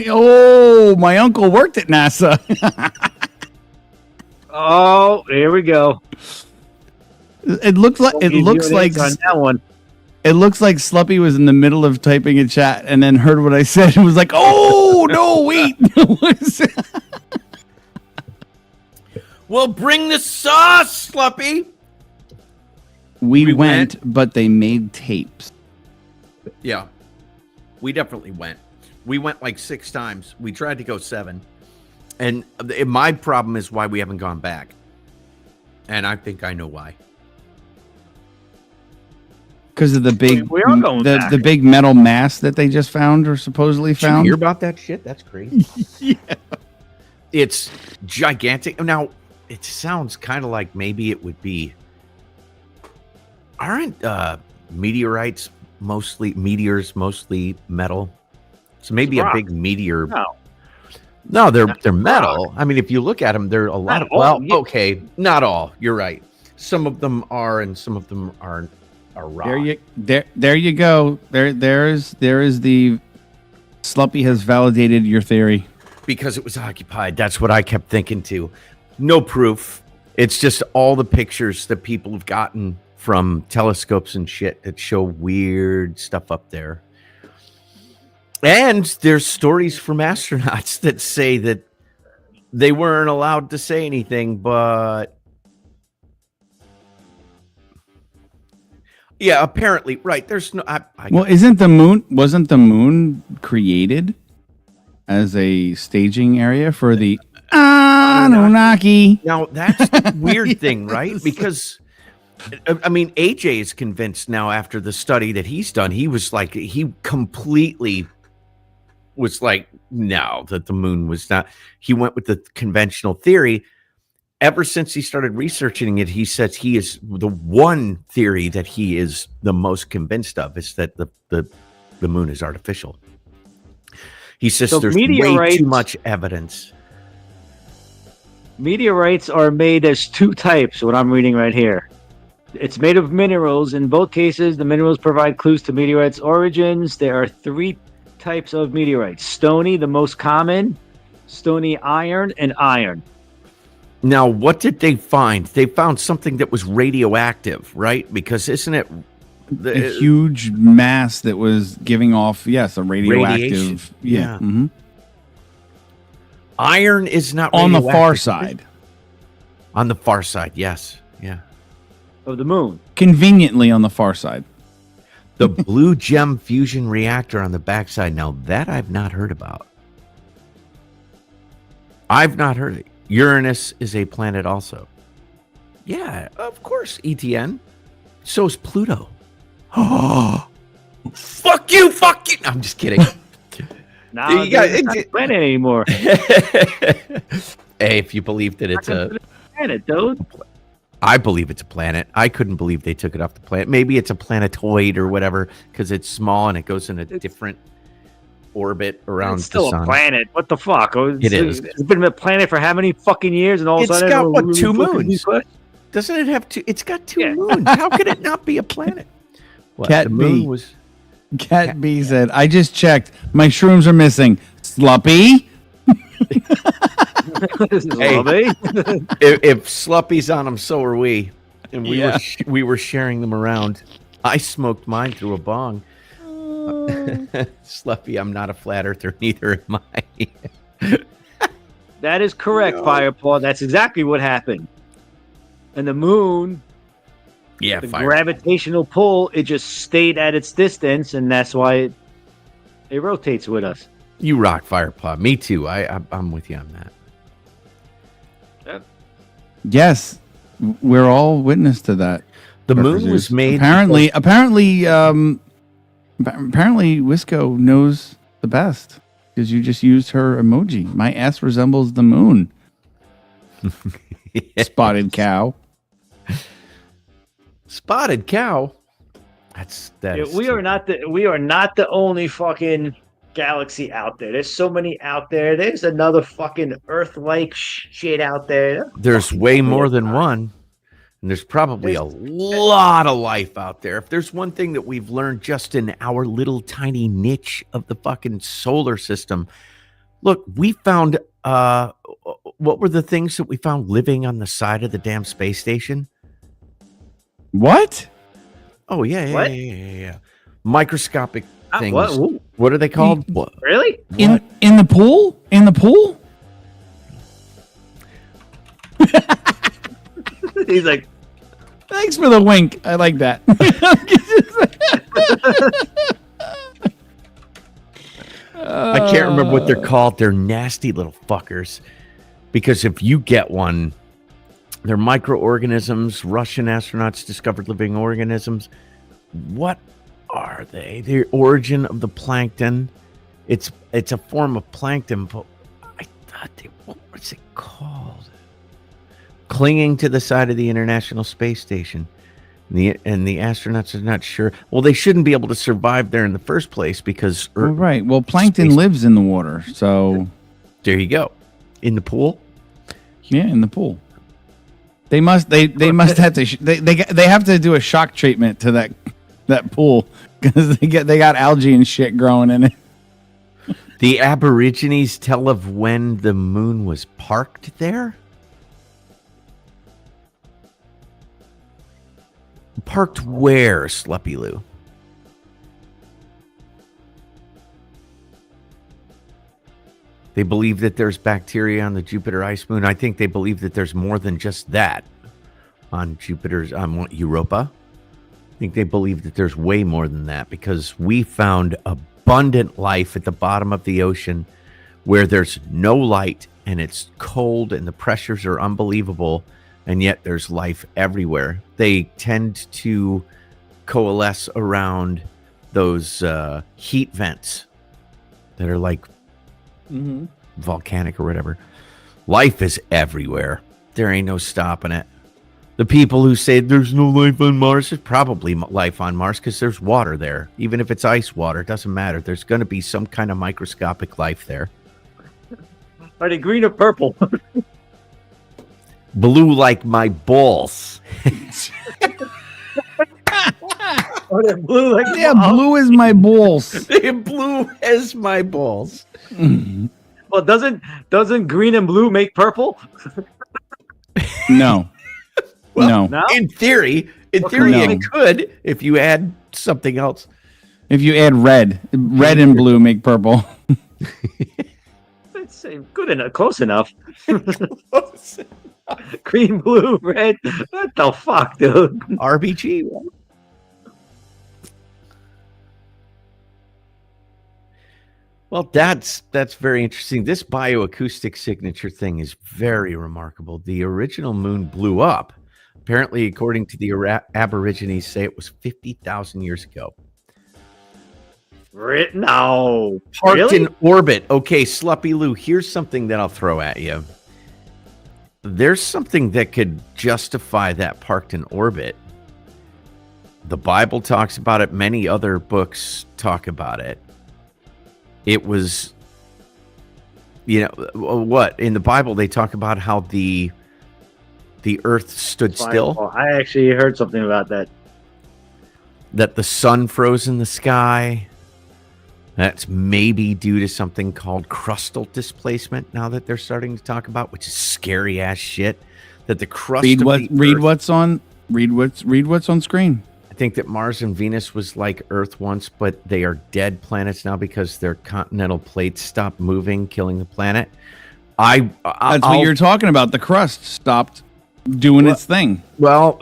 S1: Oh, my uncle worked at NASA.
S3: Oh, here we go.
S1: It looks like
S3: on that one.
S1: It looks like Sluppy was in the middle of typing a chat and then heard what I said and was like, "Oh no, wait!" What is it?
S2: Well, bring the sauce, Sluppy.
S1: We went, but they made tapes.
S2: Yeah, we definitely went. We went like 6 times. We tried to go 7. And my problem is why we haven't gone back. And I think I know why.
S1: Because of the big,
S3: We are going back.
S1: the big metal mass that they just found or supposedly
S2: Did you
S1: found.
S2: hear about that shit? That's crazy.
S1: Yeah.
S2: It's gigantic. Now, it sounds kind of like maybe it would be. Aren't meteors mostly metal? So maybe a big meteor. No, they're metal.
S3: rock.
S2: I mean, if you look at them, they're a lot
S3: Not
S2: of.
S3: all,
S2: Well,
S3: yeah.
S2: okay, not all. You're right. Some of them are, and some of them aren't. Are rock.
S1: There you go. There is the Sluppy has validated your theory.
S2: Because it was occupied. That's what I kept thinking too. No proof. It's just all the pictures that people have gotten from telescopes and shit that show weird stuff up there. And there's stories from astronauts that say that they weren't allowed to say anything, but yeah, apparently, right. There's no.
S1: Well, wasn't the moon created as a staging area for the Anunnaki?
S2: Now that's the weird thing, right?
S1: Yes.
S2: Because I mean, AJ is convinced now after the study that he's done. He was like, he completely was like, no, that the moon was not. He went with the conventional theory. Ever since he started researching it, he says he is the one theory that he is the most convinced of is that the moon is artificial. He says
S3: So
S2: there's way
S3: meteorites-
S2: too much evidence.
S3: Meteorites are made as 2 types, what I'm reading right here. It's made of minerals. In both cases, the minerals provide clues to meteorites' origins. There are 3 types of meteorites. Stony, the most common, stony iron, and iron.
S2: Now, what did they find? They found something that was radioactive, right? Because isn't it
S1: A huge mass that was giving off, yes, a radioactive.
S2: Radiation. Yeah.
S1: Mhm.
S2: iron is not
S1: On the
S2: radioactive,
S1: far
S2: is it?
S1: side.
S2: On the far side, yes. Yeah.
S3: Of the moon.
S1: Conveniently on the far side.
S2: The blue gem fusion reactor on the backside. Now, that I've not heard about. I've not heard it. Uranus is a planet also. Yeah, of course, ETN. So is Pluto. Oh, fuck you. No, I'm just kidding.
S3: Now
S2: You got-
S3: it's not a planet anymore.
S2: Hey, if you believe that it's a...
S3: planet, dude.
S2: I believe it's a planet. I couldn't believe they took it off the planet. Maybe it's a planetoid or whatever because it's small and it goes in a different orbit around
S3: It's still
S2: the sun.
S3: a planet. What the fuck?
S2: It is.
S3: It's been a planet for how many fucking years? And all of a
S2: It's
S3: sudden,
S2: got, what,
S3: we're
S2: 2
S3: looking at
S2: moons?
S3: these questions?
S2: Doesn't it have 2? It's got 2
S3: Yeah.
S2: moons. How could it not be a planet? What,
S1: Cat
S2: the moon
S1: B.
S2: was...
S1: Cat B said, I just checked. My shrooms are missing. Sluppy?
S3: This is
S2: Hey.
S3: lovely.
S2: if Sluppy's on them, so are we. And
S1: Yeah.
S2: we were sharing them around. I smoked mine through a bong. Sluppy, I'm not a flat earther, neither am I.
S3: That is correct, Firepaw. That's exactly what happened. And the moon,
S2: Yeah,
S3: the gravitational pull, it just stayed at its distance, and that's why it rotates with us.
S2: You rock, Firepaw. Me too. I'm with you on that.
S1: Yes. We're all witness to that.
S2: The moon
S1: Representatives.
S2: was made...
S1: Apparently Wisco knows the best because you just used her emoji. My ass resembles the moon. Spotted cow.
S2: Spotted cow.
S3: We are not the only fucking galaxy out there. There's so many out there. There's another fucking Earth-like shit out there.
S2: There's way more than one. And there's probably a lot of life out there. If there's one thing that we've learned just in our little tiny niche of the fucking solar system, look, we found what were the things that we found living on the side of the damn space station?
S1: What?
S2: Oh yeah.
S3: What?
S2: Yeah. Microscopic things.
S3: What?
S2: What are they called? What?
S3: Really?
S1: In the pool? In the pool?
S3: He's like,
S1: thanks for the wink. I like that.
S2: I can't remember what they're called. They're nasty little fuckers. Because if you get one, they're microorganisms. Russian astronauts discovered living organisms. What are they? The origin of the plankton. It's a form of plankton, but I thought what was it called? Clinging to the side of the International Space Station. And the astronauts are not sure. Well, they shouldn't be able to survive there in the first place because
S1: right. Well, plankton lives in the water, so
S2: there you go. In the pool?
S1: Yeah, in the pool. They must have to they have to do a shock treatment to that pool because they got algae and shit growing in it.
S2: The Aborigines tell of when the moon was parked there? Parked where, Sluppy Lou? They believe that there's bacteria on the Jupiter ice moon. I think they believe that there's more than just that on Europa. I think they believe that there's way more than that because we found abundant life at the bottom of the ocean where there's no light and it's cold and the pressures are unbelievable, and yet there's life everywhere. They tend to coalesce around those heat vents that are like volcanic or whatever. Life is everywhere. There ain't no stopping it. The people who say there's no life on Mars, there's probably life on Mars because there's water there. Even if it's ice water, it doesn't matter. There's going to be some kind of microscopic life there.
S3: Are they green or purple?
S2: Blue like my balls.
S3: Are they blue like
S1: blue is my balls.
S2: They're blue as my balls.
S3: Well, doesn't green and blue make purple?
S1: No.
S2: Well,
S1: no.
S2: In theory, it could if you add something else.
S1: If you add red and blue make purple.
S3: That's good enough, close enough. Green, blue, red. What the fuck, dude?
S2: RBG. Well, that's very interesting. This bioacoustic signature thing is very remarkable. The original moon blew up. Apparently, according to the Aborigines, say it was 50,000 years ago.
S3: No.
S2: Parked
S3: Really?
S2: in orbit. Okay, Sluppy Lou, here's something that I'll throw at you. There's something that could justify that parked in orbit. The Bible talks about it. Many other books talk about it. It was, what? In the Bible, they talk about how the earth stood still.
S3: Oh, I actually heard something about that.
S2: That the sun froze in the sky. That's maybe due to something called crustal displacement now that they're starting to talk about, which is scary ass shit. That the crust
S1: read what's on screen.
S2: I think that Mars and Venus was like Earth once, but they are dead planets now because their continental plates stopped moving, killing the planet. That's
S1: what you're talking about. The crust stopped doing its thing.
S2: Well,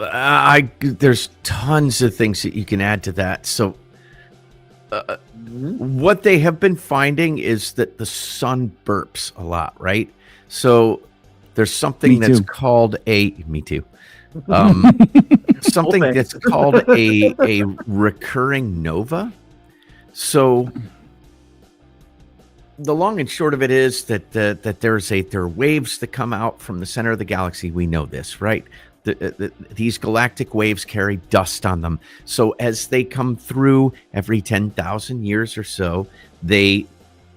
S2: there's tons of things that you can add to that. So what they have been finding is that the sun burps a lot, right? So there's something that's called me too. Something that's called a recurring nova. So the long and short of it is that there are waves that come out from the center of the galaxy. We know this, right? These galactic waves carry dust on them. So as they come through every 10,000 years or so, they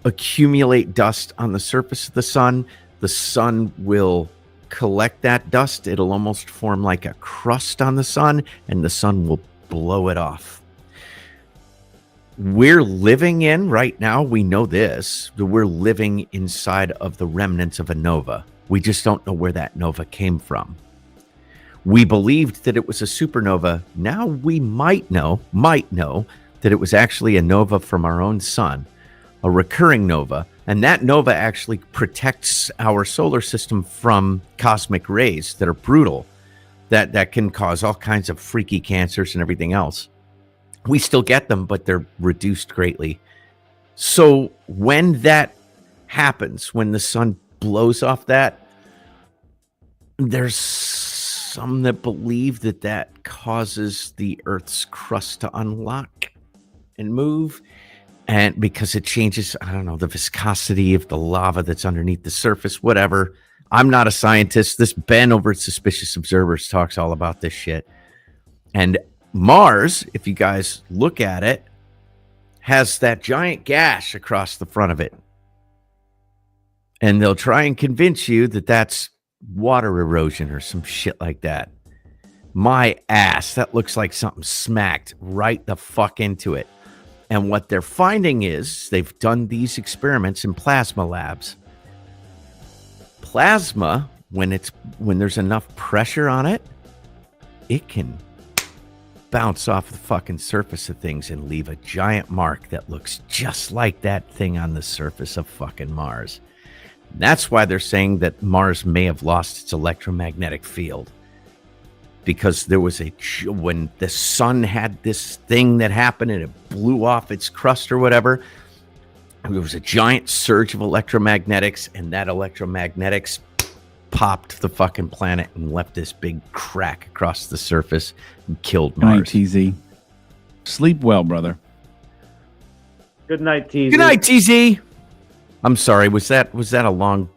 S2: accumulate dust on the surface of the sun. The sun will collect that dust. It'll almost form like a crust on the sun, and the sun will blow it off. We're living in right now, we know this, we're living inside of the remnants of a nova. We just don't know where that nova came from. We believed that it was a supernova. Now we might know that it was actually a nova from our own sun, a recurring nova. And that nova actually protects our solar system from cosmic rays that are brutal, that can cause all kinds of freaky cancers and everything else. We still get them, but they're reduced greatly. So when that happens, when the sun blows off that, there's some that believe that causes the Earth's crust to unlock and move. And because it changes, I don't know, the viscosity of the lava that's underneath the surface, whatever. I'm not a scientist. This Ben over at Suspicious Observers talks all about this shit. And Mars, if you guys look at it, has that giant gash across the front of it. And they'll try and convince you that that's water erosion or some shit like that. My ass, that looks like something smacked right the fuck into it. And what they're finding is they've done these experiments in plasma labs. Plasma, when there's enough pressure on it, it can bounce off the fucking surface of things and leave a giant mark that looks just like that thing on the surface of fucking Mars. That's why they're saying that Mars may have lost its electromagnetic field. Because there was when the sun had this thing that happened and it blew off its crust or whatever, there was a giant surge of electromagnetics, and that electromagnetics popped the fucking planet and left this big crack across the surface and killed Mars.
S1: Good night, TZ. Sleep well, brother.
S3: Good night, TZ.
S2: Good night, TZ. I'm sorry. Was that a long,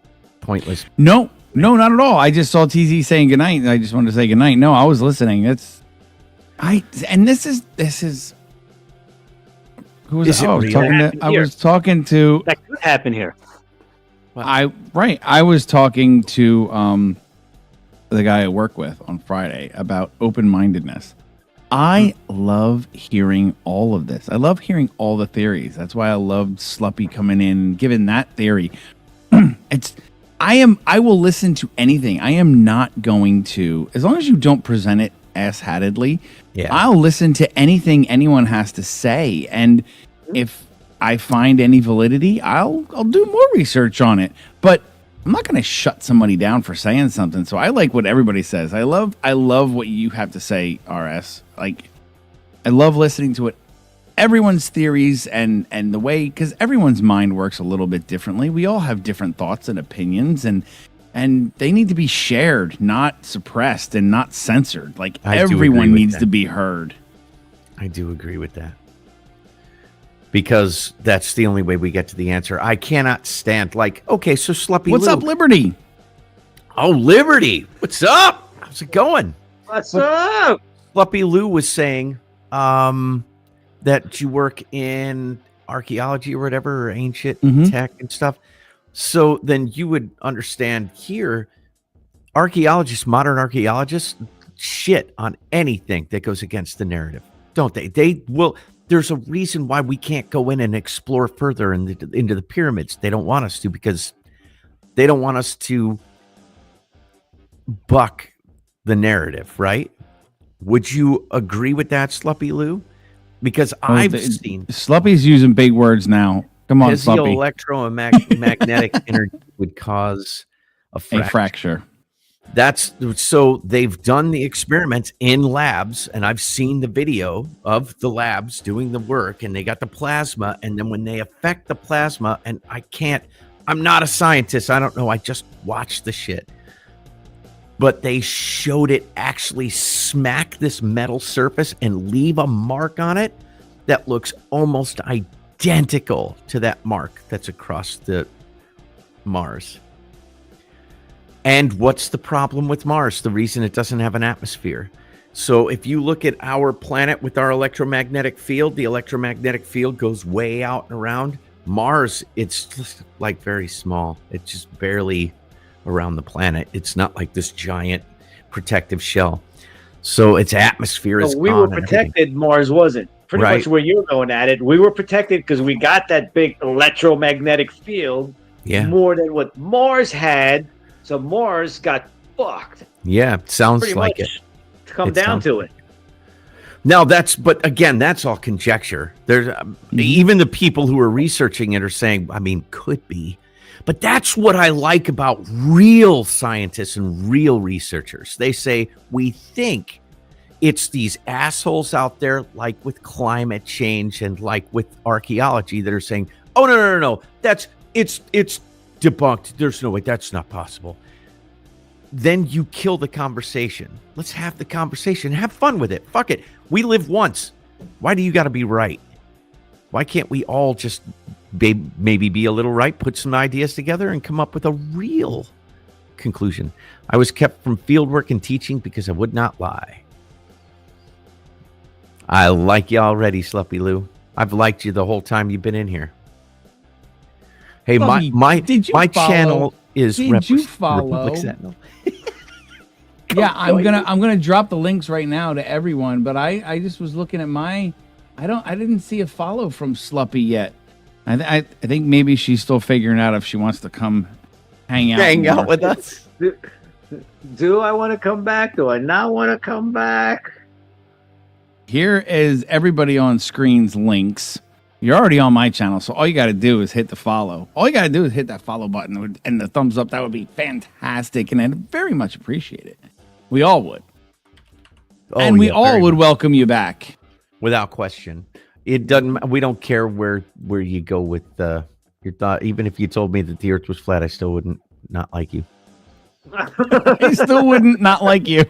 S2: pointless?
S1: No, not at all. I just saw TZ saying goodnight, and I just wanted to say goodnight. No, I was listening. This is who was it? I was talking to
S3: that could happen here.
S1: I was talking to the guy I work with on Friday about open-mindedness. I love hearing all of this. I love hearing all the theories. That's why I loved Sluppy coming in and giving that theory. I will listen to anything. I am not going to, as long as you don't present it ass-hattedly, I'll listen to anything anyone has to say. And if I find any validity, I'll do more research on it. But I'm not going to shut somebody down for saying something. So I like what everybody says. I love what you have to say, RS. Like, I love listening to it. Everyone's theories and the way, because everyone's mind works a little bit differently. We all have different thoughts and opinions, and they need to be shared, not suppressed and not censored. Like, everyone needs to be heard.
S2: I do agree with that. Because that's the only way we get to the answer. I cannot stand, okay, so Sluppy
S1: What's
S2: Lou.
S1: up, Liberty?
S2: Oh, Liberty. What's up? How's it going?
S3: What's up?
S2: Sluppy Lou was saying that you work in archaeology or whatever, or ancient tech and stuff. So then you would understand here, modern archaeologists, shit on anything that goes against the narrative, don't they? They will. There's a reason why we can't go in and explore further into the pyramids. They don't want us to, because they don't want us to buck the narrative, right? Would you agree with that, Sluppy Lou? Because I've seen
S1: Sluppy's using big words now. Come on, Sluppy.
S2: Electromagnetic energy would cause a fracture. That's so they've done the experiments in labs, and I've seen the video of the labs doing the work, and they got the plasma, and then when they affect the plasma, and I'm not a scientist, I don't know, I just watched the shit. But they showed it actually smack this metal surface and leave a mark on it that looks almost identical identical to that mark that's across the Mars. And what's the problem with Mars? The reason it doesn't have an atmosphere. So if you look at our planet with our electromagnetic field, the electromagnetic field goes way out and around. Mars, it's just like very small. It's just barely around the planet. It's not like this giant protective shell. So its atmosphere is
S3: we
S2: gone
S3: were
S2: and
S3: protected.
S2: everything.
S3: Mars wasn't. Pretty
S2: Right.
S3: much where you're going at it. We were protected because we got that big electromagnetic field more than what Mars had. So Mars got fucked.
S2: Yeah, sounds
S3: Pretty
S2: like
S3: much
S2: it.
S3: come down to it.
S2: Now but again, that's all conjecture. There's even the people who are researching it are saying, I mean, could be. But that's what I like about real scientists and real researchers. They say, we think it's these assholes out there, like with climate change and like with archaeology, that are saying, oh, no. It's debunked. There's no way. That's not possible. Then you kill the conversation. Let's have the conversation. Have fun with it. Fuck it. We live once. Why do you got to be right? Why can't we all just maybe be a little right, put some ideas together, and come up with a real conclusion? I was kept from fieldwork and teaching because I would not lie. I like you already, Sluppy Lou. I've liked you the whole time you've been in here. Hey,
S1: Sluppy,
S2: my channel is
S1: Did you follow?
S2: Republic Sentinel.
S1: Yeah, I'm gonna drop the links right now to everyone. But I just was looking at my, I didn't see a follow from Sluppy yet. I think maybe she's still figuring out if she wants to come hang out
S2: with us.
S3: Do I want to come back? Do I not want to come back?
S1: Here is everybody on screen's links. You're already on my channel, so all you got to do is hit the follow. All you got to do is hit that follow button and the thumbs up. That would be fantastic, and I'd very much appreciate it. We all would. And we all would welcome you back.
S2: Without question. It doesn't. We don't care where you go with your thought. Even if you told me that the Earth was flat, I still wouldn't not like you.
S1: I still wouldn't not like you.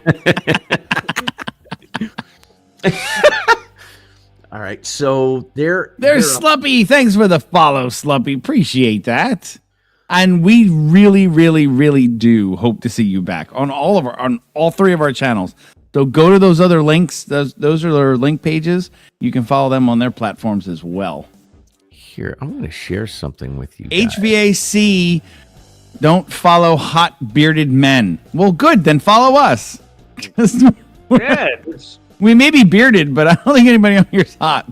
S2: All right, so there's
S1: Sluppy. Thanks for the follow, Sluppy. Appreciate that. And we really, really, really do hope to see you back on all three of our channels. So go to those other links. Those are their link pages. You can follow them on their platforms as well.
S2: Here, I'm going to share something with you guys.
S1: HVAC, don't follow hot bearded men. Well, good. Then follow us.
S3: Yeah.
S1: We may be bearded, but I don't think anybody on here is hot.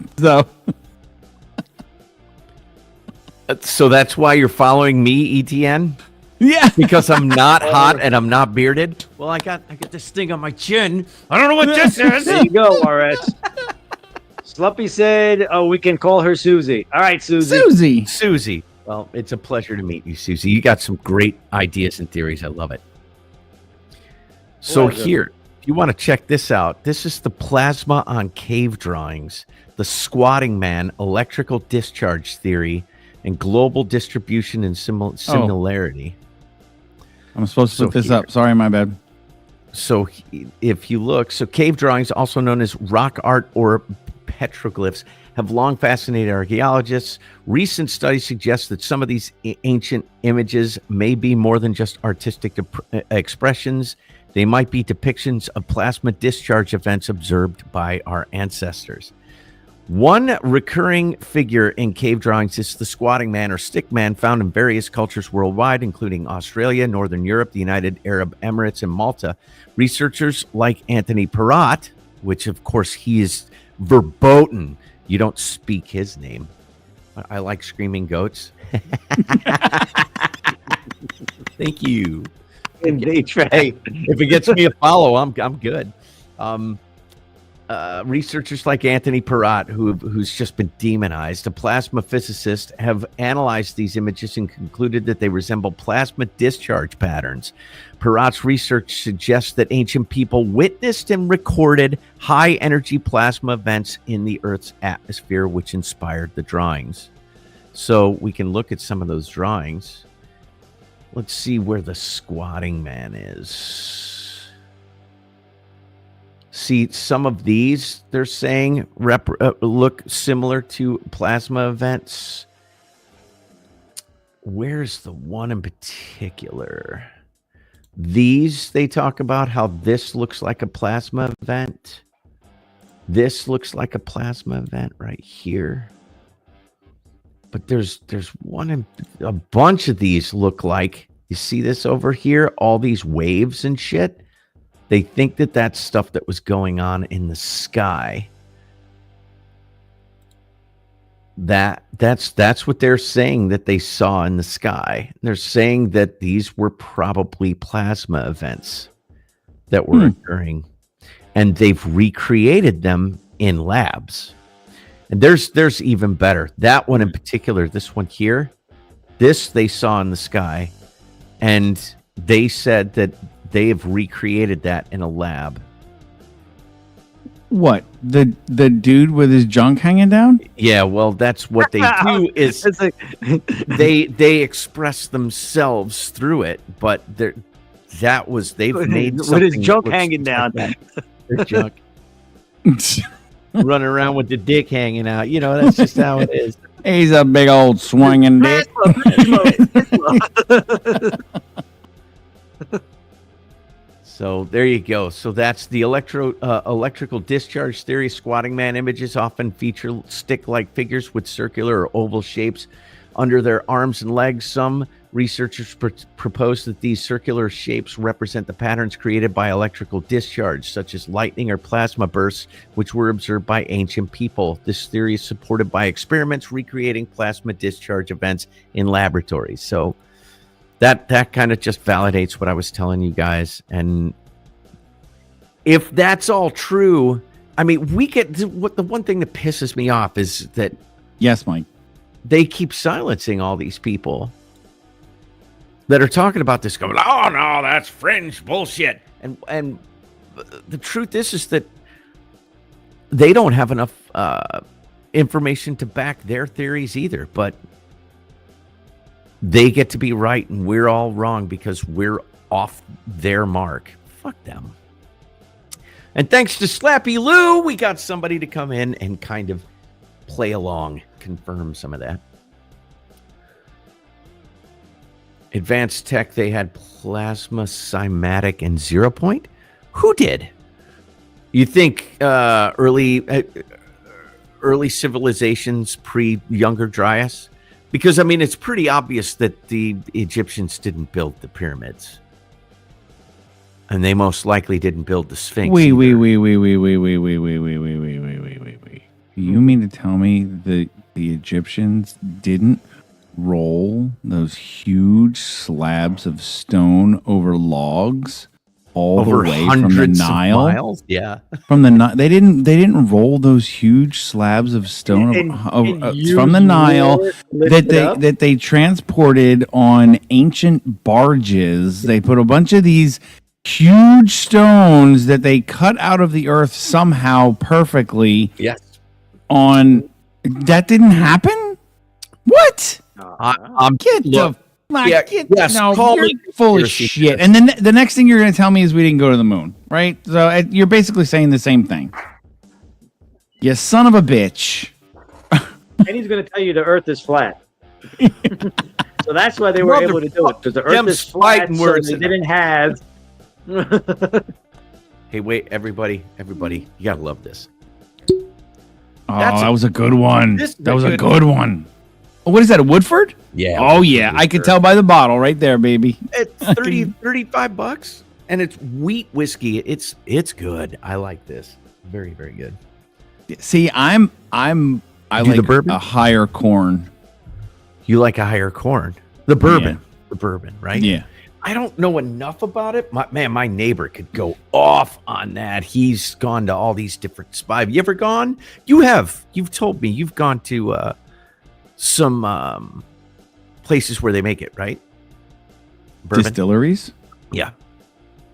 S2: So that's why you're following me, ETN?
S1: Yeah.
S2: Because I'm not hot and I'm not bearded? Well, I got this thing on my chin. I don't know what this is.
S3: There you go, RS. Sluppy said, we can call her Susie. All right, Susie.
S2: Susie. Well, it's a pleasure to meet you, Susie. You got some great ideas and theories. I love it. So here, if you want to check this out, this is the plasma on cave drawings, the squatting man, electrical discharge theory, and global distribution and similarity.
S1: I'm supposed to put this up. Sorry, my bad.
S2: So if you look, cave drawings, also known as rock art or petroglyphs, have long fascinated archaeologists. Recent studies suggest that some of these ancient images may be more than just artistic expressions. They might be depictions of plasma discharge events observed by our ancestors. One recurring figure in cave drawings is the squatting man or stick man, found in various cultures worldwide, including Australia, Northern Europe, the United Arab Emirates, and Malta. Researchers like Anthony Perrott, which of course he is verboten. You don't speak his name. I like screaming goats. Thank you. Hey, if it gets me a follow, I'm good. Researchers like Anthony Perrott, who's just been demonized, a plasma physicist, have analyzed these images and concluded that they resemble plasma discharge patterns. Perrott's research suggests that ancient people witnessed and recorded high-energy plasma events in the Earth's atmosphere, which inspired the drawings. So we can look at some of those drawings. Let's see where the squatting man is. See, some of these they're saying look similar to plasma events. Where's the one in particular? These, they talk about how this looks like a plasma event. This looks like a plasma event right here. But there's one in a bunch of these look like, you see this over here, all these waves and shit. They think that that's stuff that was going on in the sky. That's what they're saying that they saw in the sky. They're saying that these were probably plasma events that were occurring, and they've recreated them in labs. And there's even better. That one in particular, this one here, this they saw in the sky, and they said that they have recreated that in a lab.
S1: What? The dude with his junk hanging down?
S2: Yeah, well, that's what they do is they express themselves through it, but they've made
S3: with his junk hanging down.
S2: Like their junk running around with the dick hanging out. You know, that's just how it is.
S1: He's a big old swinging dick.
S2: So there you go. So that's the electrical discharge theory. Squatting man images often feature stick-like figures with circular or oval shapes under their arms and legs. Some researchers propose that these circular shapes represent the patterns created by electrical discharge, such as lightning or plasma bursts, which were observed by ancient people. This theory is supported by experiments recreating plasma discharge events in laboratories. So that kind of just validates what I was telling you guys. And if that's all true, I mean, the one thing that pisses me off is that
S1: yes, Mike,
S2: they keep silencing all these people that are talking about this, going, "Oh no, that's fringe bullshit." And the truth is that they don't have enough information to back their theories either. But they get to be right and we're all wrong because we're off their mark. Fuck them. And thanks to Slappy Lou, we got somebody to come in and kind of play along, confirm some of that. Advanced Tech, they had plasma, cymatic, and 0 point. Who did? You think early civilizations pre-Younger Dryas? Because, I mean, it's pretty obvious that the Egyptians didn't build the pyramids. And they most likely didn't build the Sphinx.
S1: Wait. You mean to tell me that the Egyptians didn't roll those huge slabs of stone over logs all the way from the Nile?
S2: Miles? Yeah.
S1: From the they didn't roll those huge slabs of stone from the Nile that they transported on ancient barges. They put a bunch of these huge stones that they cut out of the earth somehow perfectly.
S2: Yes.
S1: On that didn't happen? What?
S2: I'm
S1: you're full of shit.
S2: Yes.
S1: And then the next thing you're going to tell me is we didn't go to the moon, right? So you're basically saying the same thing. You son of a bitch.
S3: And he's going to tell you the Earth is flat. So that's why they were able to do it, because the Earth is flat. So they didn't have.
S2: Hey, wait, everybody, you gotta love this.
S1: Oh, that was a good one. That was a good one. Oh, what is that, a Woodford?
S2: Yeah.
S1: Oh, yeah. I could tell by the bottle right there, baby.
S2: It's $35, and it's wheat whiskey. It's good. I like this. Very, very good.
S1: See, I like the bourbon? A higher corn.
S2: You like a higher corn? The bourbon.
S1: Yeah.
S2: The bourbon, right?
S1: Yeah.
S2: I don't know enough about it. My neighbor could go off on that. He's gone to all these different spots. Have you ever gone? You have. You've told me you've gone to some places where they make it, right? Bourbon?
S1: Distilleries?
S2: Yeah.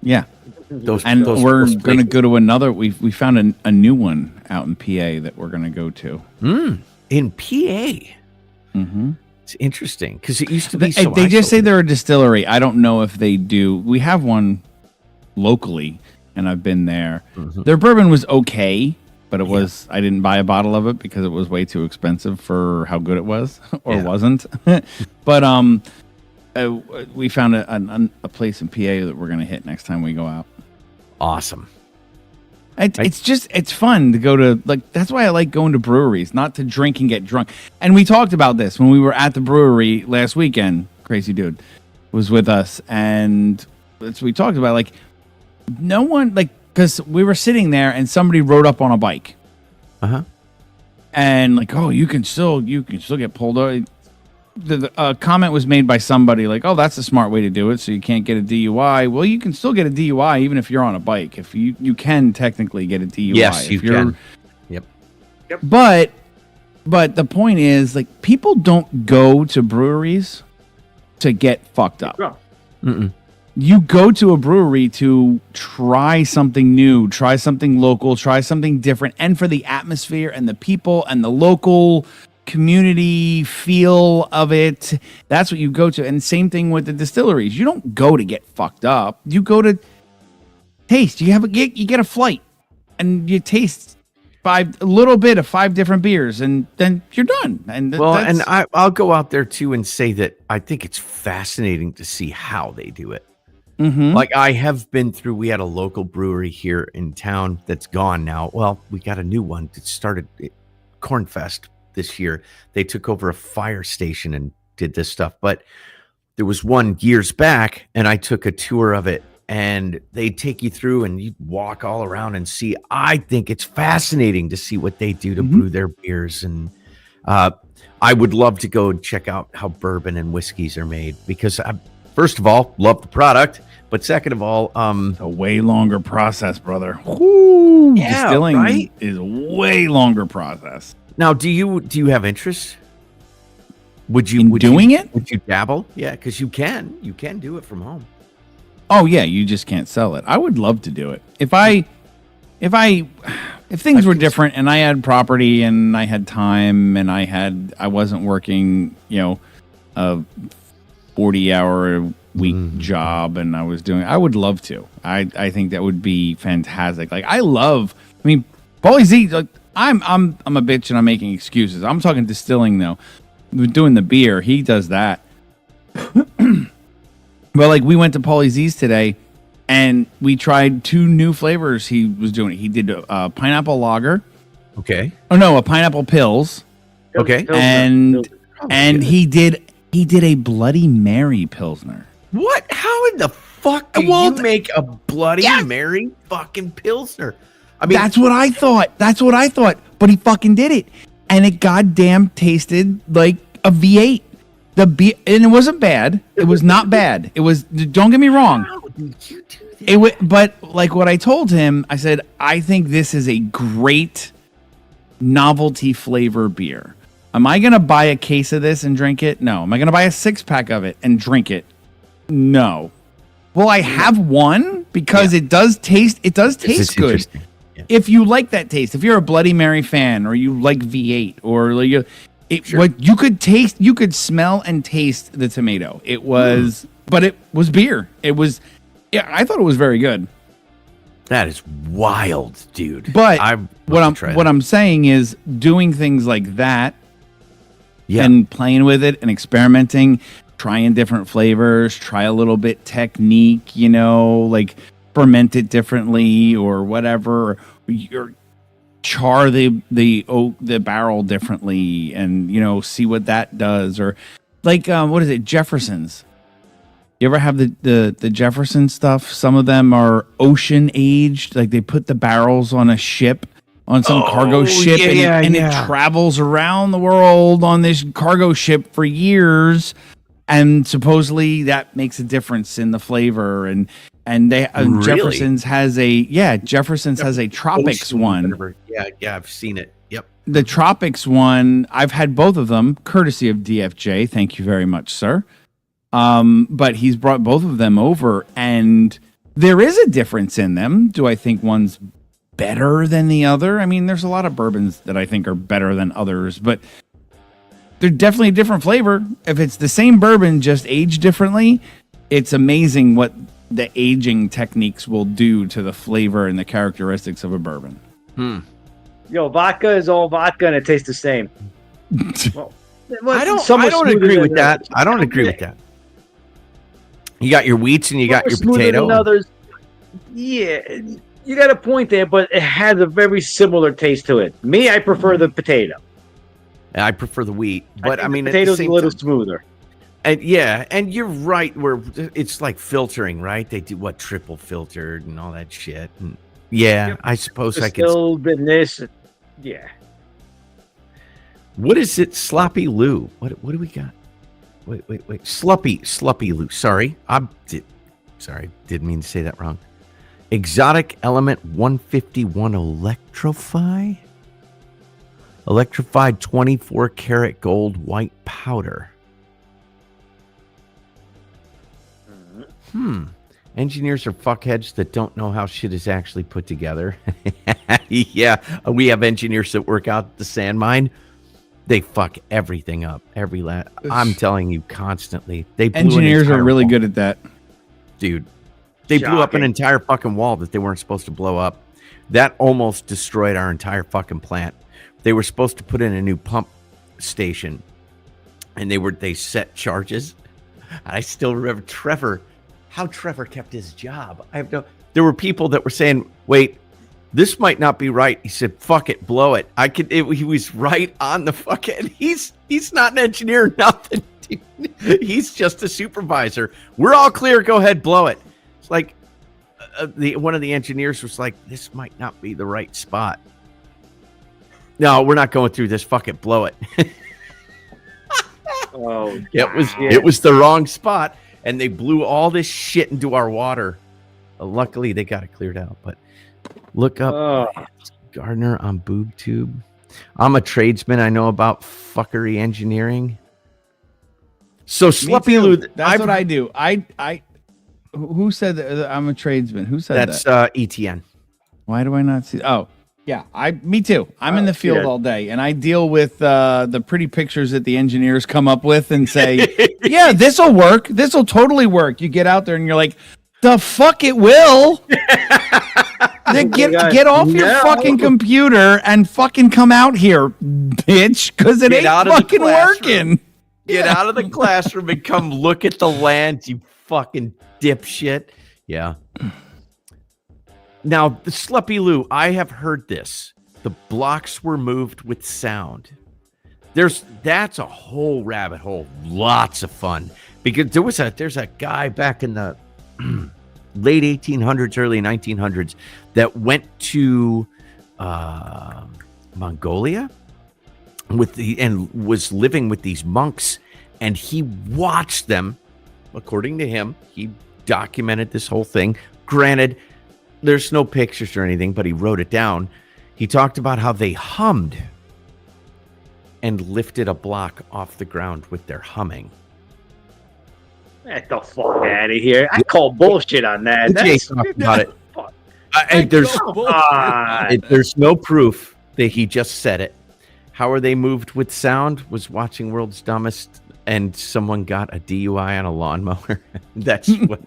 S1: Yeah.
S2: Those
S1: we're going to go to another. We found a new one out in PA that we're going to go to.
S2: In PA?
S1: Mm-hmm.
S2: It's interesting because it used to be
S1: so they just say they're a distillery. I don't know if they do. We have one locally, and I've been there. Their bourbon was okay, but it was I didn't buy a bottle of it because it was way too expensive for how good it was or wasn't. But we found a place in PA that we're gonna hit next time we go out.
S2: Awesome.
S1: It's fun to go to, like, that's why I like going to breweries, not to drink and get drunk. And we talked about this when we were at the brewery last weekend. Crazy Dude was with us, and we talked about, like, no one, like, because we were sitting there and somebody rode up on a bike. And like, oh, you can still get pulled over. The comment was made by somebody like, oh, that's a smart way to do it, so you can't get a DUI. Well, you can still get a DUI even if you're on a bike. If you can technically get a DUI.
S2: Yes, you can. Yep.
S1: But the point is, like, people don't go to breweries to get fucked up. You go to a brewery to try something new, try something local, try something different, and for the atmosphere and the people and the local community feel of it. That's what you go to. And same thing with the distilleries. You don't go to get fucked up. You go to taste. You get a flight and you taste a little bit of 5 different beers, and then you're done. And
S2: I'll go out there too and say that I think it's fascinating to see how they do it. Like, I have been through, we had a local brewery here in town that's gone now. Well, we got a new one that started Cornfest this year. They took over a fire station and did this stuff, but there was one years back and I took a tour of it, and they take you through and you walk all around and see. I think it's fascinating to see what they do to brew their beers. And I would love to go and check out how bourbon and whiskeys are made, because I, first of all, love the product, but second of all,
S1: a way longer process, brother. Woo,
S2: yeah,
S1: distilling
S2: right?
S1: is a way longer process.
S2: Now, do you have interest? Would you
S1: doing it?
S2: Would you dabble? Yeah, because you can do it from home.
S1: Oh yeah, you just can't sell it. I would love to do it if things were different and I had property and I had time and I wasn't working, a 40-hour week job, and I would love to. I think that would be fantastic. Like, Paulie Z, like, I'm a bitch and I'm making excuses. I'm talking distilling though. We're doing the beer. He does that. But like, we went to Paulie Z's today and we tried 2 new flavors he was doing. He did a pineapple lager.
S2: Okay.
S1: Oh no, a pineapple pills.
S2: Okay.
S1: And he did a Bloody Mary Pilsner.
S2: What? How in the fuck do you make a Bloody Mary fucking Pilsner? I mean,
S1: that's what I thought. But he fucking did it, and it goddamn tasted like a V8. The beer, and it wasn't bad. It was not bad. It was. Don't get me wrong.
S2: how did you do that?
S1: But like what I told him, I said, I think this is a great novelty flavor beer. Am I going to buy a case of this and drink it? No. Am I going to buy a 6-pack of it and drink it? No. Will I have one? Because it does taste good. Yeah. If you like that taste, if you're a Bloody Mary fan, or you like V8, or like what you could taste, you could smell and taste the tomato. It was, but it was beer. It was, I thought it was very good.
S2: That is wild, dude.
S1: But what I'm saying is, doing things like that, and playing with it and experimenting, trying different flavors, try a little bit technique, like ferment it differently or whatever, or char the barrel differently, and see what that does. Or like what is it, Jefferson's? You ever have the Jefferson stuff? Some of them are ocean aged, like they put the barrels on a ship, on some cargo ship, and it travels around the world on this cargo ship for years, and supposedly that makes a difference in the flavor. And they
S2: really?
S1: Jefferson's has a tropics one.
S2: Yeah, I've seen it. Yep.
S1: The tropics one, I've had both of them, courtesy of DFJ. Thank you very much, sir. But he's brought both of them over, and there is a difference in them. Do I think one's better than the other? I mean, there's a lot of bourbons that I think are better than others, but they're definitely a different flavor. If it's the same bourbon, just aged differently, it's amazing what the aging techniques will do to the flavor and the characteristics of a bourbon.
S3: Yo, vodka is all vodka and it tastes the same. Well,
S2: I don't agree with that. I don't agree with that. You got your wheats and you got your potato.
S3: Others. Yeah, you got a point there, but it has a very similar taste to it. Me, I prefer the potato.
S2: I prefer the wheat, but I mean,
S3: the potato's a little smoother.
S2: And yeah, and you're right. Where it's like filtering, right? They do what triple filtered and all that shit. And yeah, I suppose I could.
S3: Still been this. Yeah.
S2: What is it? Sloppy Lou. What do we got? Wait. Sloppy Lou. Sorry, didn't mean to say that wrong. Exotic Element 151 Electrified 24 karat gold white powder. Engineers are fuckheads that don't know how shit is actually put together. Yeah, we have engineers that work out at the sand mine. They fuck everything up. I'm telling you, constantly.
S1: Engineers are really good at that,
S2: dude. They blew up an entire fucking wall that they weren't supposed to blow up. That almost destroyed our entire fucking plant. They were supposed to put in a new pump station, and they set charges. I still remember how Trevor kept his job. There were people that were saying, "Wait, this might not be right." He said, "Fuck it, blow it." He was right on the fucking. He's not an engineer, nothing. Dude. He's just a supervisor. We're all clear. Go ahead, blow it. It's like one of the engineers was like, "This might not be the right spot." No, we're not going through this. Fuck it, blow it.
S3: Oh,
S2: it was the wrong spot, and they blew all this shit into our water. Luckily, they got it cleared out. But look up Gardner on BoobTube. I'm a tradesman. I know about fuckery engineering. So Sloppy Lou,
S1: that's what I do. I who said that I'm a tradesman? Who said that?
S2: That's ETN.
S1: Why do I not see? Oh, yeah, me too. I'm in the field all day, and I deal with the pretty pictures that the engineers come up with and say, "Yeah, this will work. This will totally work." You get out there and you're like, "The fuck it will." Then get off your fucking computer and fucking come out here, bitch, because it ain't fucking working.
S2: Get out of the classroom and come look at the land, you fucking dipshit. Yeah. Now, the Sloppy Lou, I have heard this. The blocks were moved with sound. That's a whole rabbit hole. Lots of fun. Because there's a guy back in the late 1800s, early 1900s that went to Mongolia and was living with these monks, and he watched them. According to him, he documented this whole thing. Granted, there's no pictures or anything, but he wrote it down. He talked about how they hummed and lifted a block off the ground with their humming.
S3: Get the fuck out of here. I call bullshit on that.
S2: That's talking about it. There's no proof that he just said it. How are they moved with sound? Was watching World's Dumbest, and someone got a DUI on a lawnmower. That's what...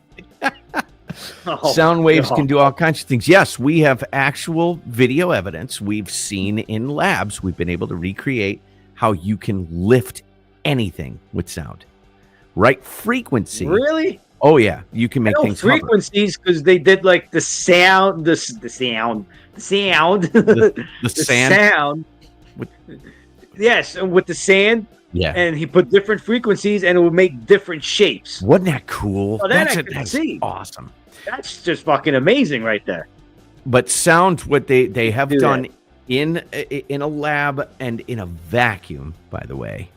S2: Sound waves can do all kinds of things. Yes, we have actual video evidence we've seen in labs. We've been able to recreate how you can lift anything with sound. Right frequency.
S3: Really?
S2: Oh yeah, you can make things
S3: frequencies because they did like the sound. The sound. Yes, and with the sand.
S2: Yeah,
S3: and he put different frequencies, and it would make different shapes.
S2: Wasn't that cool?
S3: Oh, that's
S2: awesome.
S3: That's just fucking amazing, right there.
S2: But sound, what they have done in a lab and in a vacuum, by the way,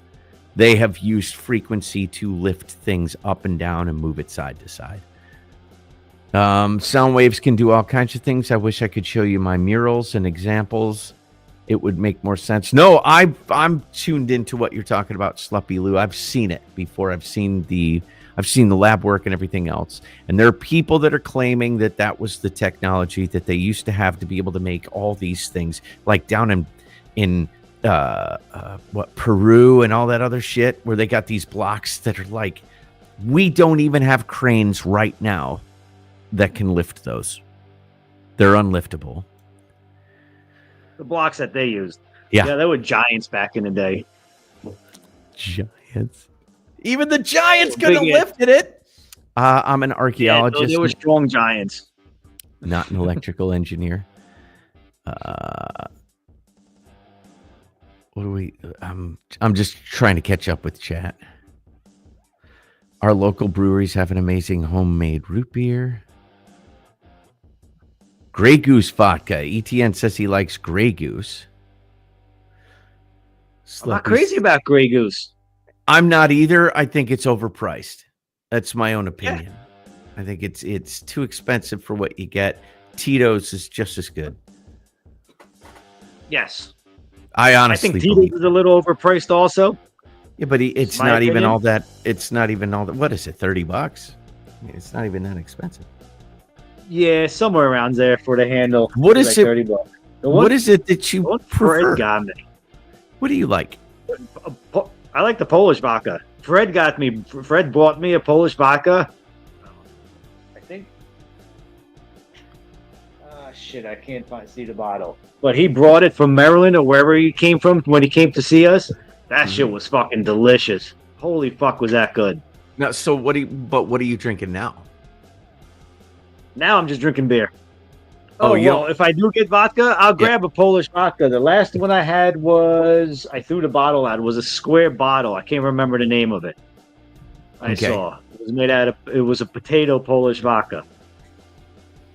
S2: they have used frequency to lift things up and down and move it side to side. Sound waves can do all kinds of things. I wish I could show you my murals and examples. It would make more sense. No, I'm tuned into what you're talking about, Sloppy Lou. I've seen it before. I've seen the lab work and everything else. And there are people that are claiming that was the technology that they used to have to be able to make all these things, like down in Peru and all that other shit, where they got these blocks that are like, we don't even have cranes right now that can lift those. They're unliftable.
S3: The blocks that they used.
S2: Yeah.
S3: Yeah, they were giants back in the day.
S2: Giants. Even the Giants could have
S3: Big
S2: lifted it. I'm an
S3: Yeah,
S2: archaeologist,
S3: they were strong giants.
S2: not an electrical engineer. What do we? I'm just trying to catch up with chat. Our local breweries have an amazing homemade root beer. Grey Goose vodka. ETN says he likes Grey Goose.
S3: I'm not crazy about Grey Goose.
S2: I'm not either. I think it's overpriced. That's my own opinion. I think it's too expensive for what you get. Tito's is just as good.
S3: Yes.
S2: I
S3: I
S2: honestly
S3: think
S2: believe.
S3: Tito's is a little overpriced also.
S2: Yeah, but it's
S3: my
S2: not even
S3: opinion.
S2: all that. It's not even all that. What is it? $30? I mean, it's not even that expensive.
S3: Yeah, somewhere around there for the handle.
S2: What
S3: It's
S2: is
S3: like
S2: it-
S3: $30.
S2: What is it that
S3: the
S2: you
S3: one
S2: prefer?
S3: Fred got me.
S2: What do you like?
S3: I like the Polish vodka. Fred bought me a Polish vodka. I think. Shit, I can't see the bottle. But he brought it from Maryland or wherever he came from when he came to see us. That shit was fucking delicious. Holy fuck, was that good?
S2: No. So what are you drinking now?
S3: Now I'm just drinking beer.
S2: Oh,
S3: Oh,
S2: you
S3: well, if I do get vodka, I'll grab a Polish vodka. The last one I had was, I threw the bottle out. It was a square bottle. I can't remember the name of it. I saw. It was made out of, it was a potato Polish vodka.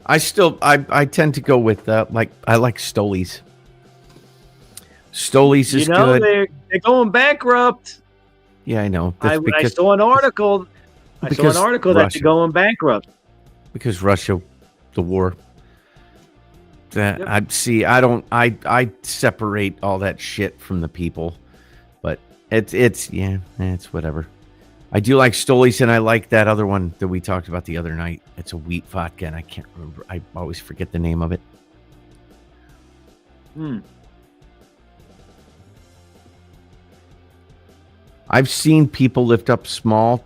S2: I tend to go with I like Stoli's. Stoli's is good.
S3: They're going bankrupt.
S2: Yeah, I know.
S3: I
S2: That's
S3: saw an article.
S2: because
S3: that
S2: Russia.
S3: they're going bankrupt.
S2: because Russia, the war.
S3: Yep.
S2: I separate all that shit from the people, but it's whatever. I do like Stoli's, and I like that other one that we talked about the other night. It's a wheat vodka, and I can't remember. I always forget the name of it. I've seen people lift up small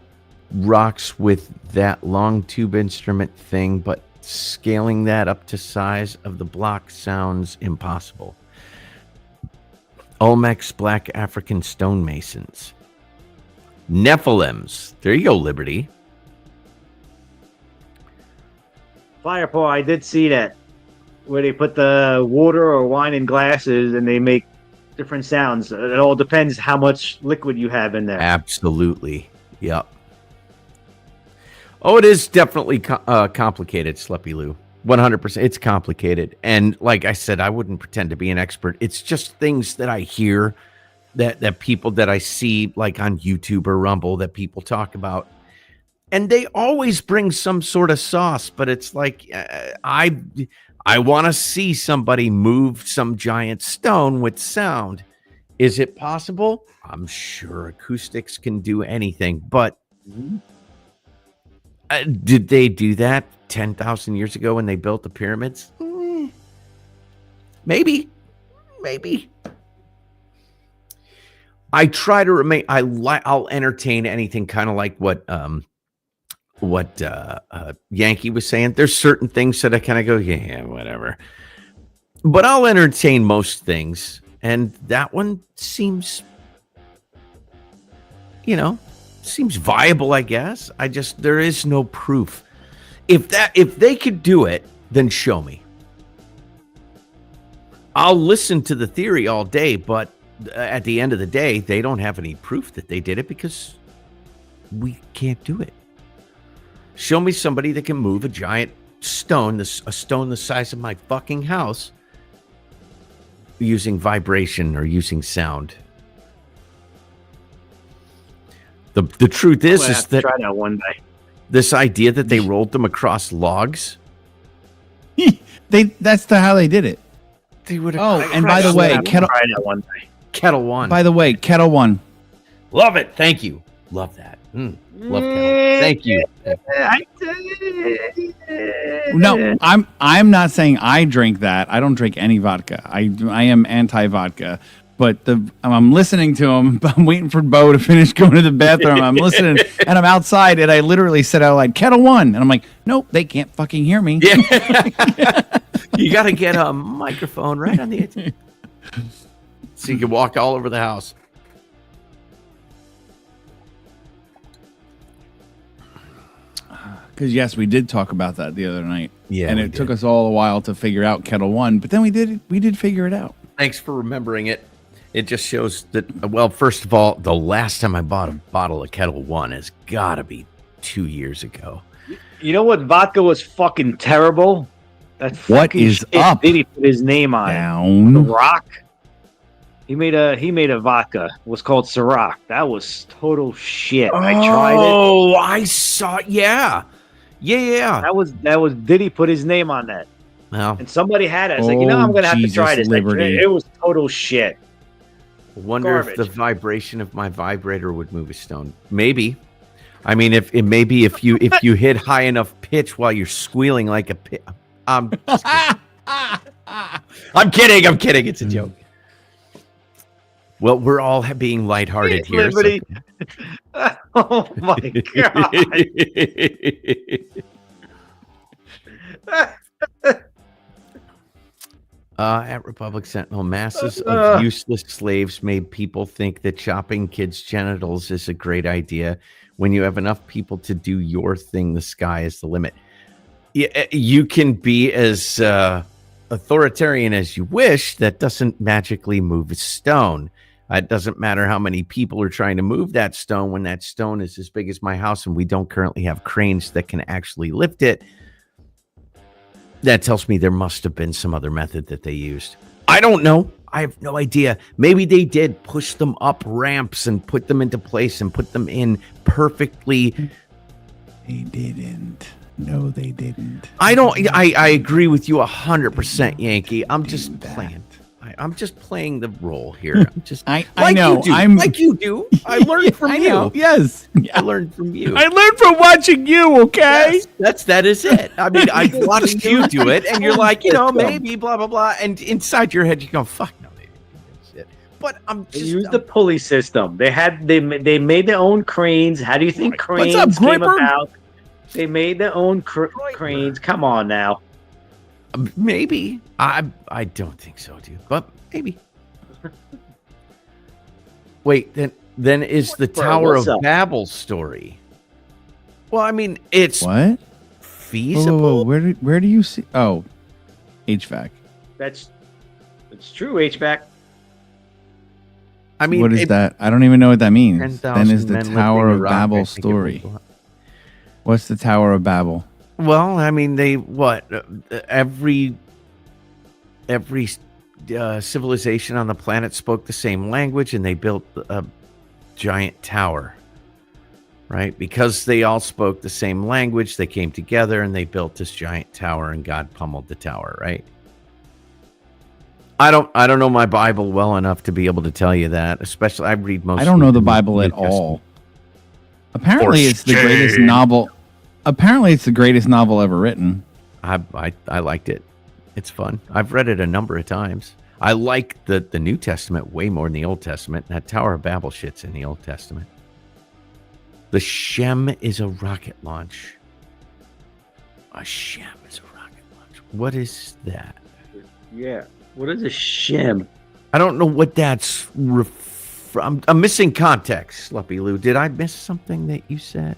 S2: rocks with that long tube instrument thing, but scaling that up to size of the block sounds impossible. Olmecs Black African stonemasons. Nephilims. There you go, Liberty.
S3: Firepaw, I did see that. Where they put the water or wine in glasses and they make different sounds. It all depends how much liquid you have in there.
S2: Absolutely. Yep. Oh, it is definitely complicated, Sleepy Lou. 100%. It's complicated. And like I said, I wouldn't pretend to be an expert. It's just things that I hear that people that I see like on YouTube or Rumble that people talk about. And they always bring some sort of sauce, but it's like I want to see somebody move some giant stone with sound. Is it possible? I'm sure acoustics can do anything, but did they do that 10,000 years ago when they built the pyramids? Maybe. I try to remain. I'll entertain anything, kind of like what Yankee was saying. There's certain things that I kind of go, yeah, whatever. But I'll entertain most things, and that one seems viable, I guess. There is no proof. If they could do it, then show me. I'll listen to the theory all day, but at the end of the day, they don't have any proof that they did it because we can't do it. Show me somebody that can move a giant stone, a stone the size of my fucking house, using vibration or using sound. The truth is that
S3: try that one day.
S2: this idea that they rolled them across logs.
S1: That's how they did it.
S2: They would.
S1: Oh, and by the way,
S3: try that one day.
S2: Kettle One.
S1: By the way, Kettle One.
S2: Love it. Thank you. Love that. Love Kettle. Thank you.
S1: No, I'm not saying I drink that. I don't drink any vodka. I am anti-vodka. But I'm listening to him. I'm waiting for Bo to finish going to the bathroom. I'm listening, and I'm outside, and I literally said out loud, "Kettle 1," and I'm like, "Nope, they can't fucking hear me."
S2: Yeah. You got to get a microphone right on the edge, so you can walk all over the house.
S1: Because yes, we did talk about that the other night.
S2: Yeah,
S1: and it took us all a while to figure out Kettle 1, but then we did figure it out.
S2: Thanks for remembering it. It just shows that, well, first of all, the last time I bought a bottle of Kettle 1 has got to be 2 years ago.
S3: You know what vodka was fucking terrible? That
S1: What is
S3: shit
S1: up?
S3: Did he put his name on it?
S1: Down.
S3: The Rock. He made a vodka. It was called Ciroc. That was total shit. I tried it.
S2: Oh, I saw. Yeah.
S3: That was. Did he put his name on that?
S2: Well,
S3: And somebody had it. I was like, I'm gonna have to try this.
S1: Liberty.
S3: It was total shit.
S2: I wonder if the vibration of my vibrator would move a stone. Maybe. I mean, if you hit high enough pitch while you're squealing like a pit. I'm kidding. I'm kidding. It's a joke. Well, we're all being lighthearted here.
S3: Liberty. So. Oh my god.
S2: At Republic Sentinel, masses of useless slaves made people think that chopping kids' genitals is a great idea. When you have enough people to do your thing, the sky is the limit. You can be as authoritarian as you wish. That doesn't magically move a stone. It doesn't matter how many people are trying to move that stone when that stone is as big as my house and we don't currently have cranes that can actually lift it. That tells me there must have been some other method that they used. I don't know. I have no idea. Maybe they did push them up ramps and put them into place and put them in perfectly.
S1: They didn't. No, they didn't.
S2: I agree with you 100%, Yankee. I'm just playing. I'm just playing the role here. I'm just
S1: I know.
S2: Like you do. I learned from you.
S1: Know. Yes.
S2: I learned from you.
S1: I learned from watching you, okay?
S2: Yes, that is it. I mean, I watched you do it, and you're like, maybe, blah, blah, blah. And inside your head, you go, fuck no, they didn't do that shit. But
S3: They used the pulley system. They made their own cranes. How do you think cranes came about? They made their own cranes. Come on now.
S2: Maybe. I don't think so, dude. But maybe. Wait, then is the Tower of Babel story? Well, I mean, it's
S1: what?
S2: Feasible.
S1: Whoa. Where do you see? Oh, HVAC.
S3: It's true, HVAC.
S2: I mean,
S1: what is that? I don't even know what that means. Then is the Tower of Babel story? What's the Tower of Babel?
S2: Well, I mean, every civilization on the planet spoke the same language, and they built a giant tower, right? Because they all spoke the same language, they came together and they built this giant tower, and God pummeled the tower, right? I don't know my Bible well enough to be able to tell you that. Especially, I read most.
S1: I don't know the Bible at all. Apparently, it's the greatest novel. Apparently, it's the greatest novel ever written.
S2: I liked it. It's fun. I've read it a number of times. I like the New Testament way more than the Old Testament. That Tower of Babel shit's in the Old Testament. The Shem is a rocket launch. A Shem is a rocket launch. What is that?
S3: Yeah. What is a Shem?
S2: I don't know what that's. I'm missing context, Sluppy Lou. Did I miss something that you said?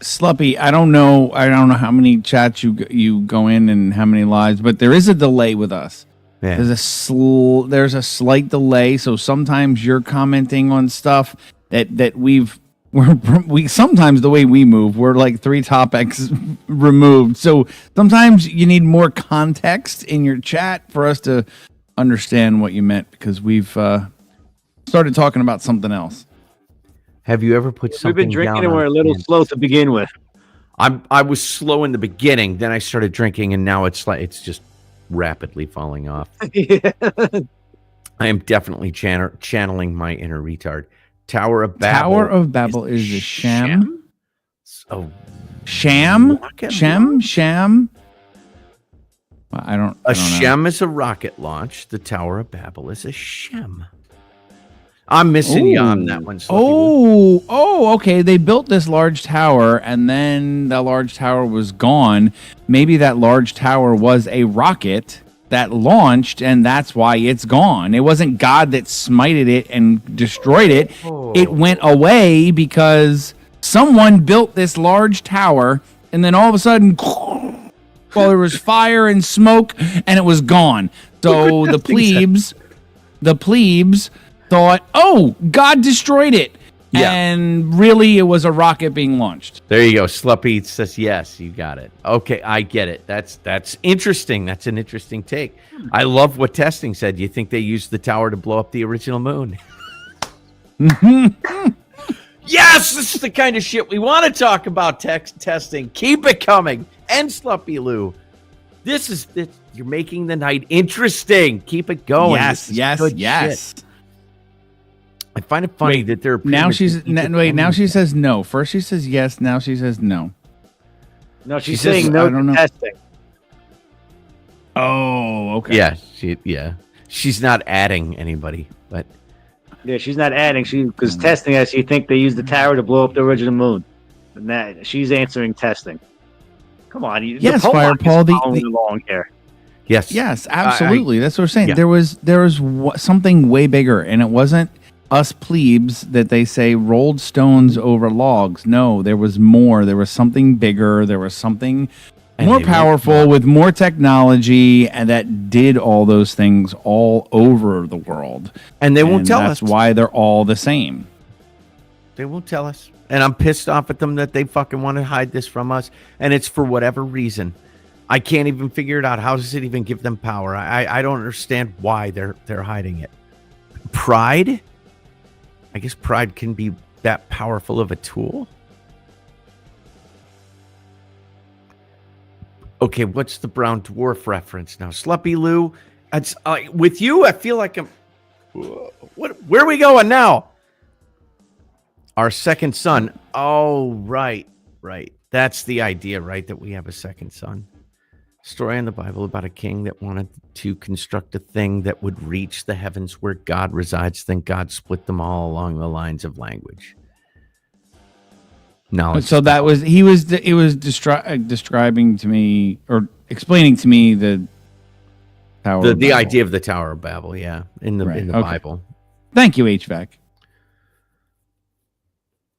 S1: Sluppy, I don't know how many chats you go in and how many lives, but there is a delay with us. Yeah. There's a slight delay, so sometimes you're commenting on stuff that we sometimes the way we move, we're like 3 topics removed. So sometimes you need more context in your chat for us to understand what you meant, because we've started talking about something else.
S2: Have you ever put something?
S3: We've been drinking and we're a little slow to begin with.
S2: I was slow in the beginning, then I started drinking, and now it's just rapidly falling off.
S3: Yeah.
S2: I am definitely channeling my inner retard. Tower of Babel.
S1: Tower of Babel is a sham.
S2: Oh,
S1: sham. I don't know.
S2: Shem is a rocket launch. The Tower of Babel is a shem. I'm missing you on that one. Sloppy Lou.
S1: Okay. They built this large tower, and then the large tower was gone. Maybe that large tower was a rocket that launched, and that's why it's gone. It wasn't God that smited it and destroyed it. It went away because someone built this large tower, and then all of a sudden, well, there was fire and smoke, and it was gone. So the plebes thought, oh, God destroyed it.
S2: Yeah.
S1: And really, it was a rocket being launched.
S2: There you go. Sluppy says, yes, you got it. Okay, I get it. That's interesting. That's an interesting take. I love what testing said. You think they used the tower to blow up the original moon? Yes, this is the kind of shit we want to talk about. Testing. Keep it coming. And Sluppy Lou. You're making the night interesting. Keep it going.
S1: Yes.
S2: Shit. I find it funny that they're
S1: now she says no. First she says yes. Now she says no.
S3: No, she's saying no to testing.
S1: Oh, okay.
S2: Yeah, she's not adding anybody, but
S3: yeah, she's not adding. Because testing us, you think they used the tower to blow up the original moon, and that she's answering testing. Come on,
S1: yes, Fire Paul.
S3: Along here.
S1: Yes, absolutely. That's what we're saying.
S2: Yeah.
S1: There was something way bigger, and it wasn't us plebes that they say rolled stones over logs. No, there was more. There was something bigger. There was something more powerful with more technology, and that did all those things all over the world.
S2: And they won't tell us.
S1: That's why they're all the same.
S2: They won't tell us. And I'm pissed off at them that they fucking want to hide this from us. And it's for whatever reason. I can't even figure it out. How does it even give them power? I don't understand why they're hiding it. Pride? I guess pride can be that powerful of a tool. Okay, what's the brown dwarf reference now? Sluppy Lou? It's, with you, I feel like I'm... Where are we going now? Our second son. Oh, right. That's the idea, right? That we have a second son. Story in the Bible about a king that wanted to construct a thing that would reach the heavens where God resides. Then God split them all along the lines of language. Knowledge.
S1: So that was he was describing to me or explaining to me the tower.
S2: The idea of the Tower of Babel, yeah, in the Bible.
S1: Thank you, HVAC.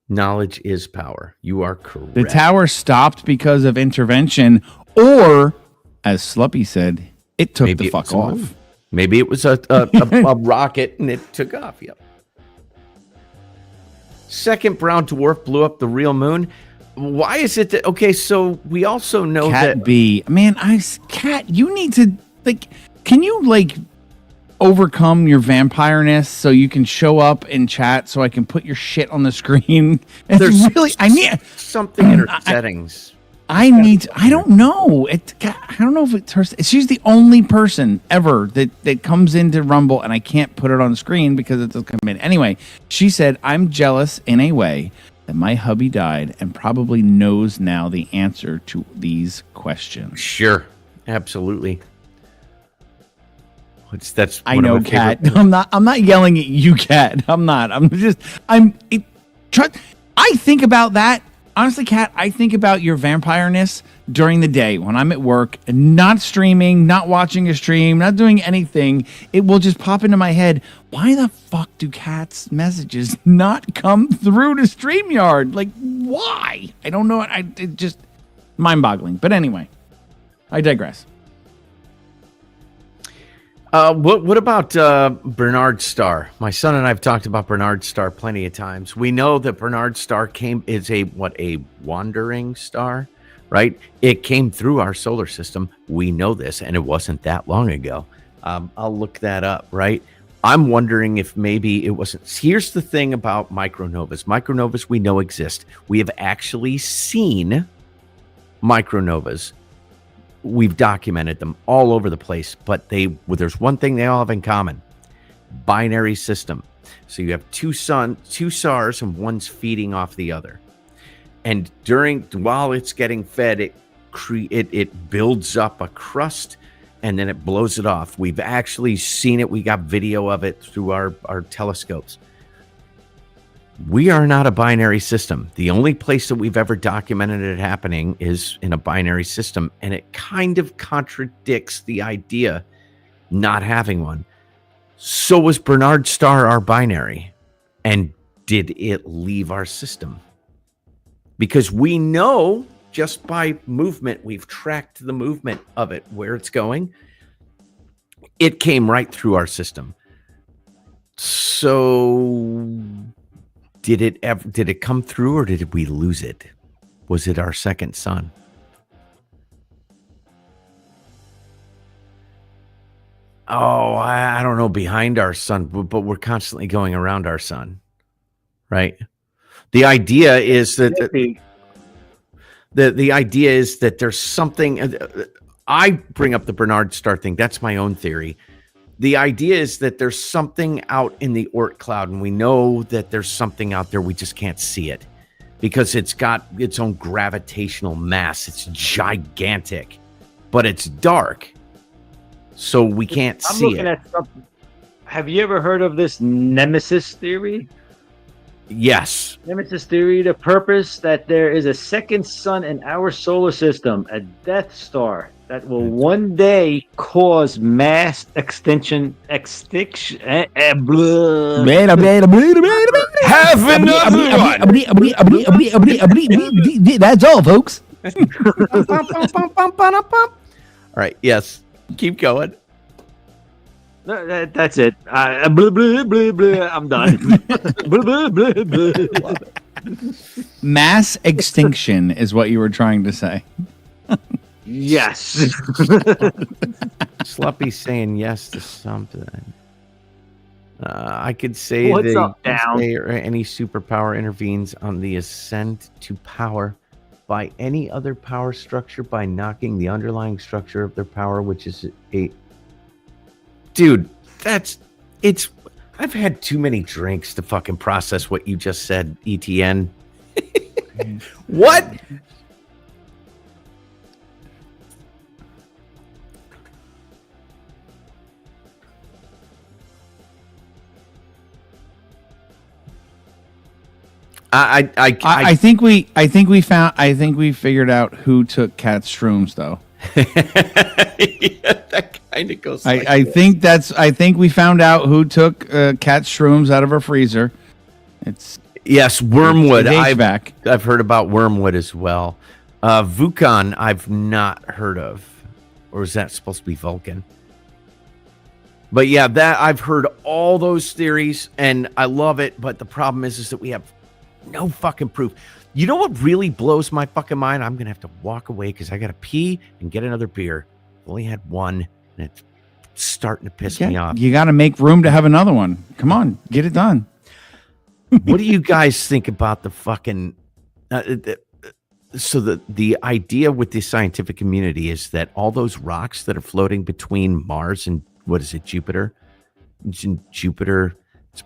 S2: Knowledge is power. You are correct.
S1: The tower stopped because of intervention, or, as Sluppy said, it took the fuck off.
S2: Maybe it was a rocket and it took off. Yep. Second brown dwarf blew up the real moon. Why is it that? Okay, so we also know
S1: Cat
S2: that
S1: B. Man, Cat, you need to can you overcome your vampireness so you can show up in chat so I can put your shit on the screen? I need
S2: something in her settings.
S1: I don't know. I don't know if it's her. She's the only person ever that comes into Rumble, and I can't put it on the screen because it doesn't come in. Anyway, she said, I'm jealous in a way that my hubby died and probably knows now the answer to these questions.
S2: Sure. Absolutely.
S1: I know, Cat. I'm not yelling at you, Cat. I'm not. I think about that. Honestly, Kat, I think about your vampireness during the day when I'm at work and not streaming, not watching a stream, not doing anything. It will just pop into my head. Why the fuck do Kat's messages not come through to StreamYard? Why? I don't know. It just mind-boggling. But anyway, I digress.
S2: What about Bernard Star? My son and I have talked about Bernard Star plenty of times. We know that Bernard Star is a wandering star, right? It came through our solar system. We know this, and it wasn't that long ago. I'll look that up, right? I'm wondering if maybe it wasn't. Here's the thing about micronovas. Micronovas we know exist. We have actually seen micronovas. We've documented them all over the place, but there's one thing they all have in common: binary system. So you have two stars, and one's feeding off the other. And while it's getting fed, it builds up a crust, and then it blows it off. We've actually seen it. We got video of it through our telescopes. We are not a binary system. The only place that we've ever documented it happening is in a binary system, and it kind of contradicts the idea not having one. So was Bernard Star our binary? And did it leave our system? Because we know just by movement, we've tracked the movement of it, where it's going. It came right through our system. So did it come through, or did we lose it? Was it our second sun? Oh, I don't know, behind our sun, but we're constantly going around our sun, right? The idea is that the idea is that there's something. I bring up the Bernard Star thing. That's my own theory. The idea is that there's something out in the Oort cloud, and we know that there's something out there. We just can't see it because it's got its own gravitational mass. It's gigantic, but it's dark. So we can't see it.
S3: Have you ever heard of this nemesis theory?
S2: Yes.
S3: Nemesis theory, the purpose that there is a second sun in our solar system, a Death Star, that will one day cause mass extinction. Have
S1: another one. That's all, folks.
S2: All right. Yes. Keep going.
S3: That's it. Blah, blah, blah, blah. I'm done. Blah, blah, blah, blah.
S1: Mass extinction is what you were trying to say.
S3: Yes.
S2: Sluppy's saying yes to something. I could say
S3: What's
S2: that
S3: up, down?
S2: Any superpower intervenes on the ascent to power by any other power structure by knocking the underlying structure of their power, which is a... Dude, I've had too many drinks to fucking process what you just said, ETN. What?
S1: I think we figured out who took Cat's shrooms though.
S2: Yeah, that kind of goes.
S1: I think we found out who took Cat's shrooms out of her freezer.
S2: Yes, wormwood.
S1: I've
S2: heard about wormwood as well. Vukan, I've not heard of, or is that supposed to be Vulcan? But yeah, that I've heard all those theories, and I love it. But the problem is that we have no fucking proof. You know what really blows my fucking mind? I'm gonna have to walk away because I gotta pee and get another beer. I've only had one, and it's starting to piss me off.
S1: You got to make room to have another one. Come on, get it done.
S2: What do you guys think about the fucking? So the idea with the scientific community is that all those rocks that are floating between Mars and what is it, Jupiter? It's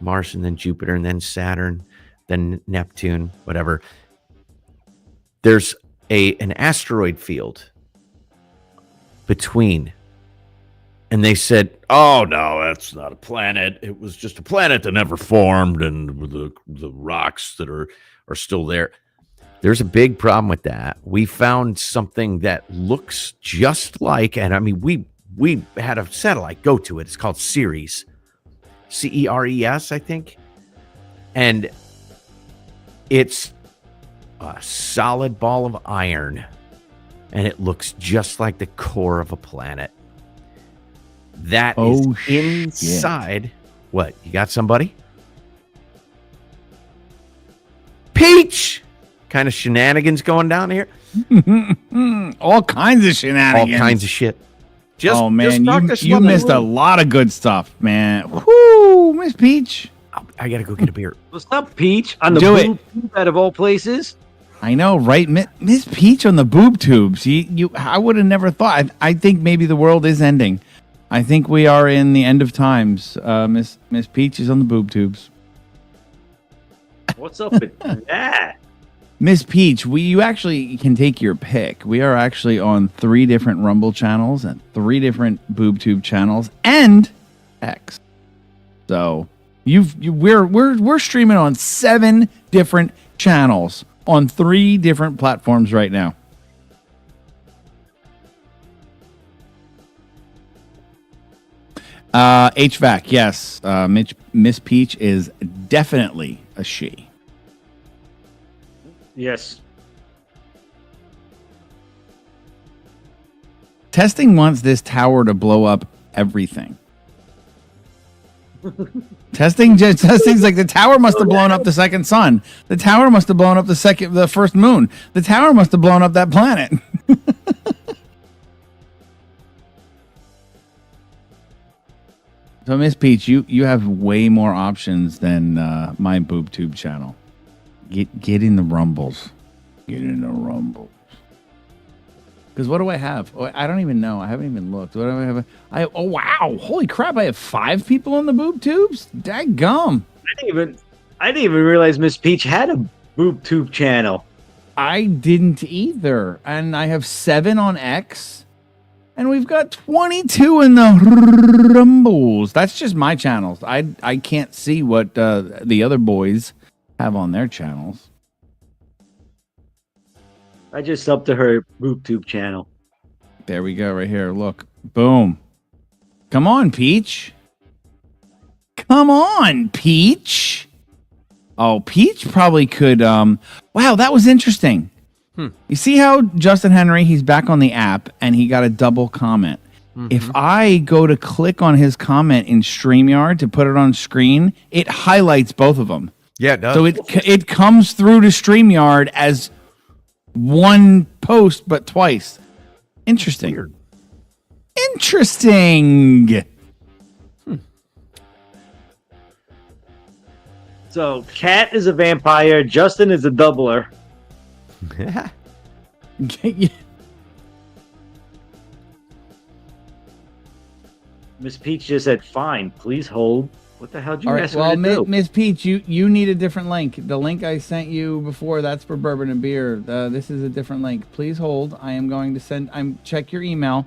S2: Mars and then Jupiter and then Saturn, then Neptune, whatever. There's an asteroid field between. And they said, oh, no, that's not a planet. It was just a planet that never formed, and the rocks that are still there. There's a big problem with that. We found something that looks just like, and I mean, we had a satellite go to it. It's called Ceres. Ceres, I think. And it's a solid ball of iron, and it looks just like the core of a planet. That is inside. Shit. What? You got somebody? Peach! Kind of shenanigans going down here.
S1: All kinds of shenanigans.
S2: All kinds of shit.
S1: Oh, man, you missed a lot of good stuff, man. Whoo, Miss Peach.
S2: I got to go get a beer.
S3: What's up, Peach? On the boob tube out of all places?
S1: I know, right? Miss Peach on the boob tubes. I would have never thought. I think maybe the world is ending. I think we are in the end of times. Miss Peach is on the boob tubes.
S3: What's up with that?
S1: Miss Peach, you actually can take your pick. We are actually on 3 different Rumble channels and 3 different boob tube channels and X. So We're streaming on 7 different channels on 3 different platforms right now. HVAC, yes. Miss Peach is definitely a she.
S3: Yes.
S1: Testing wants this tower to blow up everything. Testing's like the tower must have blown up the second sun. The tower must have blown up the first moon. The tower must have blown up that planet. So, Miss Peach, you have way more options than my boob tube channel. Get in the rumbles. Get in the rumbles. Because what do I have? Oh, I don't even know. I haven't even looked. What do I have? Oh wow! Holy crap! I have 5 people on the boob tubes. Daggum!
S3: I didn't even realize Miss Peach had a boob tube channel.
S1: I didn't either, and I have 7 on X. And we've got 22 in the rumbles. That's just my channels. I can't see what the other boys have on their channels.
S3: I just subbed to her BoobTube channel.
S1: There we go, right here. Look, boom. Come on, Peach. Come on, Peach. Oh, Peach probably could. Wow, that was interesting. You see how Justin Henry, he's back on the app and he got a double comment. If I go to click on his comment in StreamYard to put it on screen, it highlights both of them.
S2: Yeah, it does.
S1: So it comes through to StreamYard as one post, but twice. Interesting.
S2: Weird.
S1: Interesting.
S3: So, Cat is a vampire. Justin is a doubler. Miss Peach just said, "Fine, please hold." What the hell did you
S1: All right,
S3: ask
S1: well,
S3: me to do?
S1: Miss Peach, you need a different link. The link I sent you before, that's for bourbon and beer. This is a different link. Please hold. I am going to send. Check your email.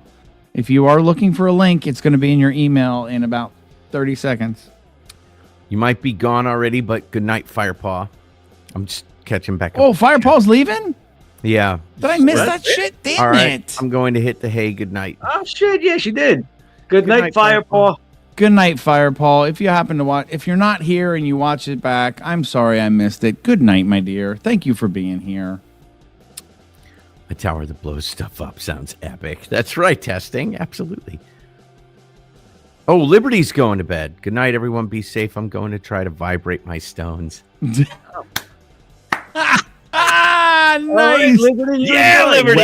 S1: If you are looking for a link, it's going to be in your email in about 30 seconds.
S2: You might be gone already, but good night, Firepaw. I'm just catching back up.
S1: Oh, Firepaw's leaving?
S2: Yeah.
S1: Did I miss
S3: That's
S1: that shit? Damn
S2: All right.
S1: it.
S2: I'm going to hit the hay. Good night.
S3: Oh shit! Yeah, she did. Good night,
S2: night,
S3: Firepaw.
S1: Good night, Firepaw. If you happen to watch, if you're not here and you watch it back, I'm sorry I missed it. Good night, my dear. Thank you for being here.
S2: A tower that blows stuff up sounds epic. That's right, Testing. Absolutely. Oh, Liberty's going to bed. Good night, everyone. Be safe. I'm going to try to vibrate my stones.
S1: Nice.
S3: Liberty,
S1: Yeah, Liberty.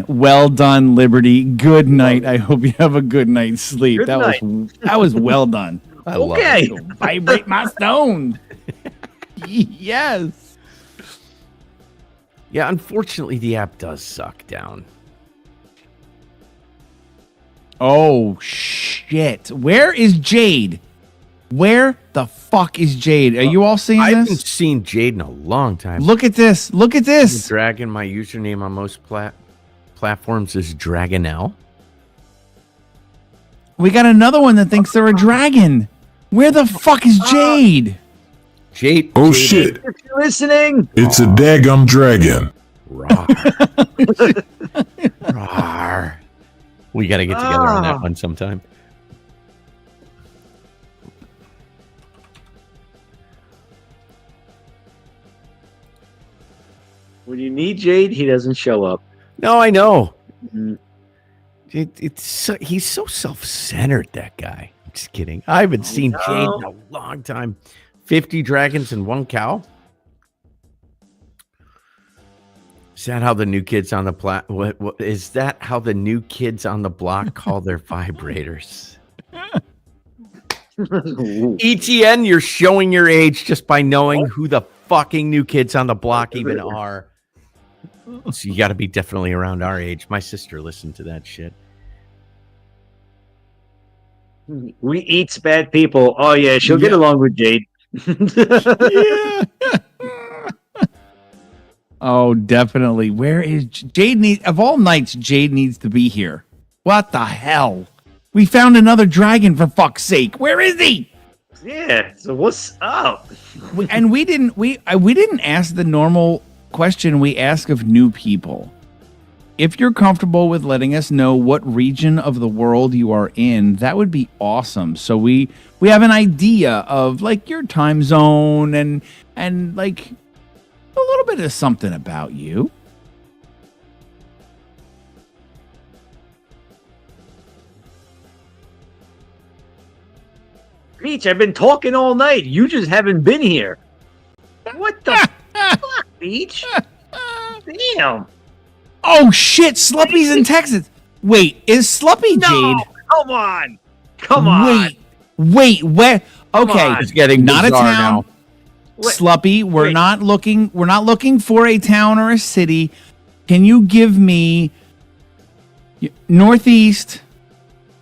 S1: Well done, Liberty. Good night. I hope you have a good night's sleep.
S3: Good night.
S1: That was well done.
S2: I love
S3: Okay.
S2: it.
S1: Vibrate my stone. Yes.
S2: Yeah, unfortunately, the app does suck down.
S1: Oh, shit. Where is Jade? Where the fuck is Jade? Are you all seeing
S2: I haven't
S1: this?
S2: seen Jade in a long time.
S1: Look at this. Look at this.
S2: Dragon, my username on most platforms is Dragonelle.
S1: We got another one that thinks they're a dragon. Where the fuck is Jade?
S2: Jade.
S6: Oh
S2: Jade,
S6: shit!
S3: If you're listening,
S6: It's a daggum dragon.
S2: Rawr. Rawr. We got to get together on that one sometime.
S3: when you need Jade, he doesn't show up.
S2: No, I know.
S3: Mhm.
S2: He's so self-centered, that guy. I'm just kidding. I haven't seen Jade in a long time. 50 dragons and 1 cow. Is that how the new kids on the what is that how the new kids on the block call their vibrators? ETN, you're showing your age just by knowing who the fucking new kids on the block even are. So you got to be definitely around our age. My sister listened to that shit.
S3: We eats bad people. Oh yeah, she'll get along with Jade.
S1: Yeah. Oh, definitely. Where is Jade? Of all nights, Jade needs to be here. What the hell? We found another dragon, for fuck's sake. Where is he?
S3: Yeah. So what's up?
S1: And we didn't ask the normal question we ask of new people. If you're comfortable with letting us know what region of the world you are in, that would be awesome. So we have an idea of like your time zone and like a little bit of something about you.
S3: Peach, I've been talking all night. You just haven't been here. What the fuck, Peach? Damn.
S1: Oh shit, Sluppy's in Texas. Wait, is Sluppy
S3: No,
S1: Jade?
S3: come on. Come on.
S1: Wait, where? Okay,
S3: on.
S2: It's getting
S1: not a
S2: bizarre
S1: town.
S2: now.
S3: What?
S1: Sluppy, we're
S3: Wait.
S1: not looking for a town or a city. Can you give me northeast,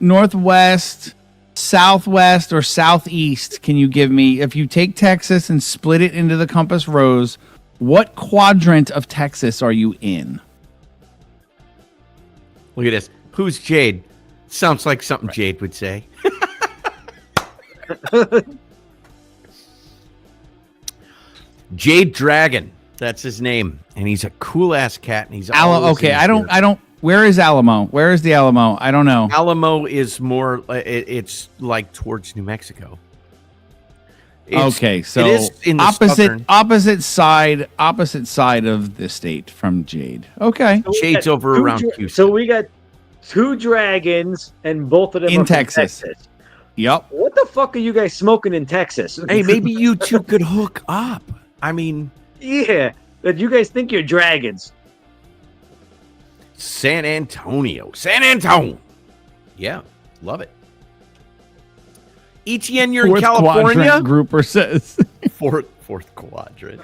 S1: northwest, southwest, or southeast? Can you give me, if you take Texas and split it into the compass rose, what quadrant of Texas are you in?
S2: Look at this. Who's Jade? Sounds like something Jade would say. Jade Dragon. That's his name. And he's a cool ass cat. And he's
S1: Okay, I don't. Where is Alamo? Where is the Alamo? I don't know.
S2: Alamo is more. It's like towards New Mexico.
S1: Okay, so
S2: it is in the
S1: opposite side of the state from Jade. Okay,
S3: So we
S2: Jade's
S3: got
S2: over
S3: two
S2: around
S3: dra-
S2: Houston.
S3: So we got 2 dragons, and both of them
S1: In
S3: are from
S1: Texas. Yep.
S3: What the fuck are you guys smoking in Texas?
S2: Hey, maybe you two could hook up. I mean,
S3: Yeah, that you guys think you're dragons.
S2: San Antonio. San Antonio. Yeah, love it. ETN, you're in
S1: Fourth
S2: California?
S1: quadrant grouper says.
S2: Fourth quadrant.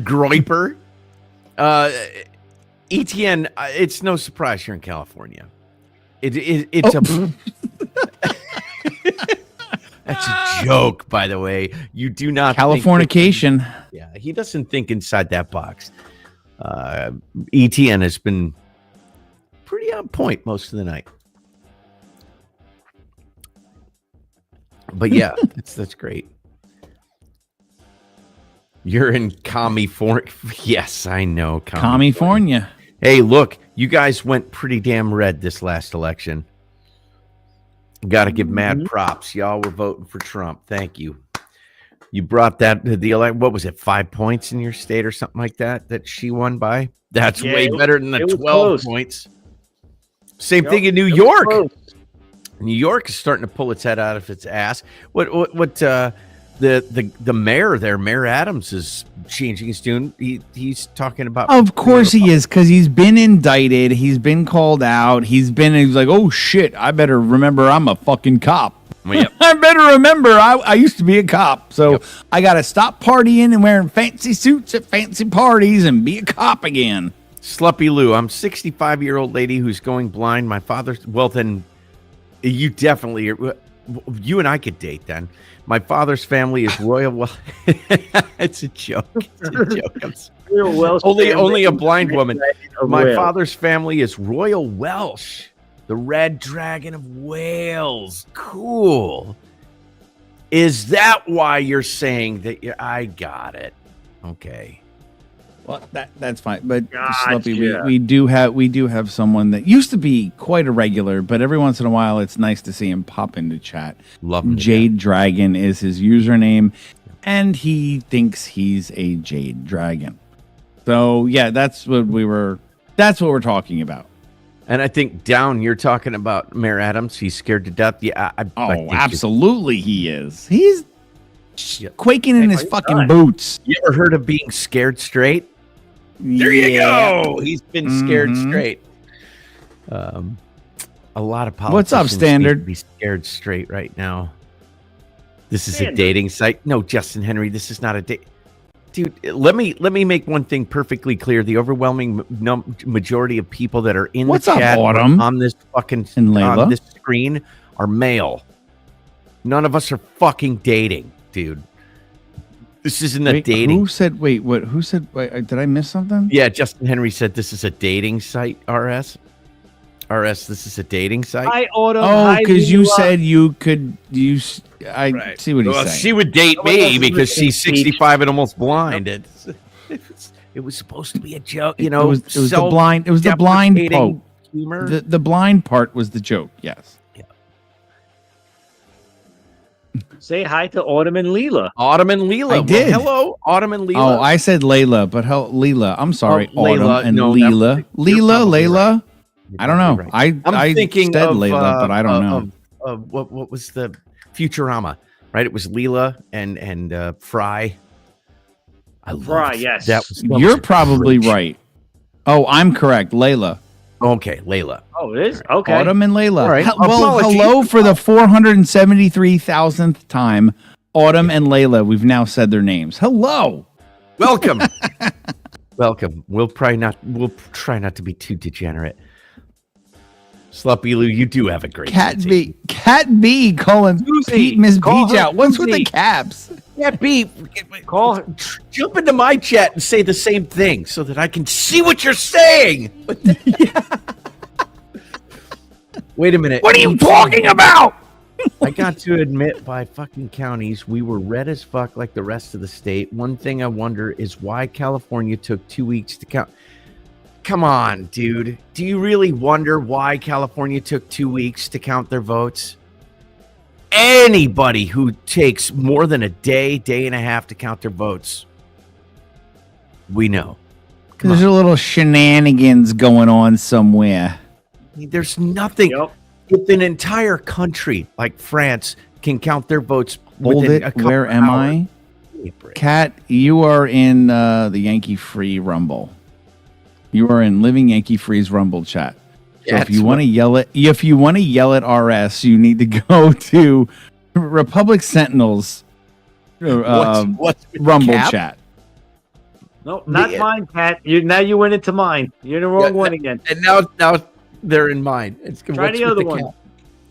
S2: Groiper. ETN, it's no surprise you're in California. It's a... That's a joke, by the way. You do not
S1: Californication.
S2: Yeah, he doesn't think inside that box. ETN has been pretty on point most of the night. But yeah, that's great. You're in California. Yes, I know.
S1: California.
S2: Hey, look, you guys went pretty damn red this last election. Got to give mad props. Y'all were voting for Trump. Thank you. You brought that to the election. What was it, 5 points in your state or something like that she won by? That's
S3: Yeah,
S2: way better than the 12
S3: close.
S2: points. Same thing in New
S3: It was
S2: York.
S3: close.
S2: New York is starting to pull its head out of its ass. The mayor there, Mayor Adams, is changing his tune. He's talking about.
S1: Of course he is, because he's been indicted. He's been called out. He's like, oh shit, I better remember I'm a fucking cop.
S2: Yep.
S1: I better remember I used to be a cop. So I got to stop partying and wearing fancy suits at fancy parties and be a cop again.
S2: Sluppy Lou, I'm 65-year-old lady who's going blind. My father's, well, then you definitely, you and I could date then. My father's family is royal. Well, it's a joke. It's a joke.
S3: Real Welsh
S2: Only a blind woman.
S3: of
S2: My
S3: Wales.
S2: father's family is Royal Welsh, the Red Dragon of Wales. Cool. Is that why you're saying that? I got it. Okay.
S1: Well, that's fine. But
S3: Gotcha.
S1: Sluppy, we do have someone that used to be quite a regular, but every once in a while it's nice to see him pop into chat.
S2: Love him.
S1: Jade Dragon is his username, and he thinks he's a Jade Dragon. So yeah, that's what we're talking about.
S2: And I think down, you're talking about Mayor Adams. He's scared to death. Yeah. I think
S1: Absolutely he is. He's
S2: Yep.
S1: quaking in his fucking boots.
S2: You ever heard of being scared straight? There you go. He's been scared straight. A lot of politicians
S1: What's up, Standard?
S2: need to be scared straight right now. This is a dating site. No, Justin Henry, this is not a date. Dude, let me make one thing perfectly clear. The overwhelming majority of people that are in
S1: What's
S2: the
S1: up,
S2: chat
S1: Autumn?
S2: on this fucking
S1: And Layla?
S2: on this screen are male. None of us are fucking dating, dude. This isn't a dating.
S1: Who said? Wait, what? Who said? Wait, did I miss something?
S2: Yeah, Justin Henry said this is a dating site. RS. RS, this is a dating site.
S3: Hi, Autumn.
S1: Oh,
S3: Hi,
S1: because you
S3: Lila.
S1: said you could. I
S2: Right.
S1: see what he's
S2: Well,
S1: saying.
S2: she would date
S3: Nobody else
S2: me
S3: is
S2: because
S3: listening,
S2: she's 65 and almost blind. It was supposed to be a joke, you know.
S1: it was the blind. It was the blind part.
S2: self-deprecating humor.
S1: The blind part was the joke. Yes.
S3: Say hi to Autumn and Leela.
S2: Autumn and Leela.
S1: I did.
S2: Well, hello, Autumn and Leela.
S1: Oh, I said Layla, but Leela. I'm sorry,
S2: Oh, Layla.
S1: Autumn and
S2: No,
S1: Leela.
S2: you're
S1: Leela,
S2: probably
S1: Layla.
S2: right.
S1: I don't know.
S2: Right.
S1: I
S2: thinking
S1: said
S2: of
S1: Layla, but I don't know.
S2: What was the Futurama? Right, it was Leela and Fry.
S3: Fry, yes.
S2: That was
S1: You're probably
S2: great.
S1: right. Oh, I'm correct. Layla.
S2: Okay, Layla.
S3: Oh, it is? Okay.
S1: Autumn and Layla.
S2: All right.
S1: Well,
S2: Apologies.
S1: hello for the 473,000th time. Autumn and Layla. We've now said their names. Hello.
S2: Welcome. Welcome. We'll try not to be too degenerate. Sloppy Lou, you do have a great
S1: Cat
S2: sense.
S1: B calling
S3: Susie.
S1: Pete Miss
S3: Call
S1: Peach
S3: her
S1: out. What's with the
S3: Susie.
S1: caps?
S2: Cat B,
S3: Call her.
S2: jump into my chat and say the same thing so that I can see what you're saying. Wait a minute.
S1: What are you talking about?
S2: I got to admit, by fucking counties, we were red as fuck like the rest of the state. One thing I wonder is why California took 2 weeks to count. Come on, dude. Do you really wonder why California took 2 weeks to count their votes? Anybody who takes more than a day and a half to count their votes, we know. Come
S1: There's
S2: on.
S1: a little shenanigans going on somewhere.
S2: There's nothing.
S3: Yep.
S2: If an entire country like France can count their votes
S1: Hold
S2: within a
S1: it.
S2: couple
S1: Where am
S2: hours,
S1: I?
S2: give me a break.
S1: Kat, you are in the Yankee Free Rumble. You are in Living Yankee Free's Rumble chat. So if
S2: That's
S1: you want to yell at RS, you need to go to Republic Sentinels
S2: What's with the
S1: Rumble
S2: cap?
S1: chat.
S3: No, not
S2: Yeah.
S3: mine, Pat. Now you went into mine. You're in the wrong one again.
S2: And now they're in mine. It's
S3: Try
S2: what's
S3: the
S2: with
S3: other one.
S2: cap?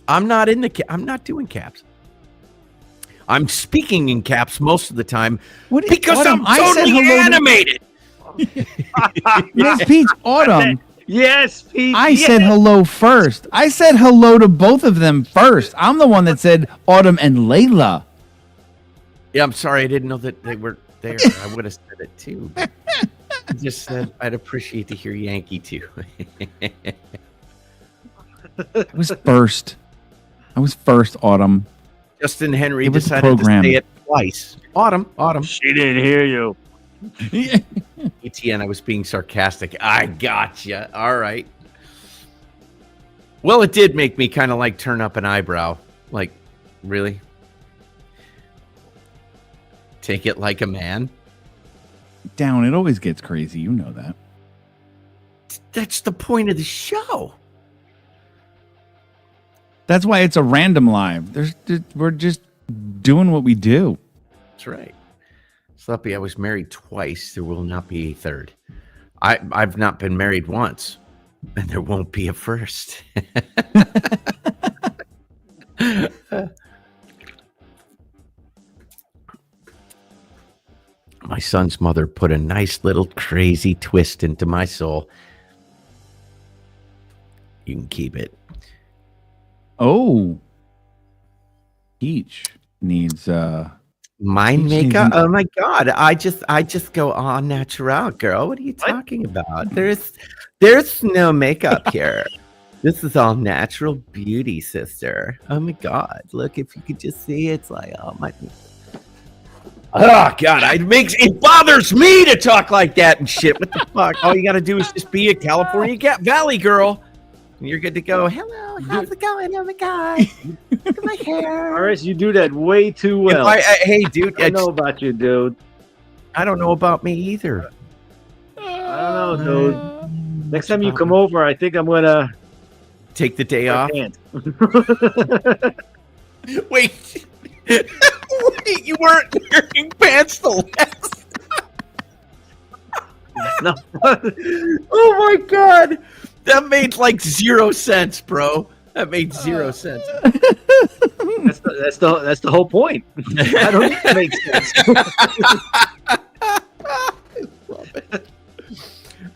S2: I'm not in the cap. I'm not doing caps. I'm speaking in caps most of the time because
S1: Autumn,
S2: I'm totally animated.
S1: Miss Peach, Autumn.
S3: Yes, Pete.
S1: I
S3: yes.
S1: said hello first. I said hello to both of them first. I'm the one that said Autumn and Layla.
S2: Yeah, I'm sorry. I didn't know that they were there. I would have said it too. But I just said I'd appreciate to hear Yankee too.
S1: I was first. Autumn.
S2: Justin Henry
S1: It was a
S2: decided to
S1: program.
S2: say it twice. Autumn.
S3: She didn't hear you.
S2: ETN, I was being sarcastic. I gotcha. All right. Well, it did make me kind of like turn up an eyebrow. Like, really? Take it like a man?
S1: Down. It always gets crazy. You know that.
S2: That's the point of the show.
S1: That's why it's a random live. We're just doing what we do.
S2: That's right. Sloppy, I was married twice. There will not be a third. I've not been married once, and there won't be a first. My son's mother put a nice little crazy twist into my soul. You can keep it.
S1: Oh. Peach needs
S2: Mind
S1: Peach
S2: makeup?
S1: needs-
S2: Oh my god! I just go all natural, girl. What are you talking about? There's no makeup here. This is all natural beauty, sister. Oh my god! Look, if you could just see, it's like oh my. Oh god! It bothers me to talk like that and shit. What the fuck? All you gotta do is just be a California Valley girl, and you're good to go. Hello, how's it going? Oh my god! Look at my hair.
S3: RS, you do that way too
S2: If
S3: well.
S2: hey, dude,
S3: I know about you, dude.
S2: I don't know about me either.
S3: I don't know, dude. Next time you come over, I think I'm gonna
S2: Take the day off.
S3: can't.
S2: Wait. Wait, you weren't wearing pants the last.
S3: No.
S2: Oh my god. That made like 0 sense, bro. That made 0 sense.
S3: That's the whole point. I don't think it makes sense.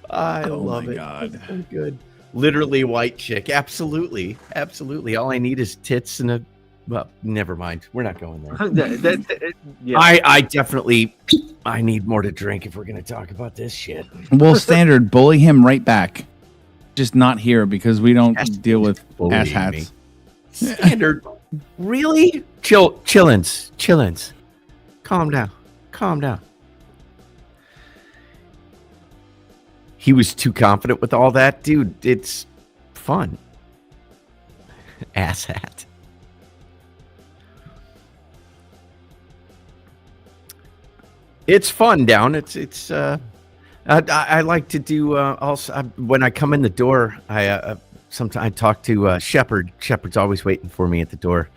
S2: I
S1: Oh
S2: love
S1: my
S2: it.
S1: God.
S2: That's so good. Literally white chick. Absolutely. Absolutely. All I need is tits and a. Well, never mind. We're not going there.
S3: Yeah.
S2: I definitely. I need more to drink if we're going to talk about this shit.
S1: We'll standard bully him right back. Just not here because we don't deal with
S2: bullying
S1: ass hats.
S2: me. Standard. Really? Chillins. Calm down. He was too confident with all that. Dude, it's fun. Ass hat. It's fun down. I like to do also when I come in the door. Sometimes I talk to Shepherd. Shepherd's always waiting for me at the door.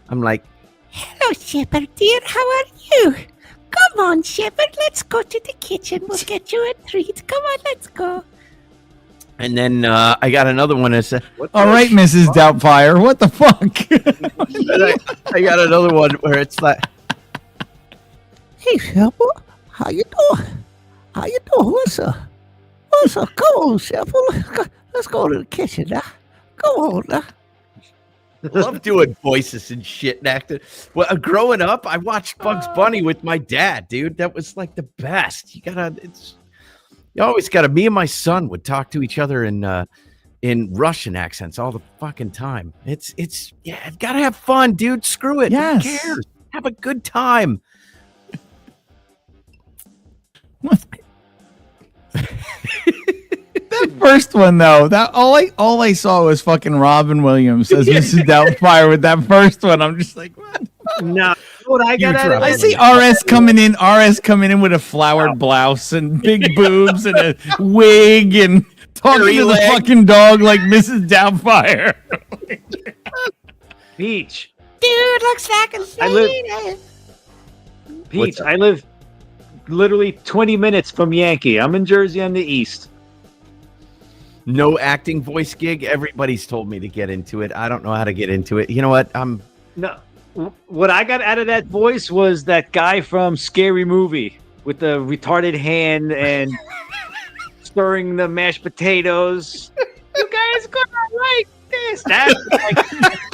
S2: I'm like,
S7: "Hello, Shepherd dear. How are you? Come on, Shepherd. Let's go to the kitchen. We'll get you a treat. Come on, let's go."
S2: and then I got another one that's
S1: All right, Mrs. Doubtfire. What the fuck?
S2: I got another one where it's like,
S7: Hey, Shepherd. How you doing? How you doing? What's up? Come on, Shepherd. Let's go to the kitchen now. Come on now.
S2: love doing voices and shit and acting. Well, growing up, I watched Bugs Bunny with my dad, dude. That was like the best. You always gotta. Me and my son would talk to each other in Russian accents all the fucking time. It's gotta have fun, dude. Screw it.
S1: Yes.
S2: Who cares? Have a good time.
S1: That first one though, that all I saw was fucking Robin Williams as Mrs. Doubtfire with that first one. I'm just like, what?
S3: No, what I got out of
S1: I
S3: it?
S1: see RS coming in with a flowered blouse and big boobs and a wig and talking to the fucking dog like Mrs. Doubtfire.
S3: Peach.
S7: Dude, looks like a
S3: I live- Peach, I live literally 20 minutes from Yankee. I'm in Jersey on the east.
S2: No acting voice gig. Everybody's told me to get into it. I don't know how to get into it. You know what?
S3: No, what I got out of that voice was that guy from Scary Movie with the retarded hand and stirring the mashed potatoes. You guys gonna like this? That's like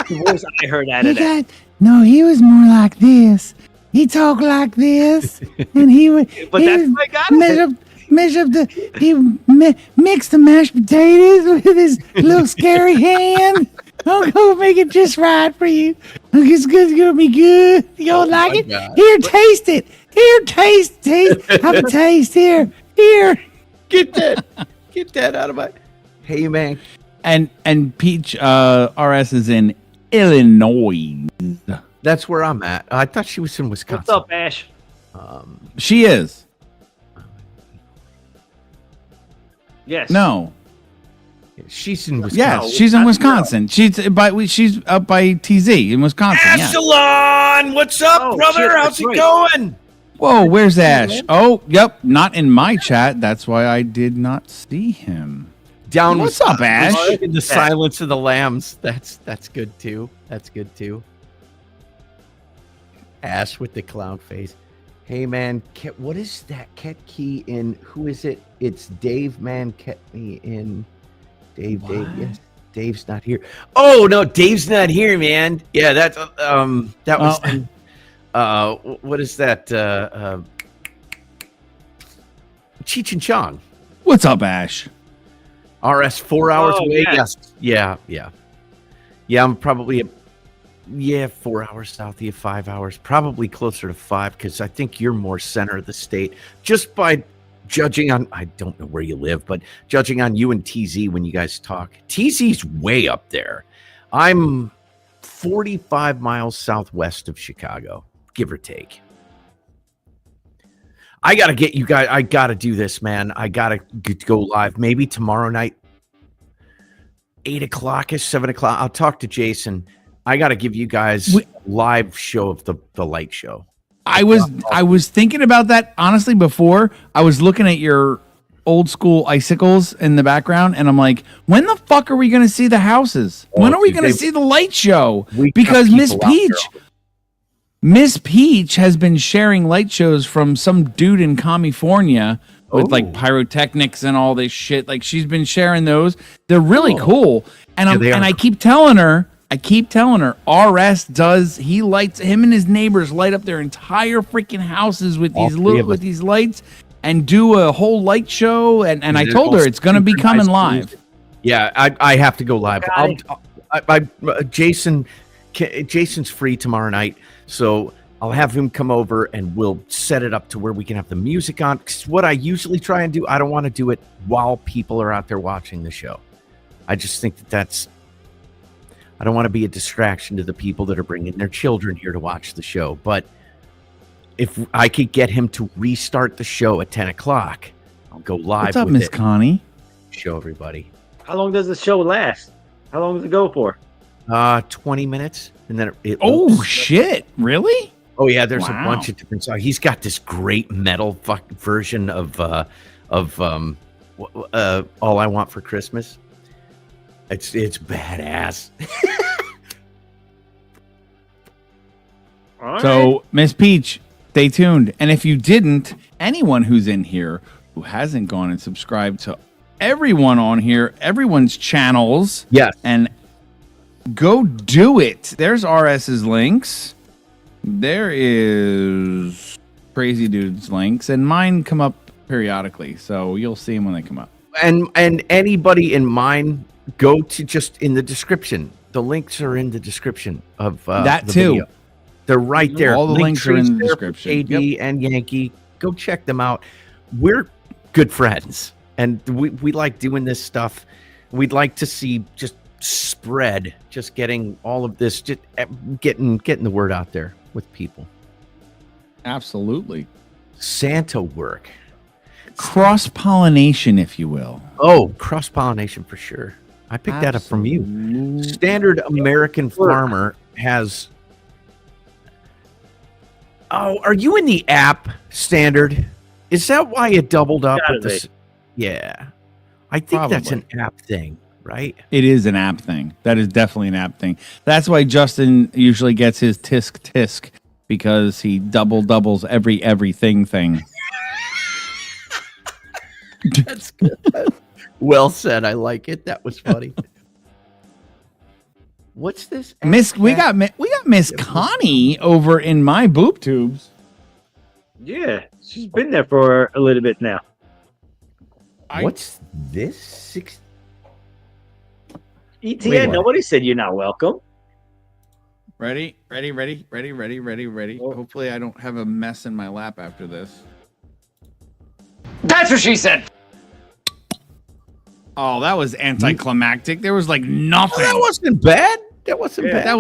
S3: the voice I heard out of that.
S1: No, he was more like this. He talked like this, and he would.
S3: But that's what I got out of it.
S1: Mix the mashed potatoes with his little scary hand. I'll go make it just right for you. It's gonna be good. You don't like it?
S2: God.
S1: Here, taste it. Here, taste. Have a taste. Here.
S2: Get that out of my. Hey man.
S1: And Peach RS is in Illinois.
S2: That's where I'm at. I thought she was in Wisconsin.
S3: What's up, Ash?
S1: She is.
S3: Yes.
S1: No.
S2: She's in Wisconsin.
S1: Yes, she's in Wisconsin. She's up by TZ in Wisconsin. Yeah.
S2: Echelon, what's up,
S3: Oh,
S2: brother?
S3: shit,
S2: How's
S3: that's
S2: it
S3: right.
S2: going?
S1: Whoa, where's Ash? Oh, yep, not in my chat. That's why I did not see him.
S2: Down.
S1: What's up, Ash?
S2: In the Silence of the Lambs. That's good too. That's good too. Ash with the clown face. Hey man, what is that? Ket key in? Who is it? It's Dave. Man, kept me in. Dave. Yes, Dave's not here. Oh no, Dave's not here, man. Yeah, that's that was. What is that? Cheech and Chong.
S1: What's up, Ash?
S2: RS 4 hours
S3: Oh,
S2: away.
S3: yeah.
S2: Yes. Yeah. I'm probably 4 hours south of you, 5 hours, probably closer to 5 because I think you're more center of the state. Just by judging on, I don't know where you live, but judging on you and TZ when you guys talk, TZ's way up there. I'm 45 miles southwest of Chicago, give or take. I got to get you guys. I got to do this, man. I got to go live. Maybe tomorrow night, 8 o'clock-ish, 7 o'clock. I'll talk to Jason. I got to give you guys a live show of the light show.
S1: I was thinking about that, honestly, before. I was looking at your old school icicles in the background, and I'm like, when the fuck are we going to see the houses? When are we going to see the light show? Because Miss Peach has been sharing light shows from some dude in California with like pyrotechnics and all this shit. Like she's been sharing those. They're really cool. And I keep telling her, RS does, he lights, him and his neighbors light up their entire freaking houses with these lights and do a whole light show. And I told her it's going to be coming live.
S2: Yeah, I have to go live. Jason's free tomorrow night, so I'll have him come over and we'll set it up to where we can have the music on. 'Cause what I usually try and do, I don't want to do it while people are out there watching the show. I just think I don't want to be a distraction to the people that are bringing their children here to watch the show. But if I could get him to restart the show at 10 o'clock, I'll go live.
S1: What's up,
S2: with
S1: Miss Connie?
S2: Show everybody.
S3: How long does the show last? How long does it go for?
S2: 20 minutes, and then it
S1: shit! Really?
S2: Oh yeah, there's a bunch of different songs. He's got this great metal version of All I Want for Christmas. It's badass.
S1: So, Miss Peach, stay tuned. And if you didn't, anyone who's in here who hasn't gone and subscribed to everyone on here, everyone's channels,
S2: yes,
S1: and go do it. There's RS's links. There is Crazy Dude's links, and mine come up periodically, so you'll see them when they come up.
S2: And anybody in mine, go to just in the description. The links are in the description of
S1: that
S2: the
S1: too.
S2: video. They're right there.
S1: All the links are in the description.
S2: AD and Yankee, go check them out. We're good friends, and we like doing this stuff. We'd like to see just spread, just getting all of this, just getting the word out there with people.
S1: Absolutely.
S2: Santa work.
S1: Cross-pollination, if you will.
S2: Oh, cross-pollination for sure. I picked that up from you. Standard American Farmer has... Oh, are you in the app, Standard? Is that why it doubled up with this? Yeah. I think that's an app thing, right?
S1: It is an app thing. That is definitely an app thing. That's why Justin usually gets his tisk, because he doubles everything thing.
S2: That's good. Well said. I like it. That was funny. What's this?
S1: We got Miss Connie over in my boob tubes.
S3: Yeah, she's been there for a little bit now.
S2: What's this?
S3: ETN, nobody said you're not welcome.
S1: Ready. Hopefully I don't have a mess in my lap after this.
S3: That's what she said.
S1: Oh, that was anticlimactic. There was like nothing.
S2: Oh, that wasn't bad. That wasn't bad.
S1: That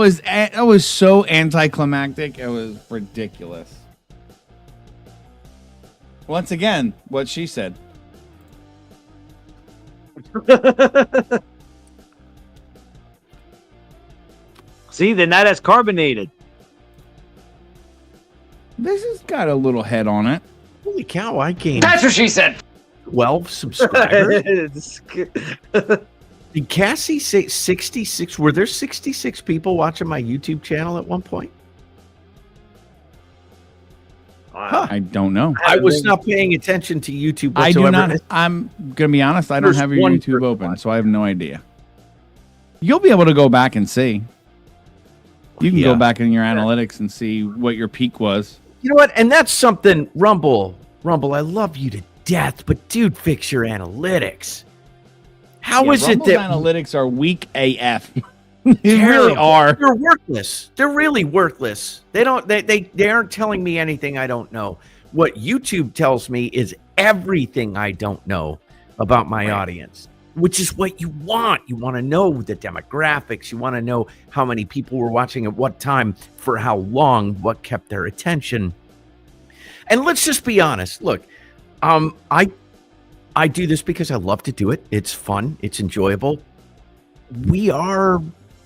S1: was so anticlimactic. It was ridiculous. Once again, what she said.
S3: See, they're not as carbonated.
S1: This has got a little head on it.
S2: Holy cow, I gained.
S3: That's what she said.
S2: 12 subscribers. Did Cassie say 66? Were there 66 people watching my YouTube channel at one point?
S1: Huh. I don't know.
S2: I was not paying attention to YouTube whatsoever.
S1: I do not. I'm going to be honest. I don't have your YouTube open, so I have no idea. You'll be able to go back and see. You can go back in your analytics and see what your peak was.
S2: You know what? And that's something, Rumble, I love you to death, but dude, fix your analytics. How is it that
S1: analytics are weak AF? They really are.
S2: They're worthless. They're really worthless. They aren't telling me anything I don't know. What YouTube tells me is everything I don't know about my audience, which is what you want. You want to know the demographics. You want to know how many people were watching at what time, for how long, what kept their attention. And let's just be honest. Look, I do this because I love to do it. It's fun. It's enjoyable. We are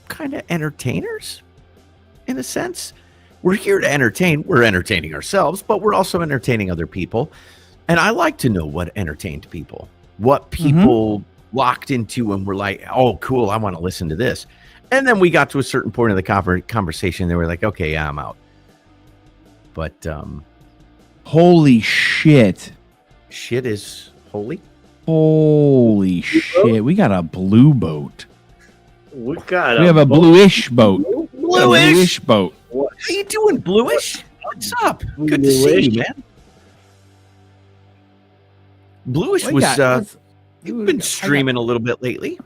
S2: kind of entertainers in a sense. We're here to entertain. We're entertaining ourselves, but we're also entertaining other people. And I like to know what entertained people, what people locked into and were like, oh, cool, I want to listen to this. And then we got to a certain point of the conversation. They were like, okay, yeah, I'm out. But
S1: holy shit.
S2: shit is holy.
S1: Holy shit! We got a blue boat.
S3: We
S1: have a bluish boat.
S2: Bluish
S1: boat.
S3: What?
S2: How you doing, Bluish? What's up? Good to see you, man. Bluish you've been streaming a little bit lately.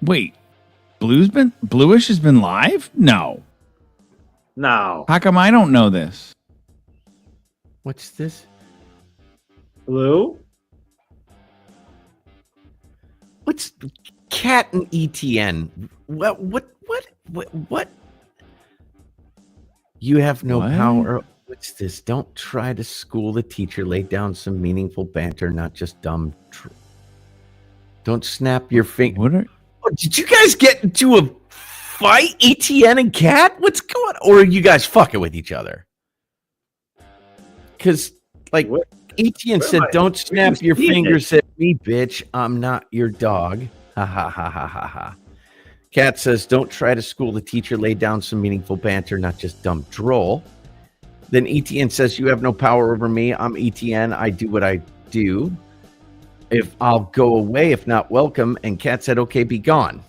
S1: Wait, Bluish has been live? No.
S3: No.
S1: How come I don't know this?
S2: What's this?
S3: Blue?
S2: What's Cat and ETN? What? You have no
S1: What?
S2: power. What's this? Don't try to school the teacher. Lay down some meaningful banter, not just dumb. Don't snap your finger.
S1: What are?
S2: Oh, did you guys get into a fight, ETN and Cat? What's going on? Or are you guys fucking with each other? Because, like,
S3: What?
S2: ETN said, don't snap your fingers at me, bitch. I'm not your dog. Ha ha ha ha ha ha. Cat says, don't try to school the teacher. Lay down some meaningful banter, not just dumb droll. Then ETN says, you have no power over me. I'm ETN. I do what I do. If I'll go away, if not, welcome. And Cat said, okay, be gone.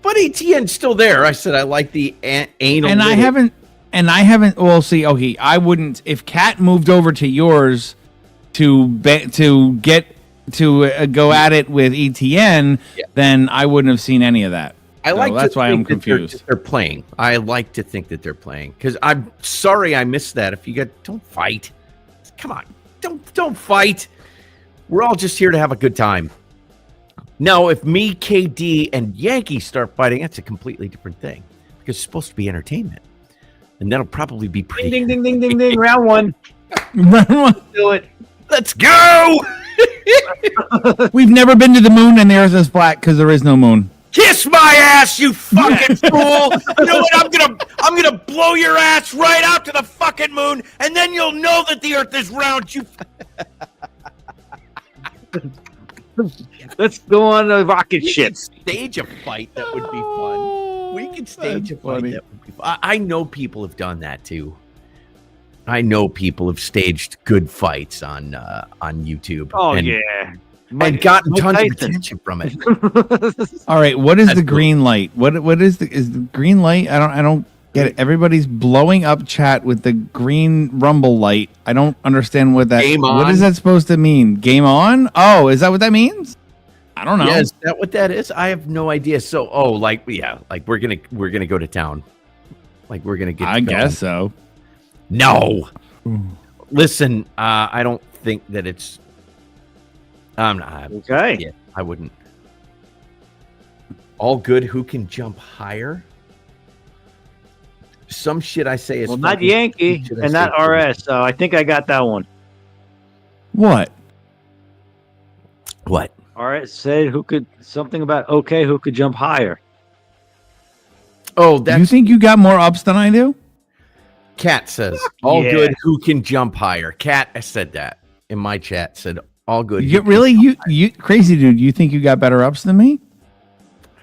S2: But ETN's still there. I said, I like the anal.
S1: And I haven't. Well, see, okay, I wouldn't. If Cat moved over to yours to go at it with ETN, then I wouldn't have seen any of that. That's why I'm confused.
S2: They're playing. I like to think that they're playing because I'm sorry I missed that. If you don't fight, come on, don't fight. We're all just here to have a good time. Now, if me, KD, and Yankee start fighting, that's a completely different thing because it's supposed to be entertainment, and that'll probably be pretty.
S3: Ding, ding, ding, ding, ding. Round one. Do it.
S2: Let's go.
S1: We've never been to the moon, and the Earth is flat because there is no moon.
S2: Kiss my ass, you fucking fool! You know what? I'm gonna blow your ass right out to the fucking moon, and then you'll know that the Earth is round. You.
S3: Let's go on a rocket ship.
S2: Stage a fight that would be fun. We can stage a fight that would be fun. I know people have done that too. I know people have staged good fights on YouTube.
S3: Oh
S2: and,
S3: yeah.
S2: And gotten tons of attention from it.
S1: All right, what is the green light? What is the green light? I don't get it. Everybody's blowing up chat with the green rumble light. I don't understand what that.
S2: Game on.
S1: What is that supposed to mean? Game on? Oh, is that what that means? I don't know.
S2: Yeah, is that what that is? I have no idea. So, like we're gonna go to town. Like we're gonna get.
S1: I guess so.
S2: No. Listen, I don't think that it's. I'm not.
S3: Okay.
S2: Yeah, I wouldn't. All good. Who can jump higher? Some shit I say is.
S3: Well, not Yankee and not RS. So I think I got that one.
S1: What?
S2: What?
S3: RS said who could something about who could jump higher.
S2: Oh,
S1: Do you think you got more ups than I do?
S2: Cat says all good. Who can jump higher? Cat said that in my chat. Said all good.
S1: You crazy dude. You think you got better ups than me?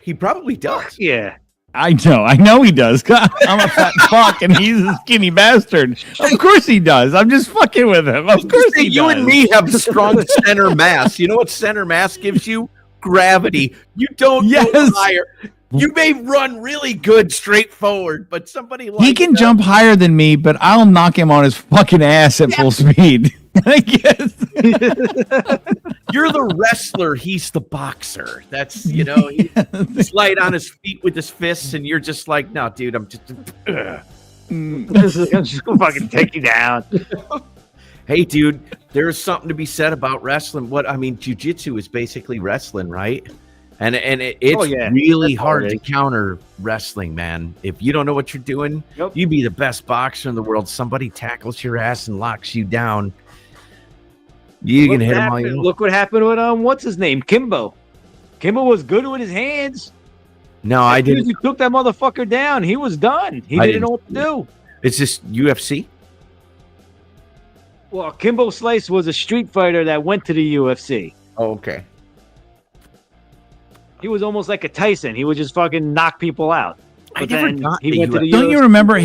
S2: He probably does.
S3: Yeah.
S1: I know he does. I'm a fat fuck and he's a skinny bastard. Of course he does. I'm just fucking with him. Of course he does.
S2: You and me have strong center mass. You know what center mass gives you? Gravity. You don't go higher. You may run really good straight forward, but somebody like
S1: he can jump higher than me, but I'll knock him on his fucking ass at full speed. I guess.
S2: You're the wrestler. He's the boxer. That's, he's light on his feet with his fists, and you're just like, no, dude, I'm just
S3: I'm just gonna fucking take you down.
S2: Hey, dude, there's something to be said about wrestling. Jiu-jitsu is basically wrestling, right? And it's really hard to counter wrestling, man. If you don't know what you're doing, you be the best boxer in the world. Somebody tackles your ass and locks you down. You can hit him all you want.
S3: Look what happened with what's his name, Kimbo. Kimbo was good with his hands.
S2: No, I didn't.
S3: He took that motherfucker down. He was done. He didn't know what to do.
S2: It's just UFC.
S3: Well, Kimbo Slice was a street fighter that went to the UFC.
S2: Oh, okay.
S3: He was almost like a Tyson. He would just fucking knock people out. But
S2: never
S3: then
S2: got
S3: he
S2: the
S3: went to the
S1: Don't you
S3: UFC.
S1: remember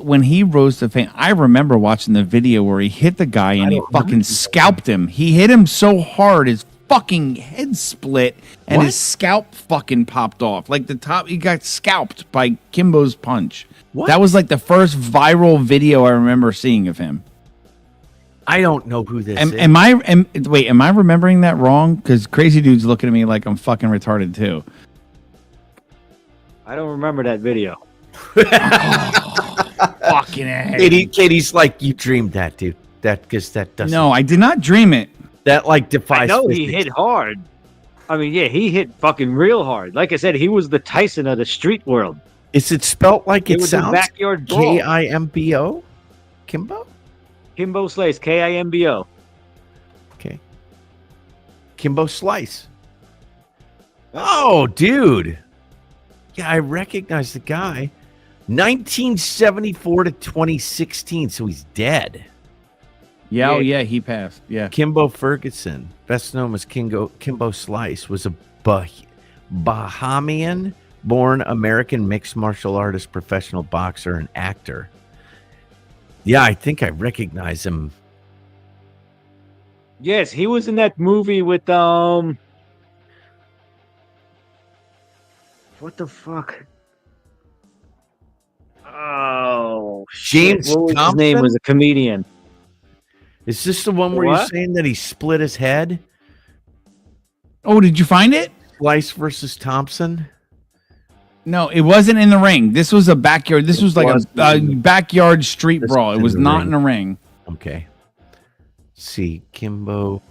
S1: when he rose to fame? I remember watching the video where he hit the guy and he
S2: don't remember
S1: fucking scalped him. He hit him so hard his fucking head split and
S2: What?
S1: his scalp fucking popped off. Like the top, he got scalped by Kimbo's punch.
S2: What?
S1: That was like the first viral video I remember seeing of him.
S2: I don't know who this is.
S1: Am I remembering that wrong? Because Crazy Dude's looking at me like I'm fucking retarded too.
S3: I don't remember that video.
S1: Fucking A.
S2: Katie's like, you dreamed that, dude. Because that doesn't.
S1: No, I did not dream it.
S2: That like defies.
S3: I know he
S2: physics.
S3: hit hard. I mean, yeah, he hit fucking real hard. Like I said, he was the Tyson of the street world.
S2: Is it spelt like
S3: It
S2: it
S3: was a
S2: sounds?
S3: backyard brawl.
S2: Kimbo? Kimbo?
S3: Kimbo Slice, Kimbo.
S2: Okay. Kimbo Slice. Oh, dude. Yeah, I recognize the guy. 1974 to 2016, so he's dead.
S1: Yeah, oh,
S3: Yeah.
S1: yeah, he passed. Yeah.
S2: Kimbo Ferguson, best known as Kimbo Slice, was a Bahamian-born American mixed martial artist, professional boxer, and actor. Yeah, I think I recognize him.
S3: Yes, he was in that movie with what the fuck? Oh,
S2: James
S3: shit. What was his
S2: Thompson?
S3: name? Was a comedian.
S2: Is this the one where you're
S3: What?
S2: saying that he split his head?
S1: Oh, did you find it?
S2: Slice versus Thompson?
S1: No, it wasn't in the ring. This was a backyard. This was like
S2: was
S1: a backyard street
S2: This
S1: brawl.
S2: was
S1: It
S2: in
S1: was
S2: the
S1: not
S2: ring.
S1: in a ring.
S2: Okay. Let's see, Kimbo.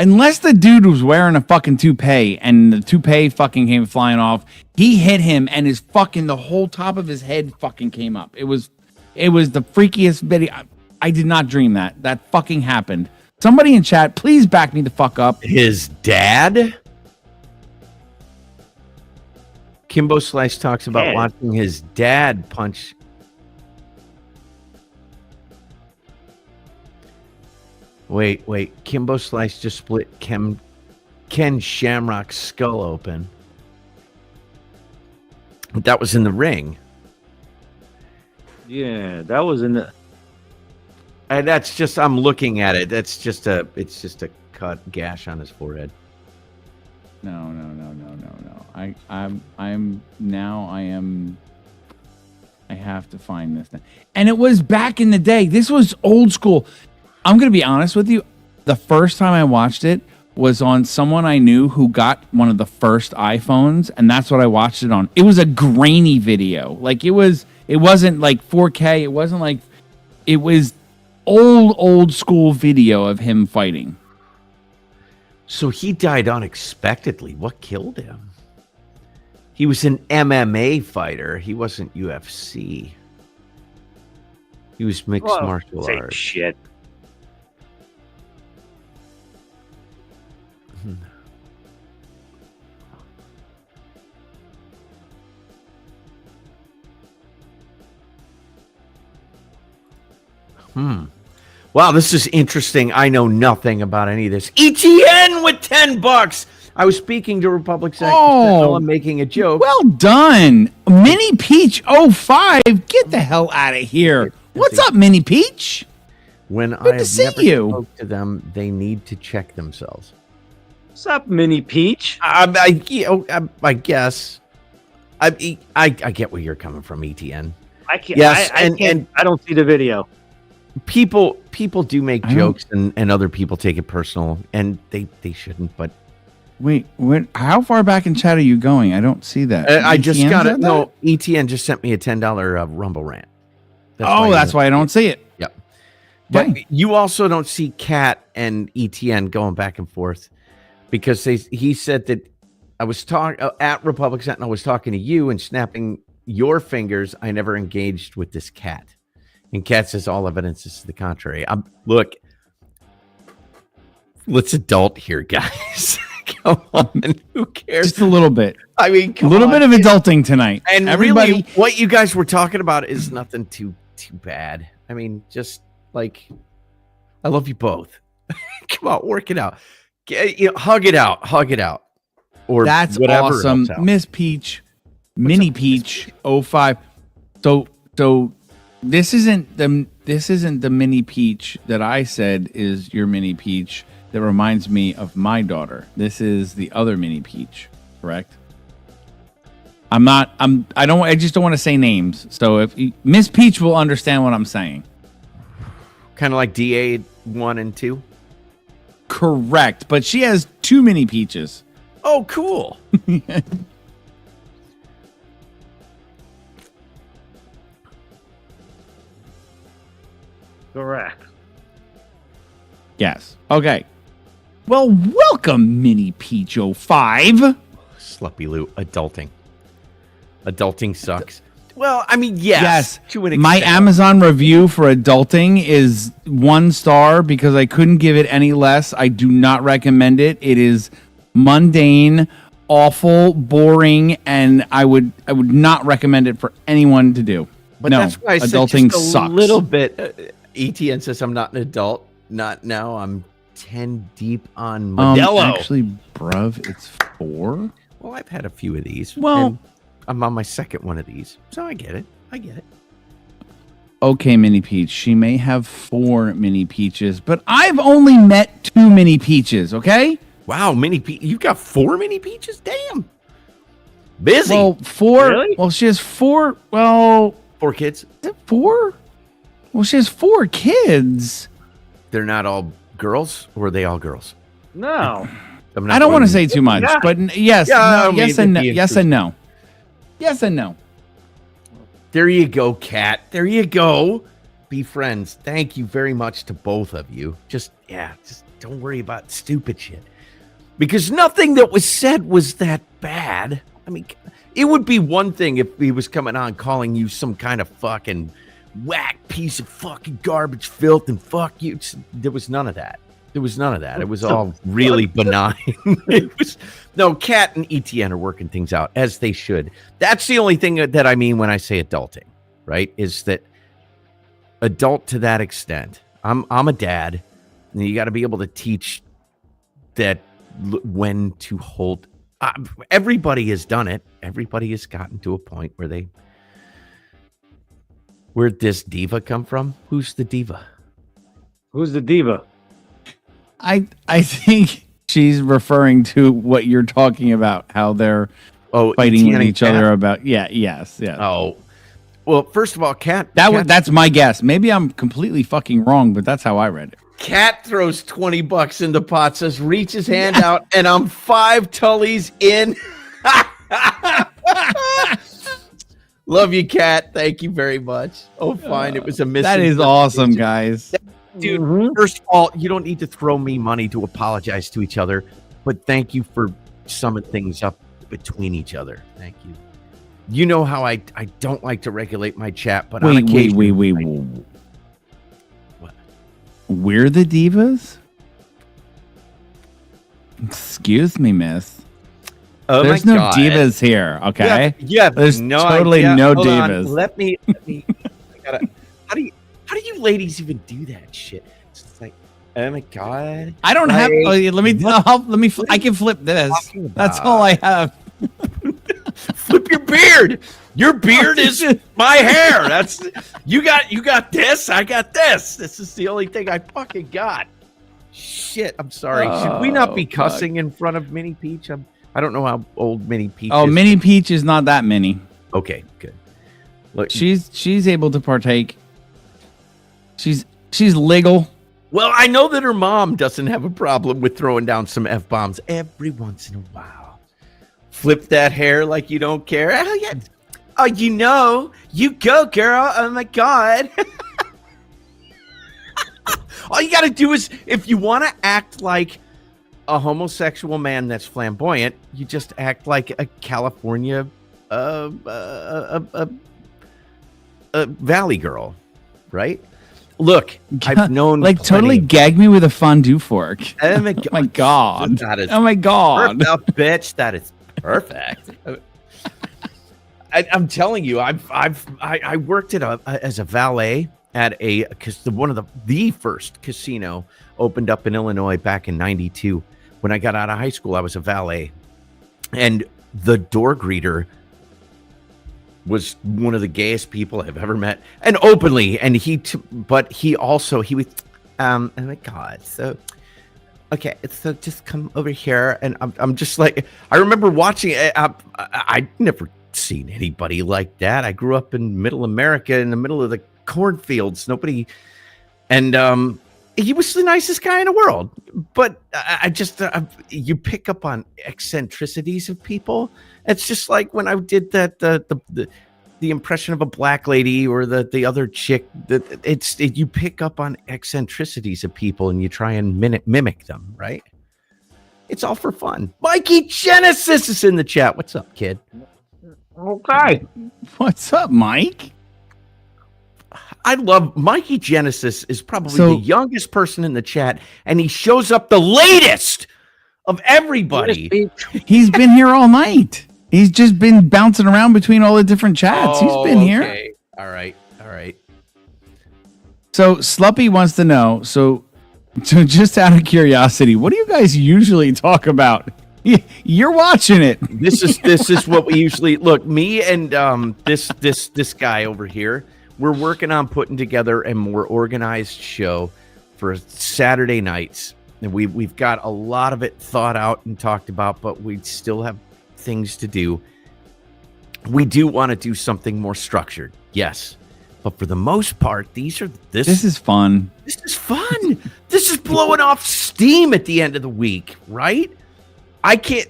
S1: Unless the dude was wearing a fucking toupee and the toupee fucking came flying off, he hit him and his fucking the whole top of his head fucking came up. It was the freakiest video. I did not dream that. That fucking happened. Somebody in chat, please back me the fuck up.
S2: His dad? Kimbo Slice talks about
S3: Dad.
S2: watching his dad punch. Wait. Kimbo Slice just split Ken Shamrock's skull open. But that was in the ring.
S3: Yeah, that was in the.
S2: And that's just, I'm looking at it. It's just a cut gash on his forehead.
S1: No. I have to find this thing. And it was back in the day. This was old school. I'm going to be honest with you. The first time I watched it was on someone I knew who got one of the first iPhones, and that's what I watched it on. It was a grainy video. Like it wasn't like 4K. It wasn't like, it was old school video of him fighting.
S2: So he died unexpectedly. What killed him? He was an MMA fighter. He wasn't UFC. He was mixed martial
S3: same
S2: arts.
S3: shit.
S2: Wow, this is interesting. I know nothing about any of this. ETN with $10. I was speaking to Republic Sentinel and making a joke.
S1: Well done. Mini Peach 05. Get the hell out of here. What's up, Mini Peach?
S2: When
S1: Good
S2: I
S1: to
S2: have
S1: see
S2: never
S1: you.
S2: spoke to them, they need to check themselves.
S3: What's up, Mini Peach?
S2: I guess. I get where you're coming from, ETN.
S3: I can't.
S2: Yes,
S3: I can't. I don't see the video.
S2: People do make jokes and other people take it personal, and they shouldn't, but
S1: Wait, how far back in chat are you going? I don't see that.
S2: I just
S1: ETN
S2: got
S1: said
S2: it.
S1: that?
S2: No, ETN just sent me a $10 Rumble rant.
S1: That's why I don't see it.
S2: Yep. But
S1: Dang.
S2: you also don't see Kat and ETN going back and forth because he said that I was talking at Republic Sentinel. I was talking to you and snapping your fingers. I never engaged with this cat, and Kat says all evidence is to the contrary. Look, let's adult here, guys. Come on, who cares?
S1: Just a little bit.
S2: I mean,
S1: A little bit of adulting tonight.
S2: and
S1: everybody.
S2: really, what you guys were talking about is nothing too bad. I mean, just like I love you both. Come on, work it out. Hug it out. Hug it out. Or
S1: That's
S2: whatever
S1: awesome.
S2: else out.
S1: Miss Peach, Mini Peach 05. So this isn't the Mini Peach that I said is your Mini Peach that reminds me of my daughter. This is the other Mini Peach, correct? I just don't want to say names. So if Miss Peach will understand what I'm saying.
S2: Kind of like DA 1 and 2.
S1: Correct, but she has 2 Mini Peaches.
S2: Oh, cool.
S3: Correct.
S1: Yes. Okay. Well, welcome, Mini Peach 05.
S2: Sluppy Lou, adulting. Adulting sucks. Well, I mean, yes. To an
S1: My
S2: extent.
S1: Amazon review for adulting is 1 star because I couldn't give it any less. I do not recommend it. It is mundane, awful, boring, and I would not recommend it for anyone to do.
S2: But
S1: no,
S2: that's why I
S1: adulting
S2: said just
S1: sucks.
S2: a little bit. ETN says I'm not an adult. Not now. I'm 10 deep on Modelo.
S1: Actually, bruv, it's 4.
S2: Well, I've had a few of these.
S1: Well,
S2: and I'm on my second one of these, so I get it.
S1: Okay, Mini Peach. She may have 4 Mini Peaches, but I've only met 2 Mini Peaches, okay?
S2: Wow, Mini Peach. You've got 4 Mini Peaches? Damn. Busy.
S1: Well, 4.
S3: Really?
S1: Well, she has 4. Well,
S2: 4 kids.
S1: is it 4? Well, she has 4 kids.
S2: They're not all girls, or are they all girls?
S3: No.
S1: I don't want to say too much,
S3: Yeah.
S1: but yes,
S2: Yeah,
S1: no,
S2: I mean,
S1: yes and no,
S2: it'd be
S1: yes and no. Yes and no.
S2: There you go, Kat. There you go. Be friends. Thank you very much to both of you. Just don't worry about stupid shit. Because nothing that was said was that bad. I mean, it would be one thing if he was coming on calling you some kind of fucking whack piece of fucking garbage filth and fuck you. There was none of that. It was all really benign. Kat and ETN are working things out as they should. That's the only thing that I mean when I say adulting, right? Is that adult to that extent. I'm a dad, and you got to be able to teach that when to hold. Everybody has done it. Everybody has gotten to a point where where'd this diva come from? Who's the diva?
S3: Who's the diva?
S1: I think she's referring to what you're talking about, how they're fighting
S2: ETN
S1: with
S2: and
S1: each
S2: Kat?
S1: other about yes.
S2: Oh, well, first of all, Kat.
S1: That's my guess. Maybe I'm completely fucking wrong, but that's how I read it.
S2: Kat throws $20 in the pot, says reach his hand out, and I'm 5 tullies in. Love you, Kat. Thank you very much. Oh, fine. It was a
S1: That is awesome, guys.
S2: Dude, first of all, you don't need to throw me money to apologize to each other, but thank you for summing things up between each other. Thank you. You know how I don't like to regulate my chat, but on occasion,
S1: wait.
S2: What?
S1: We're the divas? Excuse me, miss.
S2: Oh
S1: There's
S2: my
S1: no
S2: God.
S1: divas here, okay?
S2: Yeah,
S1: There's
S2: no
S1: totally
S2: idea.
S1: no
S2: Hold on.
S1: divas.
S2: Let me I gotta, how do you ladies even do that shit? It's just like, oh my God.
S1: I don't have. Let me. I can flip this. That's all I have.
S2: Flip your beard. Your beard is my hair. That's you got this. I got this. This is the only thing I fucking got. Shit. I'm sorry. Should we not be cussing in front of Mini Peach? I don't know how old Mini Peach is.
S1: Mini Peach is not that mini.
S2: Okay, good. Look,
S1: She's able to partake. She's legal.
S2: well, I know that her mom doesn't have a problem with throwing down some F-bombs every once in a while. Flip that hair like you don't care. Oh, yeah. Oh, you go, girl. Oh, my God. All you got to do is, if you want to act like a homosexual man that's flamboyant, you just act like a California valley girl, right? Look, I've known
S1: like totally gag me with a fondue fork.
S2: Oh my
S1: Oh my God.
S2: That is
S1: Oh my God.
S2: perfect, bitch. That is perfect. I'm telling you, I worked as a valet at one of the first casino opened up in Illinois back in '92. When I got out of high school, I was a valet, and the door greeter was one of the gayest people I've ever met, and openly. And he was, oh my God, so. Okay, so just come over here, and I'm just like, I remember watching it. I'd never seen anybody like that. I grew up in Middle America, in the middle of the cornfields. Nobody, and he was the nicest guy in the world. But I just, you pick up on eccentricities of people. It's just like when I did that the impression of a black lady or the other chick. You pick up on eccentricities of people and you try and mimic them, right? It's all for fun. Mikey Genesis is in the chat. What's up, kid?
S3: Okay.
S1: What's up, Mike?
S2: I love Mikey Genesis is probably the youngest person in the chat, and he shows up the latest of everybody.
S1: He's been here all night. He's just been bouncing around between all the different chats. He's been here.
S2: All right.
S1: So Sluppy wants to know. So just out of curiosity, what do you guys usually talk about? You're watching it.
S2: This is what we usually look. Me and this guy over here. We're working on putting together a more organized show for Saturday nights, and we've got a lot of it thought out and talked about, but we still have things to do. We do want to do something more structured, yes, but for the most part, this is
S1: fun.
S2: This is fun. This is blowing off steam at the end of the week, right?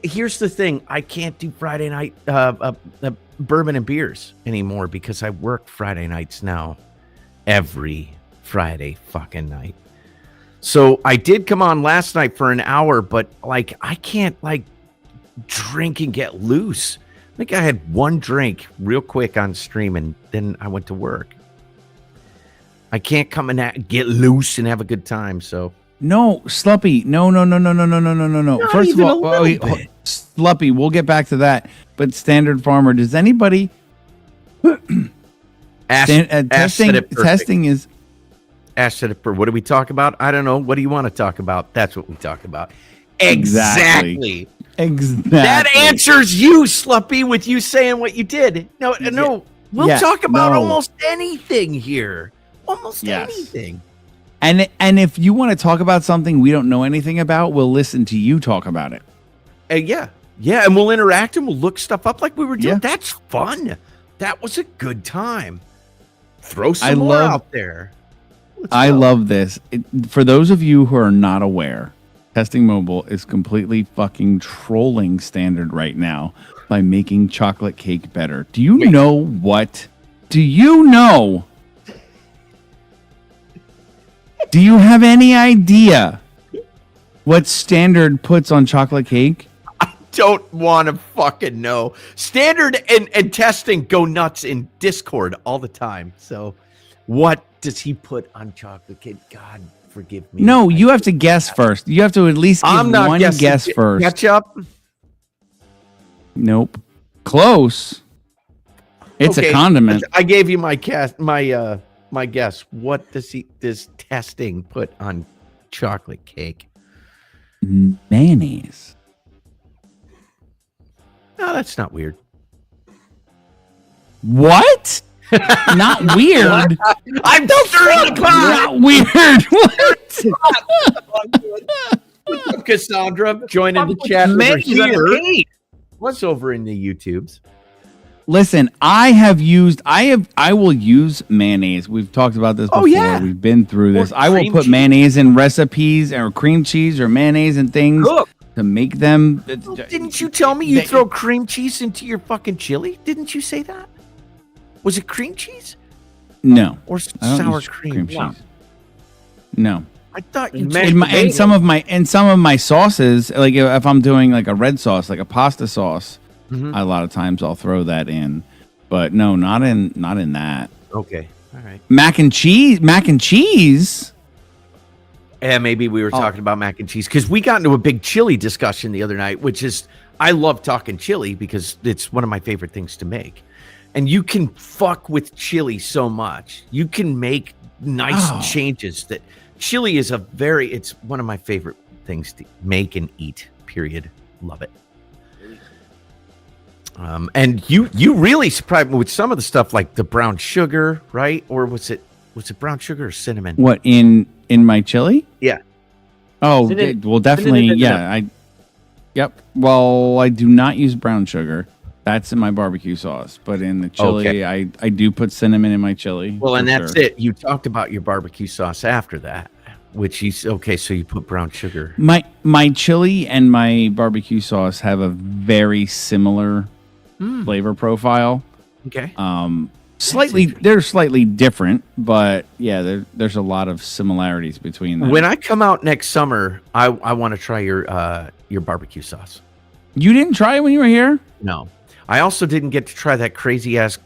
S2: Here's the thing: I can't do Friday night bourbon and beers anymore because I work Friday nights now, every Friday fucking night. So I did come on last night for an hour, but like I can't like drink and get loose. I think I had one drink real quick on stream and then I went to work. I can't come and get loose and have a good time. So
S1: no, Sluppy, no. First of all, Sluppy, we'll get back to that. But Standard Farmer, does anybody testing is
S2: asked it for what do we talk about? I don't know. What do you want to talk about? That's what we talk about. Exactly. That answers you, Sluppy, with you saying what you did. No. We'll talk about almost anything here. Almost anything.
S1: And if you want to talk about something we don't know anything about, we'll listen to you talk about it.
S2: Yeah, and we'll interact and we'll look stuff up like we were doing. Yeah. That's fun. That was a good time. Throw some more out there.
S1: I love this. For those of you who are not aware, Testing Mobile is completely fucking trolling Standard right now by making chocolate cake better. Do you know what? Do you know? Do you have any idea what Standard puts on chocolate cake?
S2: I don't want to fucking know. Standard and Testing go nuts in Discord all the time. So what does he put on chocolate cake? God forgive me.
S1: No, you have to guess first. You have to at least give one guess first.
S2: Ketchup?
S1: Nope. Close. It's a condiment.
S2: I gave you my guess. What does Testing put on chocolate cake?
S1: Mayonnaise.
S2: No, that's not weird.
S1: What? Not weird.
S2: I'm stirring the pot.
S1: Not weird.
S2: What? Cassandra joining the chat over here. What's over in the YouTubes?
S1: Listen, I will use mayonnaise. We've talked about this before.
S2: Yeah.
S1: We've been through this. I will put mayonnaise in recipes or cream cheese or mayonnaise and things to make them.
S2: Well, didn't you tell me you throw cream cheese into your fucking chili? Didn't you say that? Was it cream cheese?
S1: No.
S2: Or sour cream
S1: cheese? No.
S2: I thought you
S1: in some of my sauces, like if I'm doing like a red sauce, like a pasta sauce. Mm-hmm. A lot of times I'll throw that in, but no, not in that.
S2: Okay, all right.
S1: Mac and cheese.
S2: Yeah, maybe we were talking about mac and cheese because we got into a big chili discussion the other night, which is I love talking chili because it's one of my favorite things to make, and you can fuck with chili so much. You can make nice changes. That chili is it's one of my favorite things to make and eat. Period. Love it. And you really surprised me with some of the stuff like the brown sugar, right? Or was it brown sugar or cinnamon?
S1: What in my chili?
S2: Yeah.
S1: Oh, well, definitely.
S3: Cinnamon.
S1: Yeah. Yep. Well, I do not use brown sugar. That's in my barbecue sauce. But in the chili, I do put cinnamon in my chili.
S2: Well, and that's it. You talked about your barbecue sauce after that, which is okay. So you put brown sugar.
S1: My chili and my barbecue sauce have a very similar flavor profile.
S2: Okay.
S1: They're slightly different, but yeah, there's a lot of similarities between them.
S2: When I come out next summer, I want to try your barbecue sauce.
S1: You didn't try it when you were here?
S2: No. I also didn't get to try that crazy ass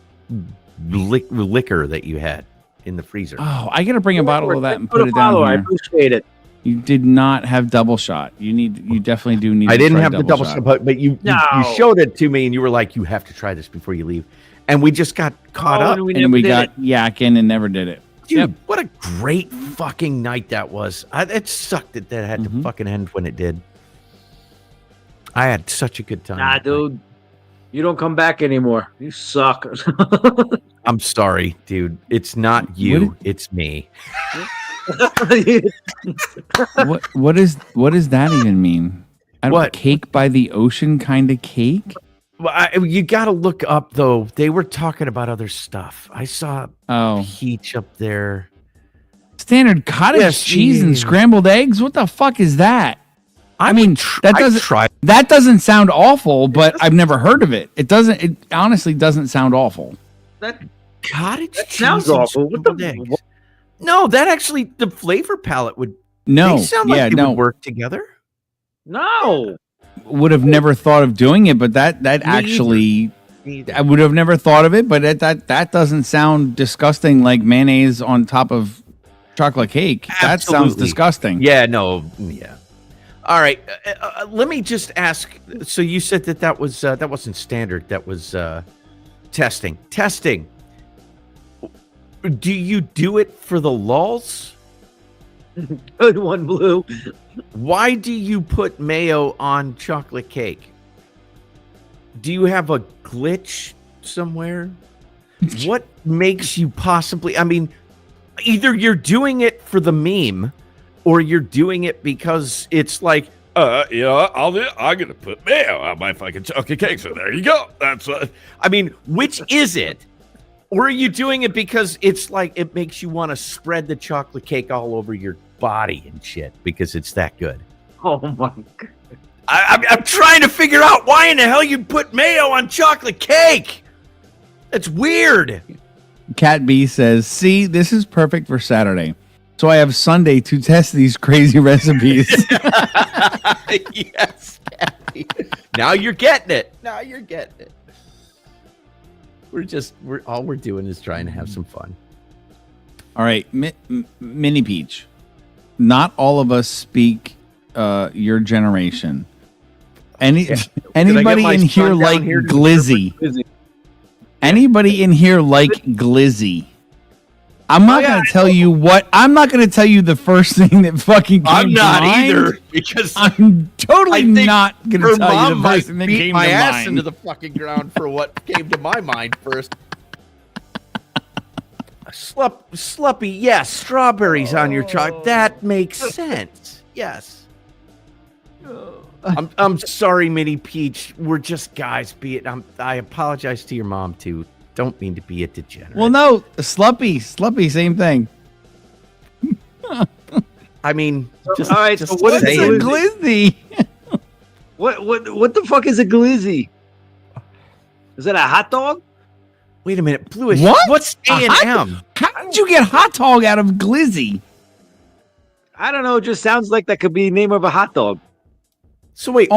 S2: liquor that you had in the freezer.
S1: Oh, I got to bring a bottle of that and put it down
S3: I
S1: here.
S3: appreciate it.
S1: You did not have double shot. You definitely do need.
S2: I didn't
S1: try
S2: have the double shot, but you showed it to me and you were like, you have to try this before you leave. And we just got caught up.
S1: And we got yakking and never did it.
S2: Dude, what a great fucking night that was. It sucked that had to fucking end when it did. I had such a good time.
S3: Nah, dude. You don't come back anymore. You suck.
S2: I'm sorry, dude. It's not you. It's me.
S1: What does that even mean?
S2: What?
S1: Cake by the ocean kind of cake?
S2: Well, you got to look up though. They were talking about other stuff. I saw peach up there.
S1: Standard cottage cheese and scrambled eggs. What the fuck is that? I mean, that doesn't sound awful, but I've never heard of it. It honestly doesn't sound awful.
S3: That
S2: cottage cheese
S3: sounds awful. What the
S2: eggs. No, that actually the flavor palette would
S1: they
S2: sound like they would work together.
S3: No.
S1: Would have never thought of doing it, but that actually I would have never thought of it, but that doesn't sound disgusting like mayonnaise on top of chocolate cake.
S2: Absolutely.
S1: That sounds disgusting.
S2: Yeah, no, yeah. All right, let me just ask. So you said that wasn't standard. That was testing. Testing. Do you do it for the lulz?
S3: Good one, Blue.
S2: Why do you put mayo on chocolate cake? Do you have a glitch somewhere? What makes you possibly? I mean, either you're doing it for the meme. Or you're doing it because it's like, I'm gonna put mayo on my fucking chocolate cake. So there you go. That's I mean, which is it? Or are you doing it because it's like it makes you want to spread the chocolate cake all over your body and shit because it's that good?
S3: Oh my God.
S2: I'm trying to figure out why in the hell you'd put mayo on chocolate cake. That's weird.
S1: Cat B says, "See, this is perfect for Saturday. So I have Sunday to test these crazy recipes."
S2: Yes. Now you're getting it. All we're doing is trying to have some fun.
S1: All right, Mini Peach. Not all of us speak your generation. Anybody in here like Glizzy? Anybody in here like Glizzy? I'm not going to tell you what. I'm not going to tell you the first thing that fucking came to mind.
S2: I'm not either because
S1: I'm totally not going to tell you the first thing that came to mind.
S2: My ass into the fucking ground for what came to my mind first. Sluppy, yes, strawberries on your chocolate. That makes sense. Yes. I'm sorry, Mini Peach. We're just guys. I apologize to your mom too. Don't mean to be a degenerate.
S1: Well, no, Sluppy, same thing.
S2: I mean, just,
S3: all right.
S2: just
S3: So what is
S1: a glizzy?
S3: What the fuck is a glizzy? Is that a hot dog?
S2: Wait a minute, Bluish.
S1: What?
S2: What's A&M?
S1: How did you get hot dog out of glizzy?
S3: I don't know. It just sounds like that could be the name of a hot dog.
S2: So wait.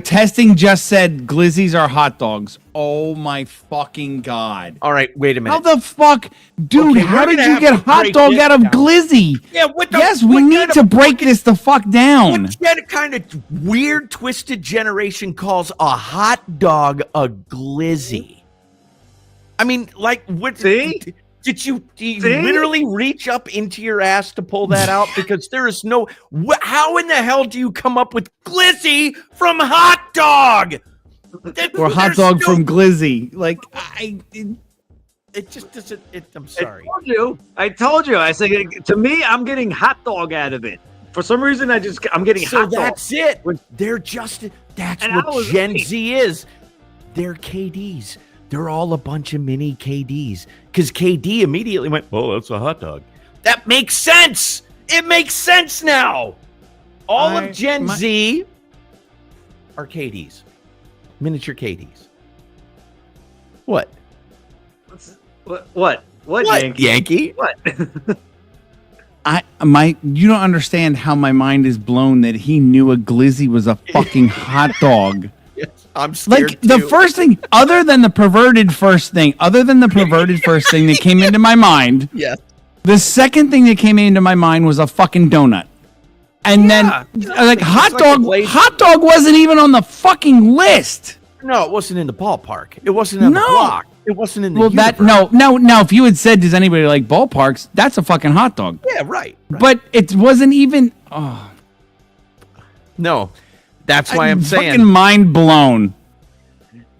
S1: Testing just said glizzies are hot dogs. Oh my fucking God.
S2: All right, wait a minute.
S1: How the fuck, dude,
S2: Okay,
S1: how
S2: we're
S1: did
S2: gonna
S1: you
S2: have
S1: get
S2: to
S1: hot
S2: break
S1: dog
S2: this
S1: out of
S2: down.
S1: glizzy?
S2: Yeah,
S1: Yes, we need to break this the fuck down.
S2: What kind of weird, twisted generation calls a hot dog a glizzy? I mean, like, what?
S3: See?
S2: Did you
S3: See?
S2: literally reach up into your ass to pull that out? Because there is no. How in the hell do you come up with glizzy from hot dog?
S1: Or hot dog from glizzy. Like
S2: It just doesn't. I'm sorry.
S3: I told you. I said, to me, I'm getting hot dog out of it. For some reason, I'm getting
S2: So
S3: hot dog.
S2: that's it. They're just. That's
S3: And
S2: what
S3: I was
S2: Gen
S3: right.
S2: Z is. They're KDs. They're all a bunch of mini KDs. Because KD immediately went, "Oh, that's a hot dog." That makes sense. It makes sense now. All of Gen Z are KDs, miniature KDs. What?
S3: What?
S2: Yankee?
S3: What?
S1: You don't understand how my mind is blown that he knew a glizzy was a fucking hot dog.
S2: Yes, I'm scared
S1: Like the
S2: too.
S1: first thing, other than the perverted first thing that came into my mind.
S2: Yes.
S1: The second thing that came into my mind was a fucking donut. And then like hot dog wasn't even on the fucking list.
S2: No, it wasn't in the ballpark. It wasn't in the block. It wasn't in the universe.
S1: Now if you had said, does anybody like ballparks, that's a fucking hot dog.
S2: Yeah, right.
S1: But it wasn't even
S2: No. That's why I'm saying
S1: fucking mind blown.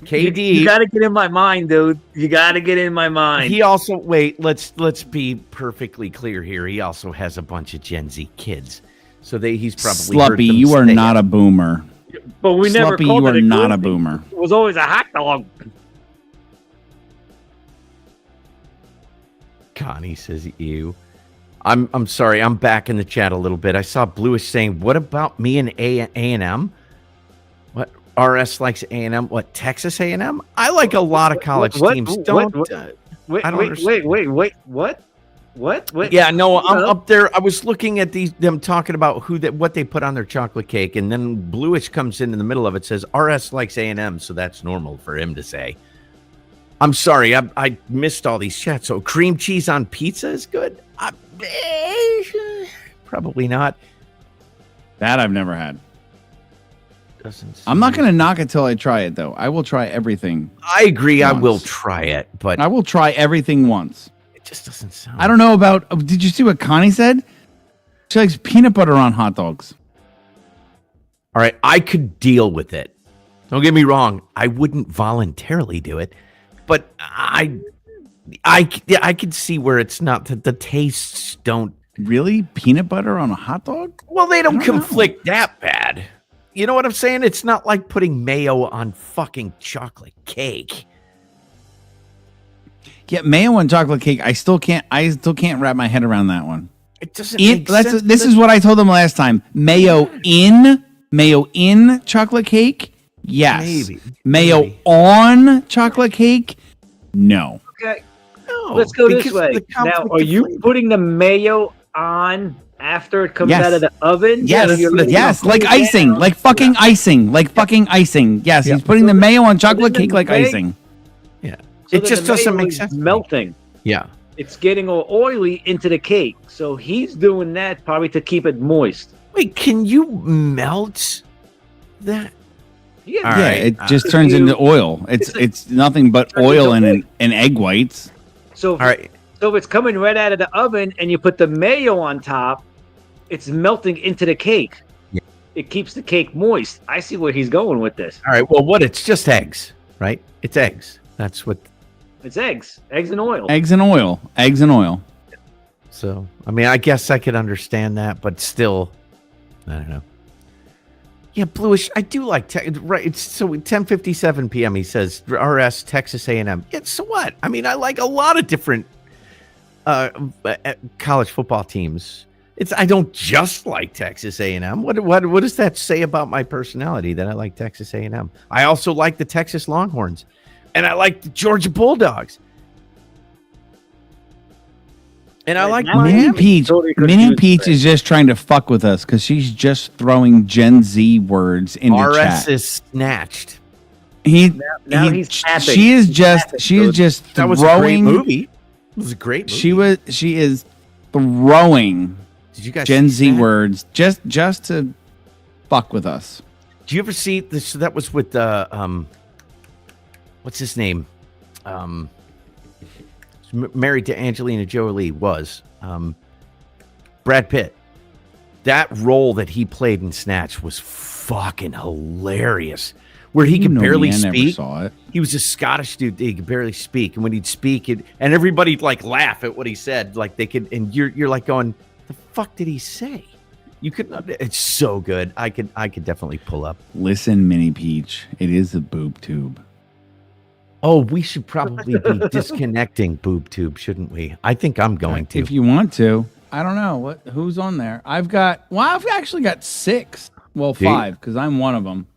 S2: KD.
S3: You got to get in my mind, dude. You got to get in my mind.
S2: He also let's be perfectly clear here. He also has a bunch of Gen Z kids. So he's probably heard
S1: Sluppy,
S2: them
S1: you are
S2: say
S1: not a boomer.
S3: But we never
S1: Sluppy,
S3: called
S1: you
S3: it
S1: are
S3: a
S1: not a
S3: glizzy.
S1: boomer.
S3: It was always a hot dog.
S2: Connie says ew. I'm sorry, I'm back in the chat a little bit. I saw Bluish saying, what about me and A&M? What RS likes A&M? What Texas A&M? I like a lot of college teams.
S3: Wait, what?
S2: Yeah, no, I'm up there. I was looking at them talking about what they put on their chocolate cake, and then Bluish comes in the middle of it, says RS likes A&M, so that's normal for him to say. I'm sorry, I missed all these chats. So cream cheese on pizza is good? Probably not.
S1: That I've never had.
S2: Doesn't.
S1: I'm not going to knock it till I try it, though. I will try everything.
S2: I agree.
S1: Once.
S2: I will try it, but
S1: I will try everything once.
S2: it just doesn't sound.
S1: I don't know about. Did you see what Connie said? She likes peanut butter on hot dogs.
S2: All right, I could deal with it. Don't get me wrong. I wouldn't voluntarily do it, but I could see where it's not that the tastes don't.
S1: Really? Peanut butter on a hot dog?
S2: Well, they don't conflict that bad. You know what I'm saying? It's not like putting mayo on fucking chocolate cake.
S1: Yeah, mayo on chocolate cake. I still can't wrap my head around that one.
S2: It doesn't make sense.
S1: This is what I told them last time. Mayo in chocolate cake? Yes.
S2: Maybe.
S1: Mayo on chocolate cake? No.
S3: Okay.
S2: No,
S3: Let's go this
S2: because
S3: way.
S2: the
S3: Now,
S2: conflict
S3: are
S2: of
S3: you
S2: flavor.
S3: putting the mayo on after it comes
S1: Yes.
S3: out of the oven?
S1: Yes,
S3: You're letting
S1: yes,
S3: it
S1: like
S3: cool
S1: icing,
S3: down?
S1: like fucking icing, like fucking icing. Yes, he's putting the mayo on chocolate
S3: then
S1: cake like
S3: the mayo-
S1: icing.
S2: Yeah,
S3: So
S2: it
S3: then
S2: just
S3: the
S2: doesn't
S3: mayo
S2: make
S3: is
S2: sense. to me.
S3: melting.
S2: Yeah.
S3: It's getting all oily into the cake. So he's doing that probably to keep it moist.
S2: Wait, can you melt that?
S3: Yeah,
S2: All
S1: Yeah,
S2: right.
S1: it just turns into oil. It's nothing but
S3: turns
S1: oil
S3: into
S1: and egg whites.
S3: So
S2: All right.
S3: So if it's coming right out of the oven and you put the mayo on top, it's melting into the cake.
S2: Yeah.
S3: It keeps the cake moist. I see where he's going with this.
S2: All right. Well, it's just eggs, right? It's eggs. That's what.
S3: It's eggs and oil.
S1: Eggs and oil. Eggs and oil.
S2: So, I mean, I guess I could understand that, but still, I don't know. Yeah, Bluish. I do like right. It's so 10:57 p.m. He says RS Texas A&M. Yeah, so what? I mean, I like a lot of different college football teams. I don't just like Texas A&M. What does that say about my personality that I like Texas A&M? I also like the Texas Longhorns, and I like the Georgia Bulldogs, and I like
S3: now
S1: Mini
S2: Miami.
S1: Peach.
S3: Totally
S1: Mini
S3: confused,
S1: Peach
S3: right?
S1: is just trying to fuck with us because she's just throwing Gen Z words into
S2: RS
S1: chat.
S2: is snatched.
S3: Now he's tapping.
S1: She is
S3: He's
S1: just
S3: tapping.
S1: she is just
S2: That was a great
S1: throwing.
S2: movie. It was a great movie.
S1: She is throwing
S2: Did you guys
S1: Gen
S2: see
S1: Z
S2: that?
S1: words just to fuck with us.
S2: Do you ever see this? That was with what's his name? married to Angelina Jolie, was Brad Pitt. That role that he played in Snatch was fucking hilarious. Where he could barely speak.
S1: Never saw it.
S2: He was a Scottish dude. He could barely speak, and when he'd speak, and everybody'd like laugh at what he said. Like they could, and you're like going, "The fuck did he say?" You could not. It's so good. I could definitely pull up.
S1: Listen, Mini Peach, it is a boob tube.
S2: Oh, we should probably be disconnecting boob tube, shouldn't we? I think I'm going to.
S1: If you want to, I don't know who's on there. I've actually got 6. Well, 5 because I'm one of them.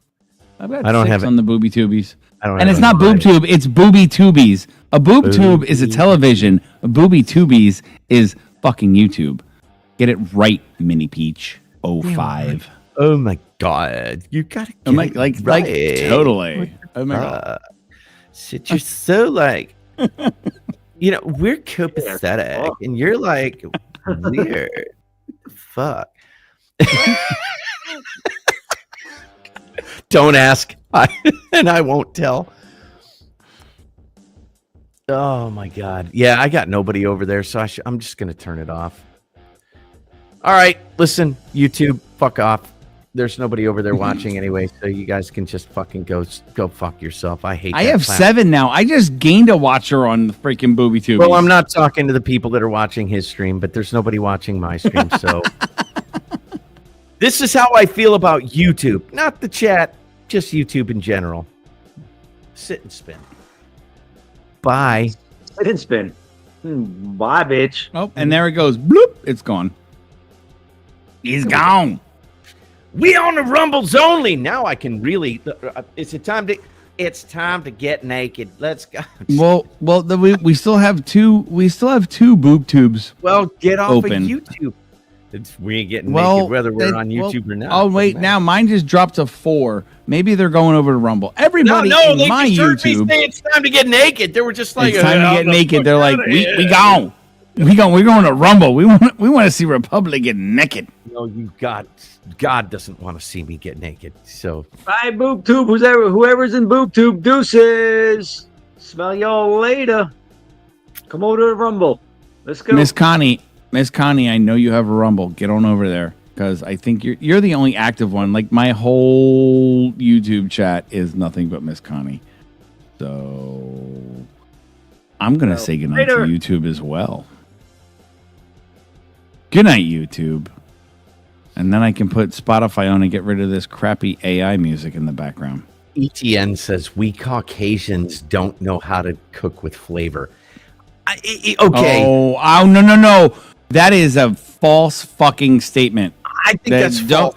S1: I've got 6 on the booby tubies. And it's not boob tube, it's booby tubies. A boob tube is a television. A booby tubies is fucking YouTube. Get it right, Mini Peach 05.
S2: Oh my god. You gotta get
S1: like totally. Oh my god.
S2: Shit, you're so like we're copacetic and you're like weird. Fuck. Don't ask, and I won't tell. Oh my god! Yeah, I got nobody over there, so I'm just gonna turn it off. All right, listen, YouTube, fuck off. There's nobody over there watching anyway, so you guys can just fucking go fuck yourself. I hate.
S1: I have 7 now. I just gained a watcher on the freaking booby tube.
S2: Well, I'm not talking to the people that are watching his stream, but there's nobody watching my stream, so. This is how I feel about YouTube, not the chat, just YouTube in general. Sit and spin. Bye.
S3: Sit and spin. Bye, bitch.
S1: Oh, and there it goes. Bloop. It's gone. He's gone.
S2: We on the Rumbles only. Now I can really. It's time to get naked. Let's go.
S1: Well, we still have 2. We still have 2 boob tubes.
S2: Well, get off
S1: open.
S2: of YouTube. We ain't getting naked whether we're on YouTube or not.
S1: Oh wait, now mine just dropped to 4. Maybe they're going over to Rumble. Everybody in
S2: they
S1: my
S2: just heard
S1: YouTube.
S2: Me say it's time to get naked. They were just like,
S1: it's time to get naked. They're like, we gone. We're going to Rumble. We want to see Republic get naked.
S2: No, God doesn't want to see me get naked. So
S3: bye, boob tube. Whoever's in boob tube, deuces. Smell y'all later. Come over to the Rumble. Let's go,
S1: Miss Connie, I know you have a Rumble. Get on over there because I think you're the only active one. Like my whole YouTube chat is nothing but Miss Connie. So I'm gonna say goodnight to YouTube as well. Good night, YouTube. And then I can put Spotify on and get rid of this crappy AI music in the background.
S2: ETN says we Caucasians don't know how to cook with flavor. Okay.
S1: Oh, no. That is a false fucking statement.
S2: I think that's false.